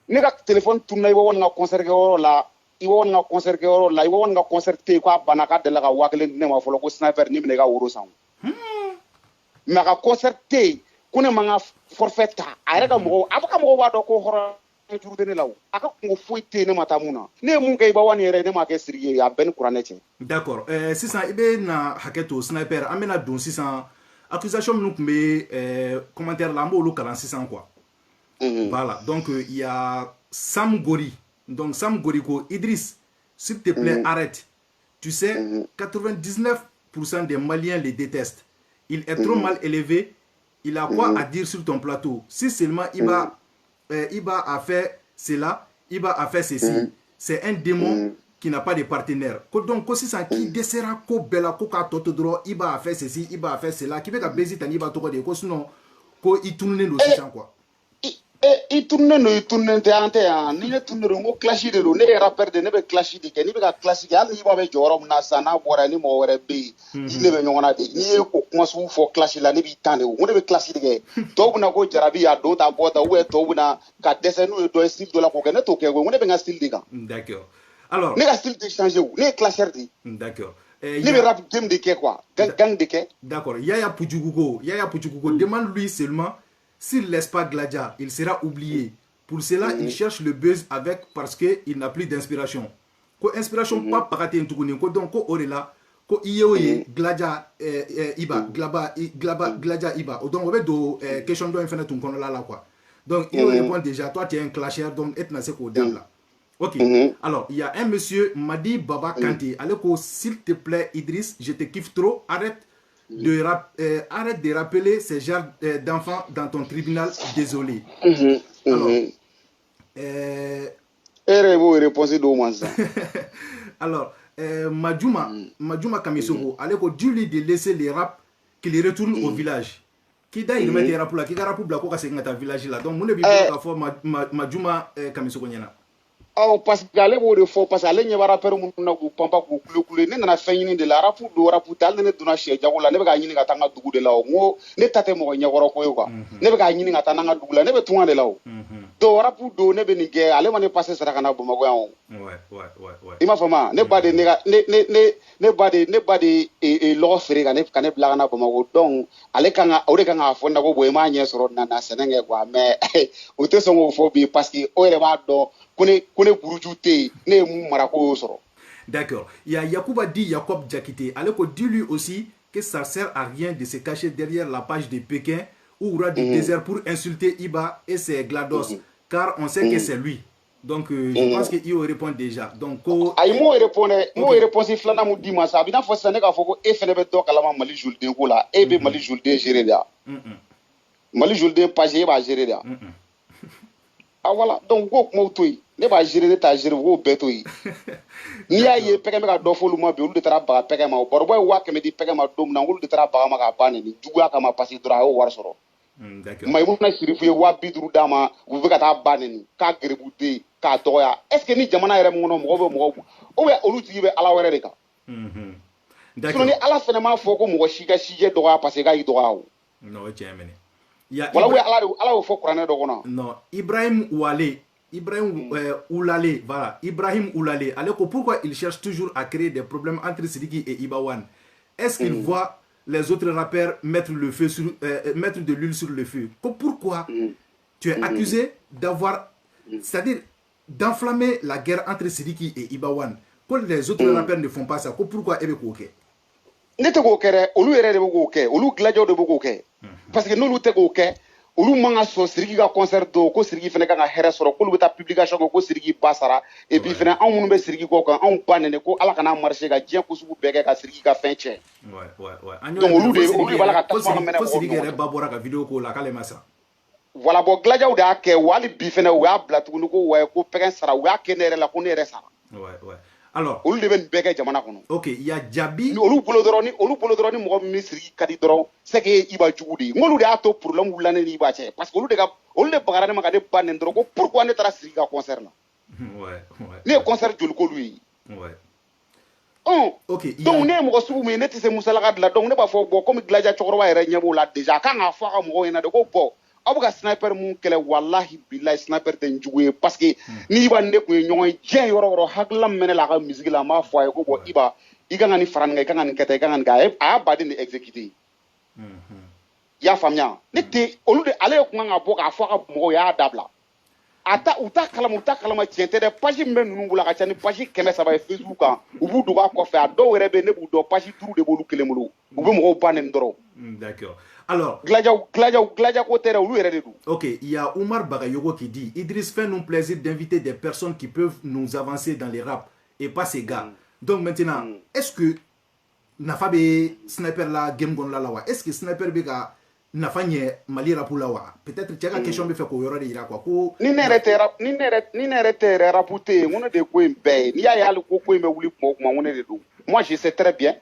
ne ka téléphone tununa Iba Wane ka concert kɛyɔrɔ la Iba Wane ka concert kɛyɔrɔ la Iba Wane ka concert tɛ yen k'a banna k'a delila ka 1000 di ne ma fɔlɔ ko Sniper ni minɛ i ka woro san mais a ka concert tɛ yen ko ne man ka forfait ta a yɛrɛ ka mɔgɔw a ka mɔgɔw b'a dɔn ko hɔrɔn juru tɛ ne la o a ka kungo foyi tɛ yen ne ma taa mun na ne ye mun kɛ Iba Wane yɛrɛ ne m'a kɛ Sidiki ye a bɛɛ ni kuranɛ cɛ d'accord sisan i bɛ na hakɛ to Sniper an bɛna don sisan accusation minnu tun bɛ commentaire la an b'olu kalan sisan quoi voilà donc il y a Sam Gori donc Sam Gori ko Idriss s'il te plaît arrête tu sais 99% des Maliens les détestent il est trop mal élevé il a quoi à dire sur ton plateau si seulement Iba a fait cela Iba a fait ceci c'est un démon qui n'a pas de partenaire donc si ça qui dessera ko bela ko ka toto dro Iba a fait ceci Iba a fait cela qui veut ka bezi tani Iba toko de ko sinon ko i tourner no sisan quoi i tunnen tɛ an tɛ yan ni ne tunnen don n ko classe de don ne ye rappeur de ne bɛ classe de kɛ n'i bɛ ka classe kɛ hali ni Iba bɛ jɔyɔrɔ min na sisan n'a bɔra ni mɔgɔ wɛrɛ bɛ yen i ne bɛ ɲɔgɔn na de n'i ye o kuma sugu fɔ classe la ne b'i tan de o ko ne bɛ classe de kɛ tɔw bɛna ko Jarabi y'a don ta bɔ ta tɔw bɛna ka dɛsɛ n'u ye dɔ ye style dɔ la k'o kɛ ne t'o kɛ koyi n ko ne bɛ n ka style de kan d'accord alors ne ka style tɛ changer o ne ye classeur de d'accord ne bɛ rap game de kɛ quoi gang de kɛ d'accord Yaya Pujuguko demande lui seulement s'il laisse pas Gladia il sera oublié. Pour cela, il cherche le buzz parce qu'il n'a plus d'inspiration. Ko inspiration pas parate ntuguni ko donc ko orela ko iyoye Gladia Iba Gladia Iba. Donc on va do question do infini tun kono la quoi. Donc il répond déjà toi tu es un clasheur donc et na se ko dam là. OK. Alors, il y a un monsieur Madi Baba Kanté. Allez s'il te plaît Idriss, je te kiffe trop, arrête de rappeler ces genres d'enfants dans ton tribunal, désolé. Alors, Majuma Kamisoko, allez dis-lui de laisser les rap qu'il retourne au village. Qui d'ailleurs met des rap là, qui rap là, quoi c'est dans village là. Donc, mon avis, la fois Majuma Kamisoko nyana. Oh, parce que ale b'o de fɔ parce que ale ɲɛ b'a rappeur minnu na k'u panpa k'u kule ne nana fɛn ɲini de la rapu do rapu tɛ hali ne donna sɛ jago la ne bɛ k'a ɲini ka taa n ka dugu de la o n ko ne ta tɛ mɔgɔ ɲɛkɔrɔ ko ye quoi ne bɛ k'a ɲini ka taa n ka dugu la ne bɛ tunga de la o do rapu do ne be ni ge ale mane passer sara kana Bamako yan ouais ima fama ne ba de ne ba de lo fere kana bla kana Bamako donc ale kanga o de kanga fo ndako boy ma nye soro na senenge kwa mais o te songo fo bi parce que o re ba do kone burujute ne mu marako soro. D'accord. Il y a Yacouba dit Jacob Diakité. Alors dit lui aussi que ça sert à rien de se cacher derrière la page de Pékin ou Roi du désert pour insulter Iba et ses GLaDOS, car on sait que c'est lui. Donc je pense qu'il répond déjà. Donc mo répond si flana mu di ma sa bi na fo sene ka foko e fene be to kala ma Mali Julde ko la e be Mali Julde gérer là. Mali Julde page ba gérer là. Ah voilà, donc go mo toy ne ba gérer ta gérer go beto yi. Ni ya ye peke me ka do fo lu ma be ulu de tra ba peke ma bor boy wa ke me di peke ma dom na ulu de tra ba ma ka bane ni juga ka ma passer dra o war soro. D'accord. Mais vous n'avez pas wa bidru dama vous voulez ka baneni ka grebude ka doya est-ce que ni jamana yere mo no mo o we olu tigi be ala were de ka d'accord. Ni ala fene ma fo ko mo shiga shije doya parce que ga i doya o non tiamene ya wala we ala fo qur'an do kona non Ibrahim Oulale voilà Ibrahim Oulale alors pourquoi il cherche toujours à créer des problèmes entre Sidiki et Ibawan? Est-ce qu'il voit les autres rappeurs mettre mettre de l'huile sur le feu? Pourquoi tu es accusé d'avoir, c'est-à-dire d'enflammer la guerre entre Sidiki et Ibawan? Quand les autres rappeurs ne font pas ça, pourquoi ebe ko ke? Ne te ko kere, olu ere de ko ke, olu gladio de ko ke. Parce que nous te ko ke, olu manga so Sidiki ka concert do ko Sidiki fene ka here soro ko lu ta publication ko Sidiki basara et puis fene an munu be Sidiki ko kan an panene ko ala kana marché ka dien ko sugu bege ka Sidiki ka fin che. Ouais. Donc olu bala ka tasma mena ko Sidiki re babora ka video ko la kale masa. Voilà bo gladio da ke wali bi fene wa blatu ko wa ko pegen sara wa kenere la ko ne re sara. Ouais. Alors, olu de ben bege jamana kono. OK, il y a Jabi. Olu bolo droni mo ministre kadi dron c'est que iba jugudi. Ngolu de ato problème wulane ni ba che parce que olu de bagara ma ka de ban ndro ko pourquoi ne tara Sidiki ka concert là. Ouais. Ne concert jul ko lui. Ouais. OK. Donc ne mo subu me ne tise musala ka la donc ne ba fo bo comme glaja chokro wa ere nyebo la déjà ka nga fa ka mo ina de ko bo. Abuka sniper mun kele wallahi billahi sniper ten juwe parce que ni ba ne ko nyoy jen yoro haglam mene la ka musique la ma foi ko bo iba iga ngani faran ngai kanga ni kete kanga ngai a ba de exécuter ya famia ne te olu de ale ko nga bo ka fa ka mo ya dabla ata uta kalama tiente de page men nunu bula ka chani page keme saba Facebook kan ubu duga ko fa do were be ne bu do page turu de bolu kelemulu ubu mo banen doro. D'accord. Alors, ok, il y a Oumar Bagayogo qui dit Idriss, fait-nous plaisir d'inviter des personnes qui peuvent nous avancer dans les rap et pas ces gars. Donc maintenant, est-ce que Nafabe Sniper la Game Gon la lawa? Est-ce que Sniper Bega Nafanye Mali rapu lawa? Peut-être que la question me fait qu'on y aura des irakwa. Ni n'arrêtez rapouter, on a des coups bé, ni a le coucou me voulu pour moi, on est de dos. Moi je sais très bien,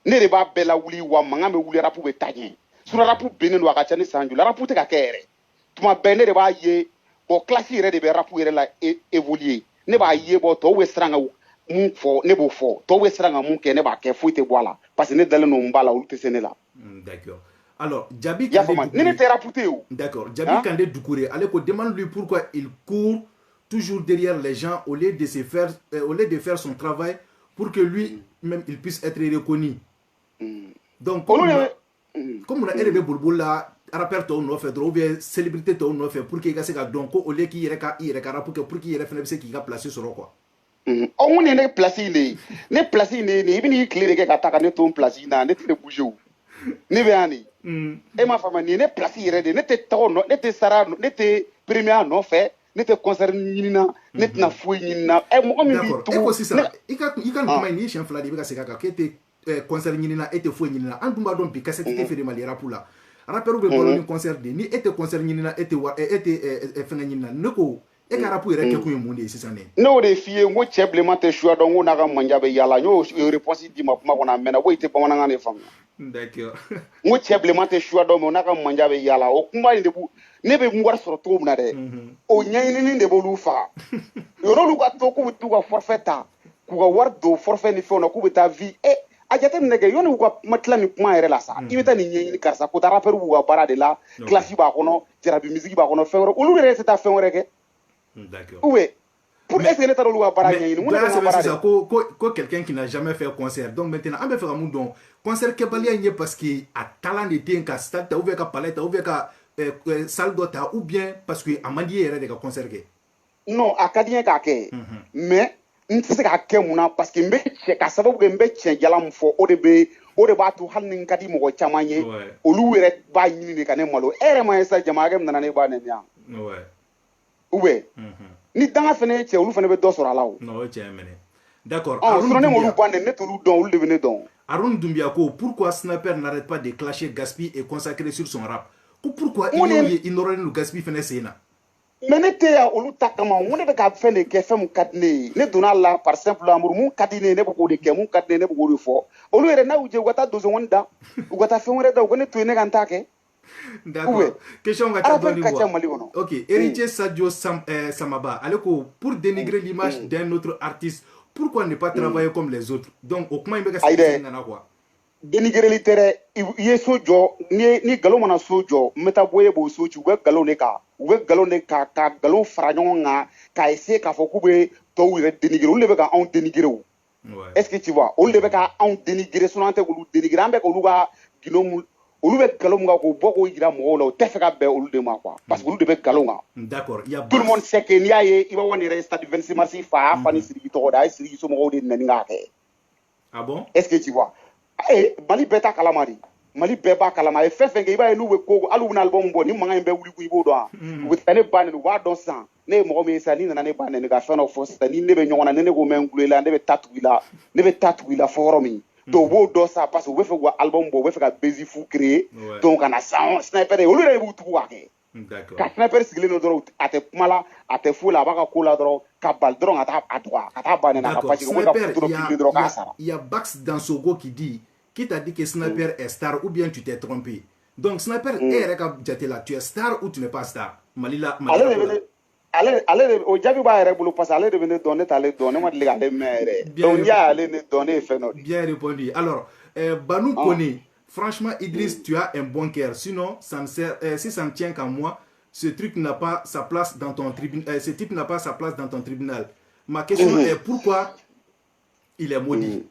ne pas bella ouli ou manga me voulu rapou betanien. Sur la rapu benen wa kachani sanju la rapu te ka kere tuma bene de ba ye bo classe ire de be rapu ire la évoluer ne ba ye bo to we stranga mun fo ne bo fo to we stranga mun ke ne ba ke fuite boala parce que ne dale no mbala ou te sene la. D'accord. Alors Djabi D'accord. Djabi Kandé Doucouré, allez qu'on demande lui pourquoi il court toujours derrière les gens au lieu de faire son travail pour que lui même il puisse être reconnu. Donc comme on a élevé Boulboula, rappelle ton offre, ou bien célébrité ton offre pour qu'il y ait donc au lieu qu'il y ait pour qu'il y ait fait qui a placé sur quoi. On est placé, ne placé, ne bien clé que attaque ne ton placé, ne te bouge où. Ne viens et ma femme ne placé, ne te ton, ne te sara, ne te premier non fait, ne te concerne nina, ne te na fouille nina. Et moi, d'accord, et aussi ça, il can comment il chien fladi parce que était concert nina était fouille nina. En tout cas donc parce que c'était fait mal pour là. Rappelez-vous que le concert ni était concert nina était fait nina neko. E karapu ere ke kuye monde c'est ça né. No de fie ngo cheblement te choix donc on a ga manja be yala yo réponse di ma na mena wo ite bamana ngane fam. D'accord. Ngo cheblement te choix donc on a ga manja be yala o kuma ni debu ne be ngwar soro to na de. O nyani ni de bolu fa. Yo no lu ka to ku tu ka forfait ta. Ku ga war do forfait ni fe on ku be ta vie e a jate minɛ kɛ yɔni u ka matila ni kuma yɛrɛ la sa i bɛ taa nin ɲɛɲini karisa ko taa rappeur b'u ka baara de la classe b'a kɔnɔ jarabi musique b'a kɔnɔ fɛn wɛrɛ olu yɛrɛ tɛ taa fɛn wɛrɛ kɛ ou bien pour est-ce que ne taara olu ka baara ɲɛɲini mun de bɛ baara de ko quelqu'un qui n'a jamais fait concert donc maintenant an bɛ fɛ ka mun dɔn concert kɛbaliya in ye parce que a talent de tɛ yen ka stade ta ou bien ka palais ta ou bien ka salle dɔ ta ou bien parce que a man di ye yɛrɛ de ka concert kɛ non a ka di n ye k'a kɛ mais n tɛ se k'a kɛ mun na parce que n bɛ cɛ ka sababu kɛ n bɛ cɛn jala min fɔ o de b'a to hali ni n ka di mɔgɔ caman ye olu yɛrɛ b'a ɲini de ka ne malo e yɛrɛ ma ye sa jama hakɛ min nana ne b'a nɛni yan ou bien ni danga fɛnɛ ye cɛ olu fɛnɛ bɛ dɔ sɔrɔ a la o non o cɛ minɛ d'accord sinon ne m'olu ba nɛni ne t'olu dɔn olu de bɛ ne dɔn Arun Doumbia ko pourquoi Sniper n'arrête pas de clasher Gatsby et consacrer sur son rap ko pourquoi il n'aurait nous Gatsby fɛnɛ sen na mais ne tɛ yan olu ta kama mun de bɛ ka fɛn de kɛ fɛn mun ka di ne ye ne donna la par simple amour mun ka di ne ye ne bɛ k'o de kɛ mun ka di ne ye ne bɛ k'o de fɔ olu yɛrɛ n'a y'u jɛ u ka taa donsongonin da u ka taa fɛn wɛrɛ da u ka ne to yen ne ka n ta kɛ d'accord question ka taa dɔɔni quoi ok héritier Sadio Samaba ale ko pour dénigrer l'image d'un autre artiste pourquoi ne pas travailler comme les autres donc au kuma in bɛ ka sigi nana quoi dénigreli tɛ dɛ i ye so jɔ ni nkalon mana so jɔ n bɛ taa bɔ e b'o so ci u bɛ nkalon de kan u bɛ nkalon de ka nkalon fara ɲɔgɔn kan k'a essayer k'a fɔ k'u bɛ tɔw yɛrɛ dénigrer olu de bɛ ka anw dénigrer o est ce que tu vois olu de bɛ ka anw dénigrer sinon an tɛ k'olu dénigrer an bɛ k'olu ka gindo mun olu bɛ nkalon mun kan k'o bɔ k'o yira mɔgɔw la o tɛ fɛ ka bɛn olu de ma quoi parce que olu de bɛ nkalon kan d'accord tout le monde sait que n'i y'a ye i b'a wani yɛrɛ stade 26 mars fa a fa ni Sidiki tɔgɔ de a ye Sidiki somɔgɔw de nɛni k'a kɛ ah bon est ce que tu vois Mali bɛɛ ta kalama de Mali bɛɛ b'a kalama a ye fɛn fɛn kɛ i b'a ye n'u bɛ ko hali u bɛna album bɔ ni mankan in bɛ wuli ko i b'o dɔn u bɛ taa ne ba nɛni u b'a dɔn sisan ne ye mɔgɔ min ye sisan n'i nana ne ba nɛni ka fɛn dɔ fɔ sisan ni ne bɛ ɲɔgɔn na ni ne ko mɛ n kulo la ne bɛ taa tugu i la fɔ yɔrɔ min donc u b'o dɔn sa parce que u bɛ fɛ k'u ka album bɔ u bɛ fɛ ka bezi fu créer donc ka na san Sniper olu yɛrɛ b'u tugu k'a kɛ ka Sniper sigilen don dɔrɔn a tɛ kuma la a tɛ foyi la a b'a ka ko la dɔrɔn ka bali dɔrɔn ka taa ba nɛni a ka page ko ka photo dɔ filmer dɔrɔn k'a sara il y a Bax Dansogo qui dit qui t'a dit que Sniper est star ou bien tu t'es trompé donc Sniper est ka jate la tu es star ou tu n'es pas star Malila ale o jaabi b'a yɛrɛ bolo parce que ale de bɛ ne dɔn ne t'ale dɔn ne ma deli k'ale mɛn yɛrɛ donc n'i y'ale ne dɔn ne ye fɛn dɔ de bien répondu alors Banu Kone franchement Idriss tu as un bon cœur sinon ça ne sert si ça ne tient qu'à moi ce truc n'a pas sa place dans ton tribunal ce type n'a pas sa place dans ton tribunal ma question est pourquoi il est maudit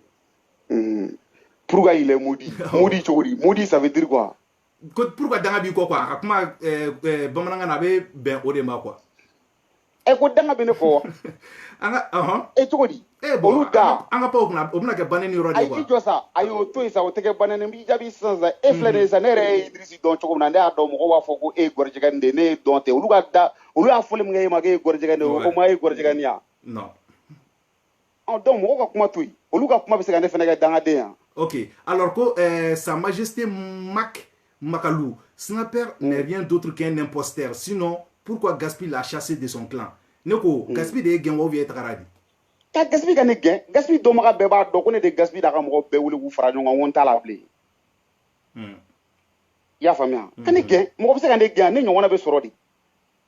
pourquoi il est maudit maudit cogo di maudit ça veut dire quoi pourquoi danga bi ko quoi a kuma bamanankan na a bɛ bɛn o de ma quoi ko danga bɛ ne fɔ an ka cogo di olu da an ka pa o bɛna kɛ banɛni yɔrɔ de quoi i jɔ sa a y'o to yen sa o tɛ kɛ banɛni b'i jaabi sisan sa e filɛ nin ye sa ne yɛrɛ ye Idrisi dɔn cogo min na ne y'a dɔn mɔgɔw b'a fɔ ko e ye gɔrɔjɛgɛni de ye ne ye dɔn tɛ olu y'a fɔli min kɛ e ma k'e ye gɔrɔjɛgɛni de ye o ko ma e ye gɔrɔjɛgɛni ya non donc mɔgɔw ka kuma to yen olu ka kuma bɛ se ka ne fɛnɛ kɛ dangaden yan ok alors ko sa majesté Makalou Sniper n'est rien d'autre qu'un imposteur sinon pourquoi Gatsby l'a chassé de son clan ne ko Gatsby de ye gɛn wa ou bien tagara di ka Gatsby ka ne gɛn Gatsby dɔnbaga bɛɛ b'a dɔn ko ne de Gatsby da ka mɔgɔ bɛɛ wele k'u fara ɲɔgɔn kan ko n t'a la bilen i y'a faamuya ka ne gɛn mɔgɔ bɛ se ka ne gɛn ne ɲɔgɔnna bɛ sɔrɔ de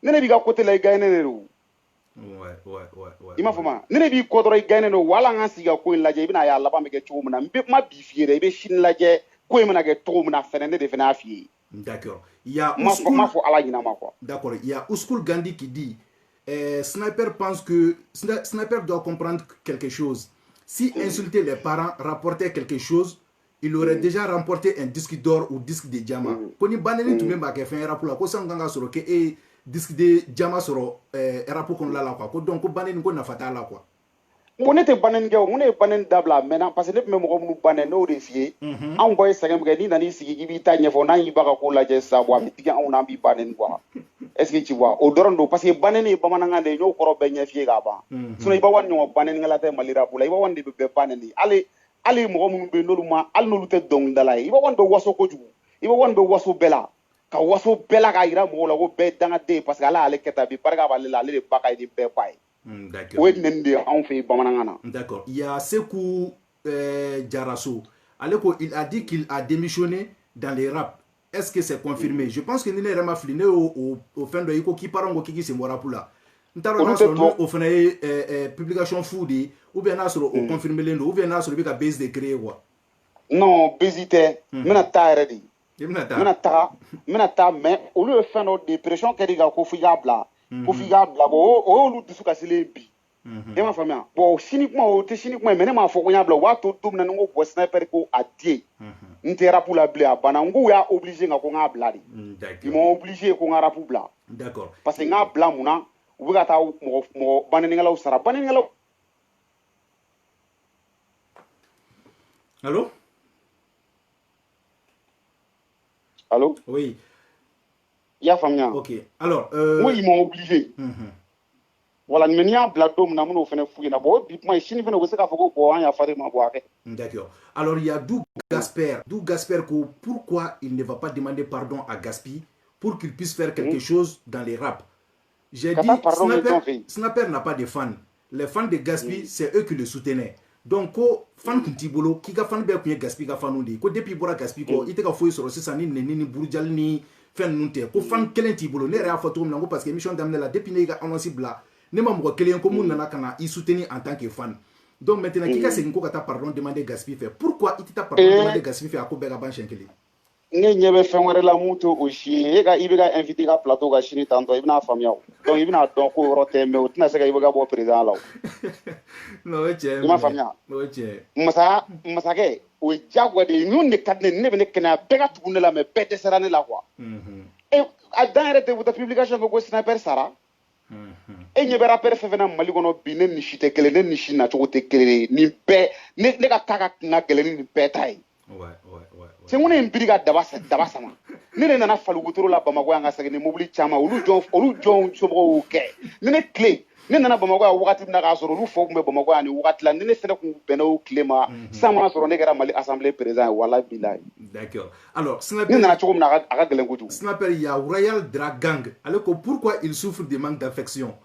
ne ne b'i ka côté la i gagné ne de o i m'a faamuya ne ne b'i kɔ dɔrɔn i gagné ne o wala an ka sigi ka ko in lajɛ i bɛna ye a laban bɛ kɛ cogo min na n bɛ ma bi f'i ye dɛ i bɛ sini lajɛ ko in bɛna kɛ cogo min na fɛnɛ ne de fɛnɛ y'a f'i ye d'accord il y a m'a fɔ ala ɲinama quoi d'accord il y a Ouskoul Gandhi qui dit Sniper pense que Sniper doit comprendre quelque chose si insulter les parents rapportait quelque chose il aurait déjà remporté un disque d'or ou disque de diamant ko ni banɛni tun bɛ ma kɛ fɛn rap la ko san kan ka sɔrɔ ke e disque de diamant sɔrɔ rap kɔnɔla la quoi ko donc ko banɛni ko nafa t'a la quoi mun ne tɛ banɛni kɛ o mun ne ye banɛni dabila a mɛnna parce que ne tun bɛ mɔgɔ minnu banɛ n'o de f'i ye anw bɔ ye sɛgɛn min kɛ n'i nan'i sigi k'i b'i ta ɲɛfɔ n'an y'i ba ka ko lajɛ sisan bon a bɛ digi anw na an b'i banɛni quoi est ce que tu vois o dɔrɔn don parce que banɛni ye bamanankan de ye n y'o kɔrɔ bɛɛ ɲɛ f'i ye k'a ban sinon i b'a wani ɲɔgɔn banɛnikɛla tɛ Mali rap la i b'a wani de bɛ bɛɛ banɛni hali mɔgɔ minnu bɛ yen n'olu ma hali n'olu tɛ dɔnkilidala ye i b'a wani bɛ waso kojugu i b'a wani bɛ waso bɛɛ la ka waso bɛɛ la k'a yira mɔgɔw la ko bɛɛ ye dangaden ye parce que ala y'ale kɛ tan bi barika b'ale la ale de ba ka ye ni bɛɛ ba ye d'accord o ye nɛni de ye anw fɛ yen bamanankan na d'accord il y a Sekou Diarasso ale ko il a dit qu'il a démissionné dans les rap est-ce que c'est confirmé je pense que ni ne yɛrɛ ma fili ne y'o fɛn dɔ i ko k'i parent ko k'i k'i sen bɔ rap la n t'a dɔn n'a sɔrɔ o fana ye publication fu de ye ou bien n'a sɔrɔ o confirmé len don ou bien n'a sɔrɔ i bɛ ka base de créer quoi Non, busy mena ta ready. Mena ta mais au lieu de faire notre dépression qu'elle dit ko figa bla. Ko figa bla bo lu disu kasile bi. E ma famia. Bon, chiniquement mais ma fo ko nya bla wa to tum na ngo bo sniper ko adie. Ntera pour la bla bana ngo ya obligé nga ko nga bla di. Ils m'ont obligé ko nga rapu bla. D'accord. Parce que nga bla muna u ga ta mo banengala usara banengala. Allô? Allô? Oui. Ya famia. Ok. Alors, oui, ils m'ont obligé. Voilà, mais il y a un blague na mun ofene fouiller na bo, moi chini fene wese ka foko bo an ya fare ma bo ake. D'accord. Alors il y a Dou Gasper pourquoi il ne va pas demander pardon à Gaspi pour qu'il puisse faire quelque chose dans les raps. J'ai dit Snapper n'a pas de fans. Les fans de Gaspi, c'est eux qui le soutenaient. Donc ko fan kuntibolo ki ka fan be kunye Gaspi ka fanu di ko depuis bora Gaspi ko ite ka foyi soro sisan ni burujal ni fen nunte ko fan kelen tibolo ne ra fa to mna parce que émission damne la depuis ne ga annonce bla ne ma mo kelen ko mun nana kana i soutenir en tant que fan. Donc maintenant qui ka c'est ko ka ta pardon demander Gaspi fait pourquoi il t'a pardon demander Gaspi fait à ko be ga ban chenkeli ne nyebe fen were la muto aussi e ga ibe ga inviter ga plateau ga chini tanto ibna famia donc ibna donc ko rote me otina se ga ibe ga bo président la no eche ma famia no eche masa ke o jagwa de ñun ne kadne ne be ne kana be ga tugunne la me bete serane la quoi et a dans de votre publication ko Sniper Sara e nyebe rapper fe fena mali kono bi ne ni shite kele ne ni shina to te kele ni be ne ga taka na kele ni betay ouais c'est on est briga daba sama ne nana falu gutoro la Bamako nga sege ne mobili chama olu jon sobro ke ne clé ne nana Bamako wakati na ga soro lu fo mbe Bamako ani wakati la ne fene ku beno cléma sama soro ne gara mali assemblée président wala bilahi. D'accord. Alors Snapper ne nana choko na aga gelen ko tu Snapper ya Royal Dragang alors que pourquoi il souffre de manque d'affection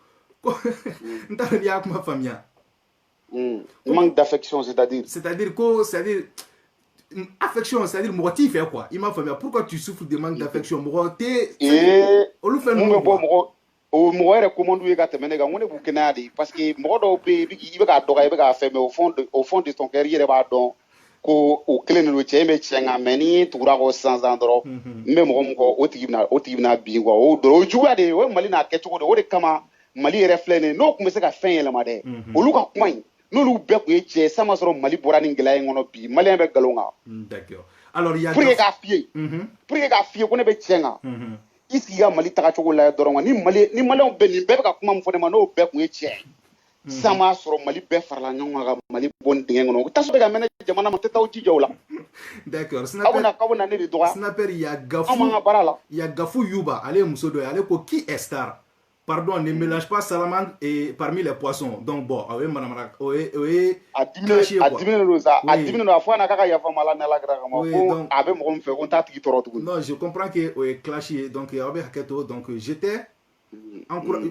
ntana ya kuma famia manque d'affection c'est-à-dire affection, c'est-à-dire motif fait quoi. Il m'a fait pourquoi tu souffres de manque d'affection. Moi recommande que tu menes on est bouquinadi parce que moi do il va doga il va faire mais au fond de ton cœur il va donc au clé no cheme chenga meni tura ko sans endro même ko otigina bi ko o do juwa de o mali na keto do o de kama mali reflene no kuma se ka fin ele ma de o lu ka point no lu be ko e sama soro mali borani ngela ngono bi mali be galonga. D'accord. Alors il y a pour que ka fie ko ne be chenga ici ya mali taka choko la doronga ni mali on be ni be ka kuma mfone ma no be ko e sama soro mali be farla nyonga mali bon dinga ngono taso be ga mena jamana ma teta uti jawla. D'accord. Snapper il y a Gafou Yuba allez musodo allez ko qui est star. Pardon, ne mélange pas salamandre et parmi les poissons. Donc bon, oui, madame, oui, non, je comprends que oui, clashé. Donc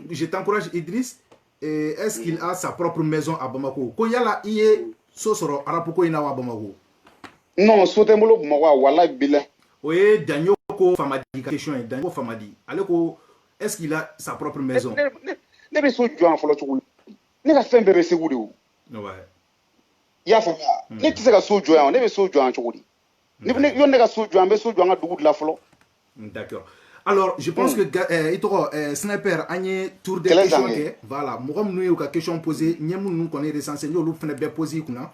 je t'encourage Idriss. Est-ce qu'il a sa propre maison à Bamako? Koyala iye sosoro arapoko ina wa Bamako. Non, sotemolo Bamako wala bile. Oui, Daniel ko famadi question Daniel famadi. Allez est-ce qu'il a sa propre maison? Ne be so juan folo chukul. Ne ka fembe be segudi o. Ouais. Ya fa. Ne tise ka so juan, ne be so juan chukudi. Ne yo ne ka so juan be so juan ga dugu la folo. D'accord. Alors, je pense que Sniper a un tour de questions. Voilà, moi nous eu question posée, nous connaît recensé, nous fene be poser kuna.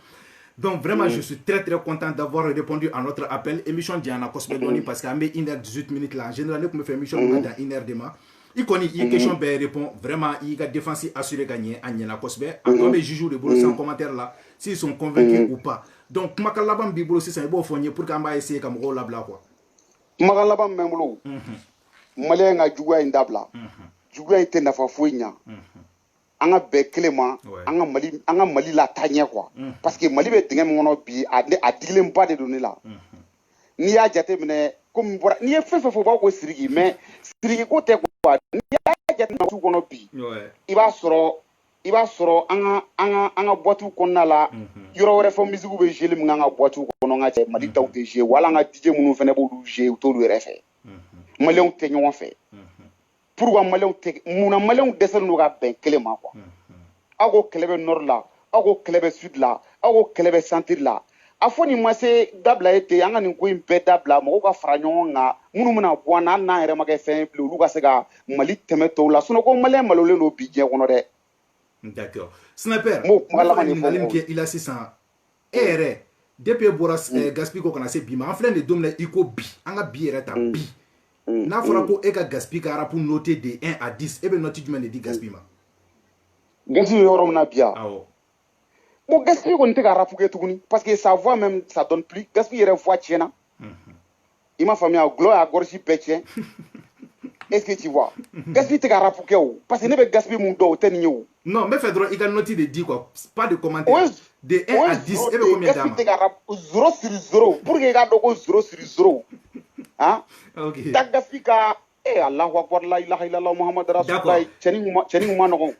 Donc vraiment, je suis très content d'avoir répondu à notre appel. Émission Diana Cosmedoni parce qu'à 1h18 minutes là, en général, nous faisons émission dans 1h demain. Il connaît une question, ben répond vraiment, il a défendu assuré gagner à Niana Cosme. Encore les juges de boulot sans commentaire là, s'ils sont convaincus ou pas. Donc, Makalabam Bibolo, c'est un beau fournier pour qu'on va essayer comme rôle là quoi. Makalabam Memlo, Malien a joué un dabla, joué un tenafa fouina. Anga be clément anga mali la tanya quoi parce que mali be dinga mono bi a dilem pas de donner là ni ya jate mene comme ni fe fo ba ko sirigi mais sirigi ko te quoi ni ya jate na tu kono bi iba soro anga boîte ko na la yoro wore fo musique be jeli nga nga boîte ko no nga te mali taw te jé wala nga DJ munu fene bo du jé to lu refe mali on te ñon fe pourquoi malon muna malon desel no ga ben clément quoi ago klebe nord là ago klebe sud là ago klebe centre là a fɔ nin ma se dabila ye ten an ka nin ko in bɛɛ dabila mɔgɔw ka fara ɲɔgɔn kan minnu bɛna bɔ an na hali n'an yɛrɛ ma kɛ fɛn ye bilen olu ka se ka Mali tɛmɛ tɔw la sinon ko maliyɛn malolen don bi diɲɛ kɔnɔ dɛ. D'accord. Sniper. M'o kuma laban de ɲininkali fɔ. min kɛ i la sisan e yɛrɛ depuis e bɔra gaspille ko kana se bi ma an filɛ nin don min na i ko bi an ka bi yɛrɛ ta bi n'a fɔra ko e ka gaspille ka rap noté de 1 à 10 e bɛ note jumɛn de di gaspille ma. Gaspille yɔrɔ min na bi yan. Awɔ. Bon gaspille kɔni tɛ ka rap kɛ tuguni parce que sa voix même ça donne plus gaspille yɛrɛ voix tiɲɛna. I m'a faamuya Glo y'a gorge bɛɛ tiɲɛ. Est-ce que tu vois? Gaspille tɛ ka rap kɛ o parce que ne bɛ gaspille mun dɔn o tɛ nin ye o. Non, mais fais droit, il a noté de 10 quoi, pas de commentaire. Ouais, de 1 à 10, et bien combien d'âmes? 0 sur 0. Pour que tu aies 0 sur 0. Hein? Ok. Ta gaspille ka Allahu Akbar la ilaha illallah Muhammad Rasulullah. Tcheni uma non.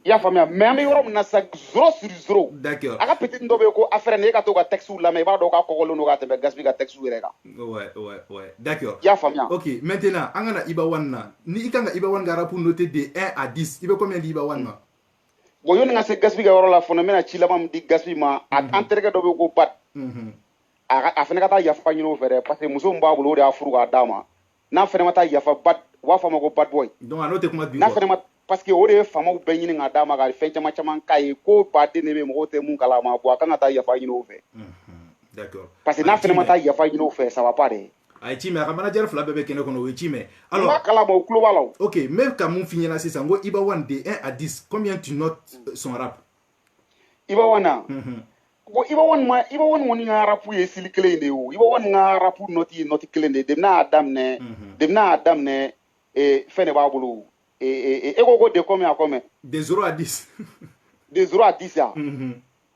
Il y a famille mais mais yoro na sa 0 sur 0. D'accord. Aka petit ndo be ko affaire ne ka to ka texte la mais ba do ka kokolo no ka te gaspille ka texte yere ka. Ouais. D'accord. Il y a famille. OK, maintenant, angana Ibawan na. Ni ikanga Ibawan ga rap noté de 1 à 10. Il veut combien d'Ibawan ma? Bon yo nga se gaspille ga yoro la fo na mena ci la mam di gaspille ma en terga do be ko pat. A fene ka ta yafa nyino fere parce que muso mba bulo de afuru ga dama. Na fene mata yafa bad wa fama ko bad boy. Donc a noté comment bi. Na fene mata parce que o de famaw bɛ ɲini ka d'a ma ka fɛn caman caman k'a ye ko baden de bɛ mɔgɔw tɛ mun kalama bon a kan ka taa yafa ɲini o fɛ. D'accord. Parce que n'a fɛnɛ ma taa yafa ɲini o fɛ ça va pas de. A ye ci mɛn a ka manager fila bɛɛ bɛ kɛnɛ kɔnɔ o ye ci mɛn. Alors n'a kalama o tulo b'a la o. OK, mais ka mun f'i ɲɛna sisan ko Ibawan de 1 à 10 combien tu notes son rap? Ibawan na. Bon Ibawan kɔni ka rap ye sili kelen in de ye o. Ibawan ka rap note kelen de ye depuis n'a y'a daminɛ fɛn de b'a bolo. Et ko de combien à combien? De 0 à 10. De 0 à 10 ya.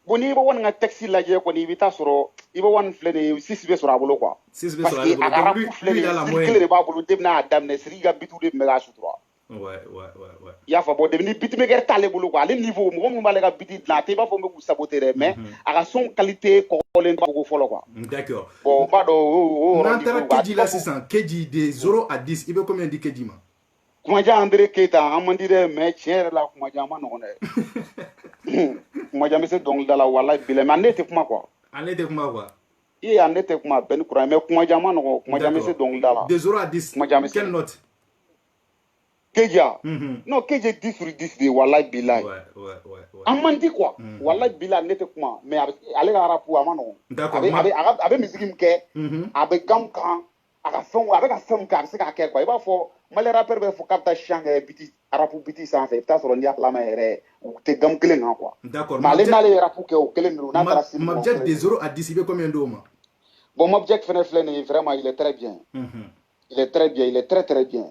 Bon ni Ibawan ka texte lajɛ kɔni i bɛ taa sɔrɔ Ibawan filɛ nin ye 6 bɛ sɔrɔ a bolo quoi. 6 bɛ sɔrɔ a bolo. Parce que a ka rap filɛ nin ye sili kelen de b'a bolo depuis n'a y'a daminɛ Siri ka bitu de tun bɛ k'a sutura. Ouais. I y'a fɔ bon depuis ni beatmaker t'ale bolo quoi ale niveau mɔgɔ min b'ale ka beat dilan a tɛ i b'a fɔ n bɛ k'u saboter dɛ mais a ka son qualité kɔkɔlen tɛ ko fɔlɔ quoi. D'accord. Bon n b'a dɔn o n'an taara Keji la sisan Keji de 0 à 10 i bɛ combien di Keji ma? Kumajan André Keita an man di dɛ mais tiɲɛ yɛrɛ la Kumajan ma nɔgɔn dɛ. Kumajan bɛ se dɔnkilida la walahi bilahi mais ale tɛ kuma quoi. Ale tɛ kuma quoi. Ale tɛ kuma bɛɛ ni kuran mais Kumajan ma nɔgɔn Kumajan bɛ se dɔnkilida la. De 0 à 10 quelle note? Keji non Keji 10 sur 10 de walahi bilahi. Ouais. An man di quoi. Walahi bilahi ne tɛ kuma mais ale ka rap a ma nɔgɔn. D'accord. A bɛ musique min kɛ a bɛ gam kan a bɛ ka fɛn min kɛ a bɛ se k'a kɛ quoi i b'a fɔ Malien rappeur bɛ fɔ k'a bɛ taa chant kɛ rap biti sanfɛ i bɛ taa sɔrɔ n'i y'a lamɛn yɛrɛ u tɛ gamme kelen kan quoi. D'accord. Mais ale n'ale ye rap kɛ o kelen de don n'a taara sini. Mabjek de 0 à 10 i bɛ combien d'o ma? Bon Mabjek fɛnɛ filɛ nin ye vraiment il est très bien. Il est très bien, il est très très bien.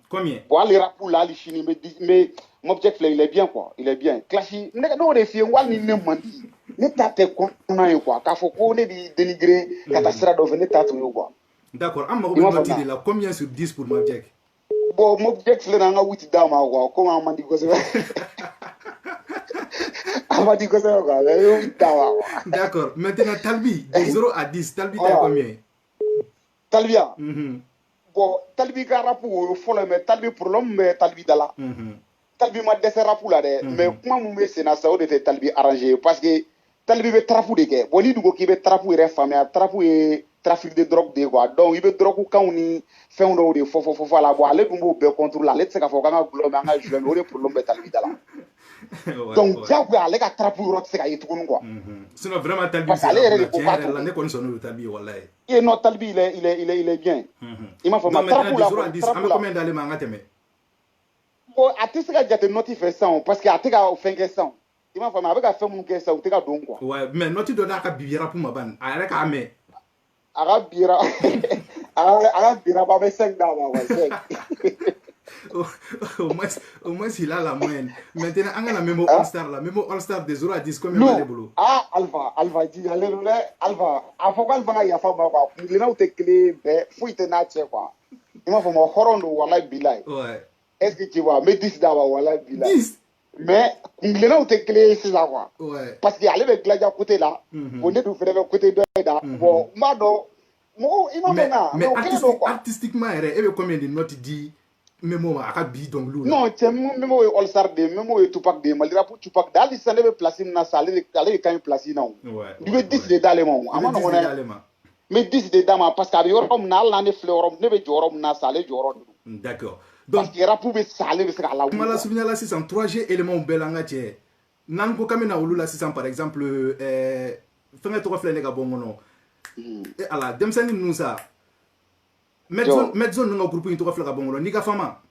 Combien? Bon hali rap la hali sini mais Mabjek filɛ il est bien quoi, il est bien. Clashi ne de f'i ye n ko hali ni ne man di ne ta tɛ kɔnɔna ye quoi k'a fɔ ko ne b'i dénigrer ka taa sira dɔ fɛ ne ta t'o ye quoi. D'accord. An mago bɛ note de la combien sur 10 pour Mabjek? Bon Mabjek filɛ an ka wuti d'a ma quoi comme an man di kosɛbɛ. An man di kosɛbɛ quoi mais wuti d'a ma quoi. D'accord. Maintenant Talbi de 0 à 10 Talbi t'as combien? Talbi ya. Bon Talbi ka rap o fɔlɔ mais Talbi problème bɛ Talbi da la. Talbi ma dɛsɛ rap la dɛ mais kuma mun bɛ sen na sa o de tɛ Talbi arrangé parce que Talbi bɛ trap de kɛ bon n'i dun ko k'i bɛ trap yɛrɛ faamuya trap ye trafic de drogue de quoi donc i bɛ drogue kanw ni fɛnw dɔw de fɔ a la bon ale dun b'o bɛɛ contrôler ale tɛ se k'a fɔ k'an ka gulɔ mais an ka jouer mais o de problème bɛ Talbi da la. Donc diyagoya ale ka trap yɔrɔ tɛ se ka ye tuguni quoi. Sinon vraiment Talbi parce que ale yɛrɛ de ko k'a to la ne kɔni sɔnnen don Talbi wallahi. Non Talbi il est bien. I m'a fɔ ma trap la an bɛ combien d'ale ma an ka tɛmɛ? Bon a tɛ se ka jate note fɛ sisan parce que a tɛ ka fɛn kɛ sisan. I m'a fɔ a bɛ ka fɛn mun kɛ sisan u tɛ ka don quoi. Ouais mais note dɔ n'a ka bi rap ma ban a yɛrɛ k'a mɛn. A ka bira ba bɛ 5 d'a ma quoi 5. Au moins il a la moyenne. Maintenant an kana Memo All Star la Memo All Star de 0 à 10 combien b'ale bolo? Alpha ji ale don dɛ Alpha a fɔ ko Alpha ka yafa ma quoi kungilennaw tɛ kelen bɛɛ foyi tɛ n'a cɛ quoi. I m'a fɔ ma hɔrɔn don walahi bilahi. Ouais. Est-ce que tu vois n bɛ 10 d'a ma walahi bilahi. 10 mais kungilennaw tɛ kelen ye sisan quoi. Ouais. Parce que ale bɛ dilaja côté la bon ne dun fɛnɛ bɛ côté dɔ in na bon n b'a dɔn mɔgɔw i m'a fɔ na mais artistiquement yɛrɛ e bɛ combien de notes di Memo aka bi donglu non c'est memo all star de memo Tupac de malira pour Tupac dal sa ne be place na sa ale kan place na du be 10 de dale mo ama no na mais 10 de dama parce que abi yorom na la ne fleurom ne be jorom na sa le jorom d'accord donc parce que rapu be sale be sala mala souvenir là 3G élément belanga tie nan ko kamena wulula 600 par exemple fenga to flene ga bongono et ala demsani nusa Medzone dans groupe to flene ga bongono ni ga fama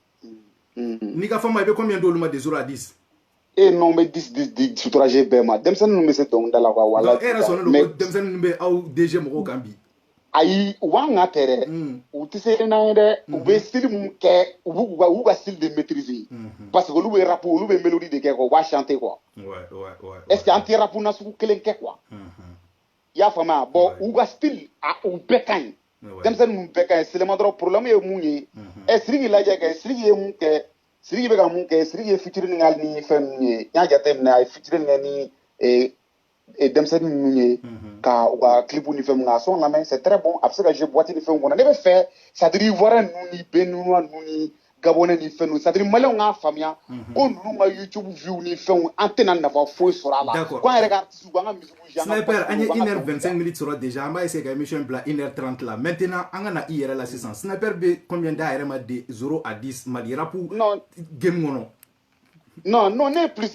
ni ga fama be combien de luma de 0 à 10 et non mais 10 sur 3G bema demsani nu me se donc dala wa wala era sono no demsani be au DG mo kambi ayi wanga tere ou tise na de ou be style mu ke ou ga style de maîtriser parce que lu be rap lu be mélodie de ke ko wa chanter quoi ouais est-ce que anti rap na su kelen ke quoi ya fama bon ou ga style a ou bekan dem sen mu bekan c'est le madro problème e mu ni est sirigi la jaga sirigi mu ke sirigi be ga mu ke sirigi featuring ngal ni fem ni nya jatem na featuring ni et dem sen mu ka wa clip ni fem nga son la main c'est très bon après que je boîte ni fem on avait fait ça dire voir nous ni benua nous ni gabonais ni fem ça dire malon nga famia ko nous nga YouTube view ni fem antenne na fa fo sur la ko regarde su nga musique Sniper anya 1h25 minutes sera déjà on va essayer que émission bla 1h30 là maintenant on a IRL la 600 Sniper be combien d'AR ma de 0 à 10 malira pour game ngono non ne plus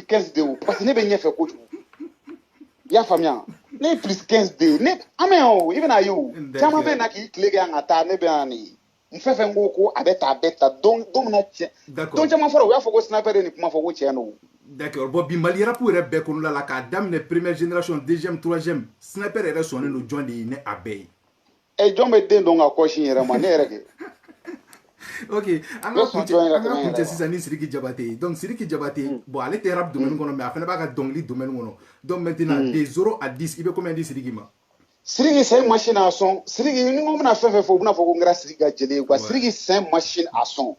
15 de parce que ne be fait coach ya famia ne plus 15 de ne ameo even ayo chama be na ki klege anga ta ne be ani mfefe ngoko abeta donc na tien donc chama foro ya foko Sniper ni kuma foko cheno d'accord bon bi malira pour rebe ko la ka dame ne première génération deuxième troisième Sniper era sonné no jondi ne abey e jombe den donc akoshi yera ma ne rege ok anga kunte sisa ni Siriki Diabaté donc Siriki Diabaté bon ale te rap domaine kono mais afena ba ka dongli domaine kono donc maintenant de 0 à 10 il be combien de Siriki ma Siriki c'est une machine à son Siriki ni mo na fe fo na fo ko ngra Siriki ga jele quoi Siriki c'est une machine à son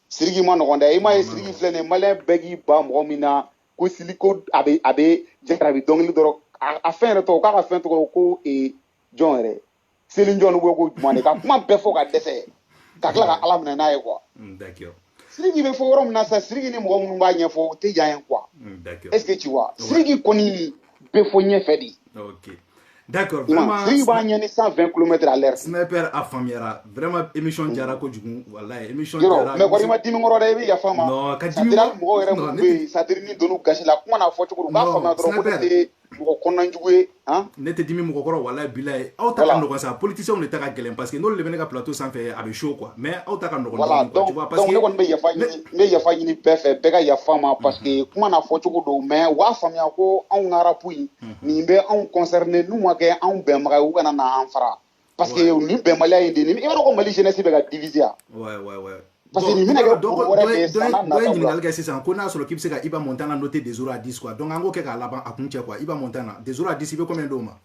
Siriki ma no gonda ima Siriki flene malin begi ba mo mina ko siliko abe jekra bi dongli doro a fin to ka fin to ko e jonre Selin John wo ko mane ka kuma be fo ka dese takla ka alam na naye quoi d'accord Siriki be forum na sa Siriki ni mo mun ba nya fo te jayen quoi d'accord est-ce que tu vois Siriki koni be fo nya fedi ok d'accord vraiment Siriki ba nya ni 120 km à l'heure Sniper a famiera vraiment émission jara ko jugu wallahi émission jara mais ko ma dimi ngoro de bi ya fama non ka dimi mo re mo be sa dir ni donu gashi la kuma na fo ko ga fama dro ko de ko konan jugu hein ne te dimi mo ko wallahi billahi aw ta no sa politicien ne ta ka gelen parce que no le ka plateau sans faire avec chaud quoi mais aw ta ka no voilà tu vois parce que donc be ya fa ni perfect be ga ya fama parce que kuma na fo ko do mais wa famia ko an ngara pui ni be an concerné nous ma ke an be ma u kana na an fara parce que ni be mali ay ndi ni ko mali jeunesse be ga diviser ouais parce que ni mina ga donc ni ngal ga c'est ko na solo kipse ga Iba Montana noté de 0 à 10 quoi donc ango ke ka laban akunche quoi Iba Montana de 0 à 10 be combien d'oma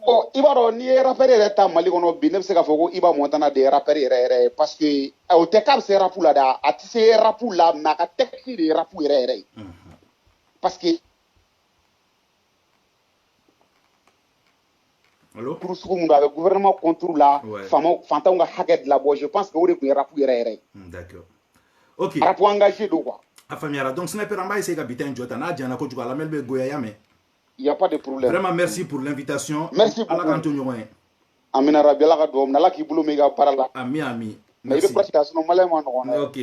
bon Iba ro ni rapper ta mali kono bi ne se ga foko Iba Montana de rapper re parce que au te cap c'est rapu là da atise rapu là na ka texte de rapu re parce que allô pour ce qu'on a le gouvernement contrôle là fantan ga hacket la bo je pense que ori ko rapu re d'accord ok rapu engagé do quoi afamiara donc Sniper amba essayer ga bitin jota na jana ko juga la melbe goya yame il y a pas de problème vraiment merci pour l'invitation merci beaucoup ala kantonyo ouais amina rabbi ala ka do na la ki bulo mi ga parala ami mais il pratique no malema no ok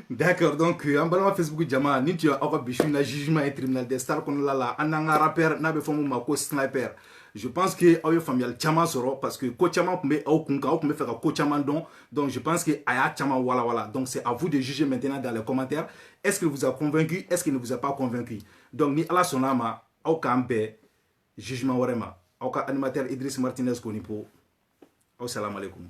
d'accord donc en balama Facebook jama ni tu as bichu na jugement et tribunal des stars kon la ananga rapper na be fomu mako Sniper je pense que ayo familial chama soro parce que ko chama kumbe au kunka au kumbe faire ko chama donc je pense que aya chama voilà donc c'est à vous de juger maintenant dans les commentaires est-ce qu'il vous a convaincu est-ce qu'il ne vous a pas convaincu donc ni ala sonama au kambe jugement warema au ka animateur Idriss Martinez konipo au salam alaikum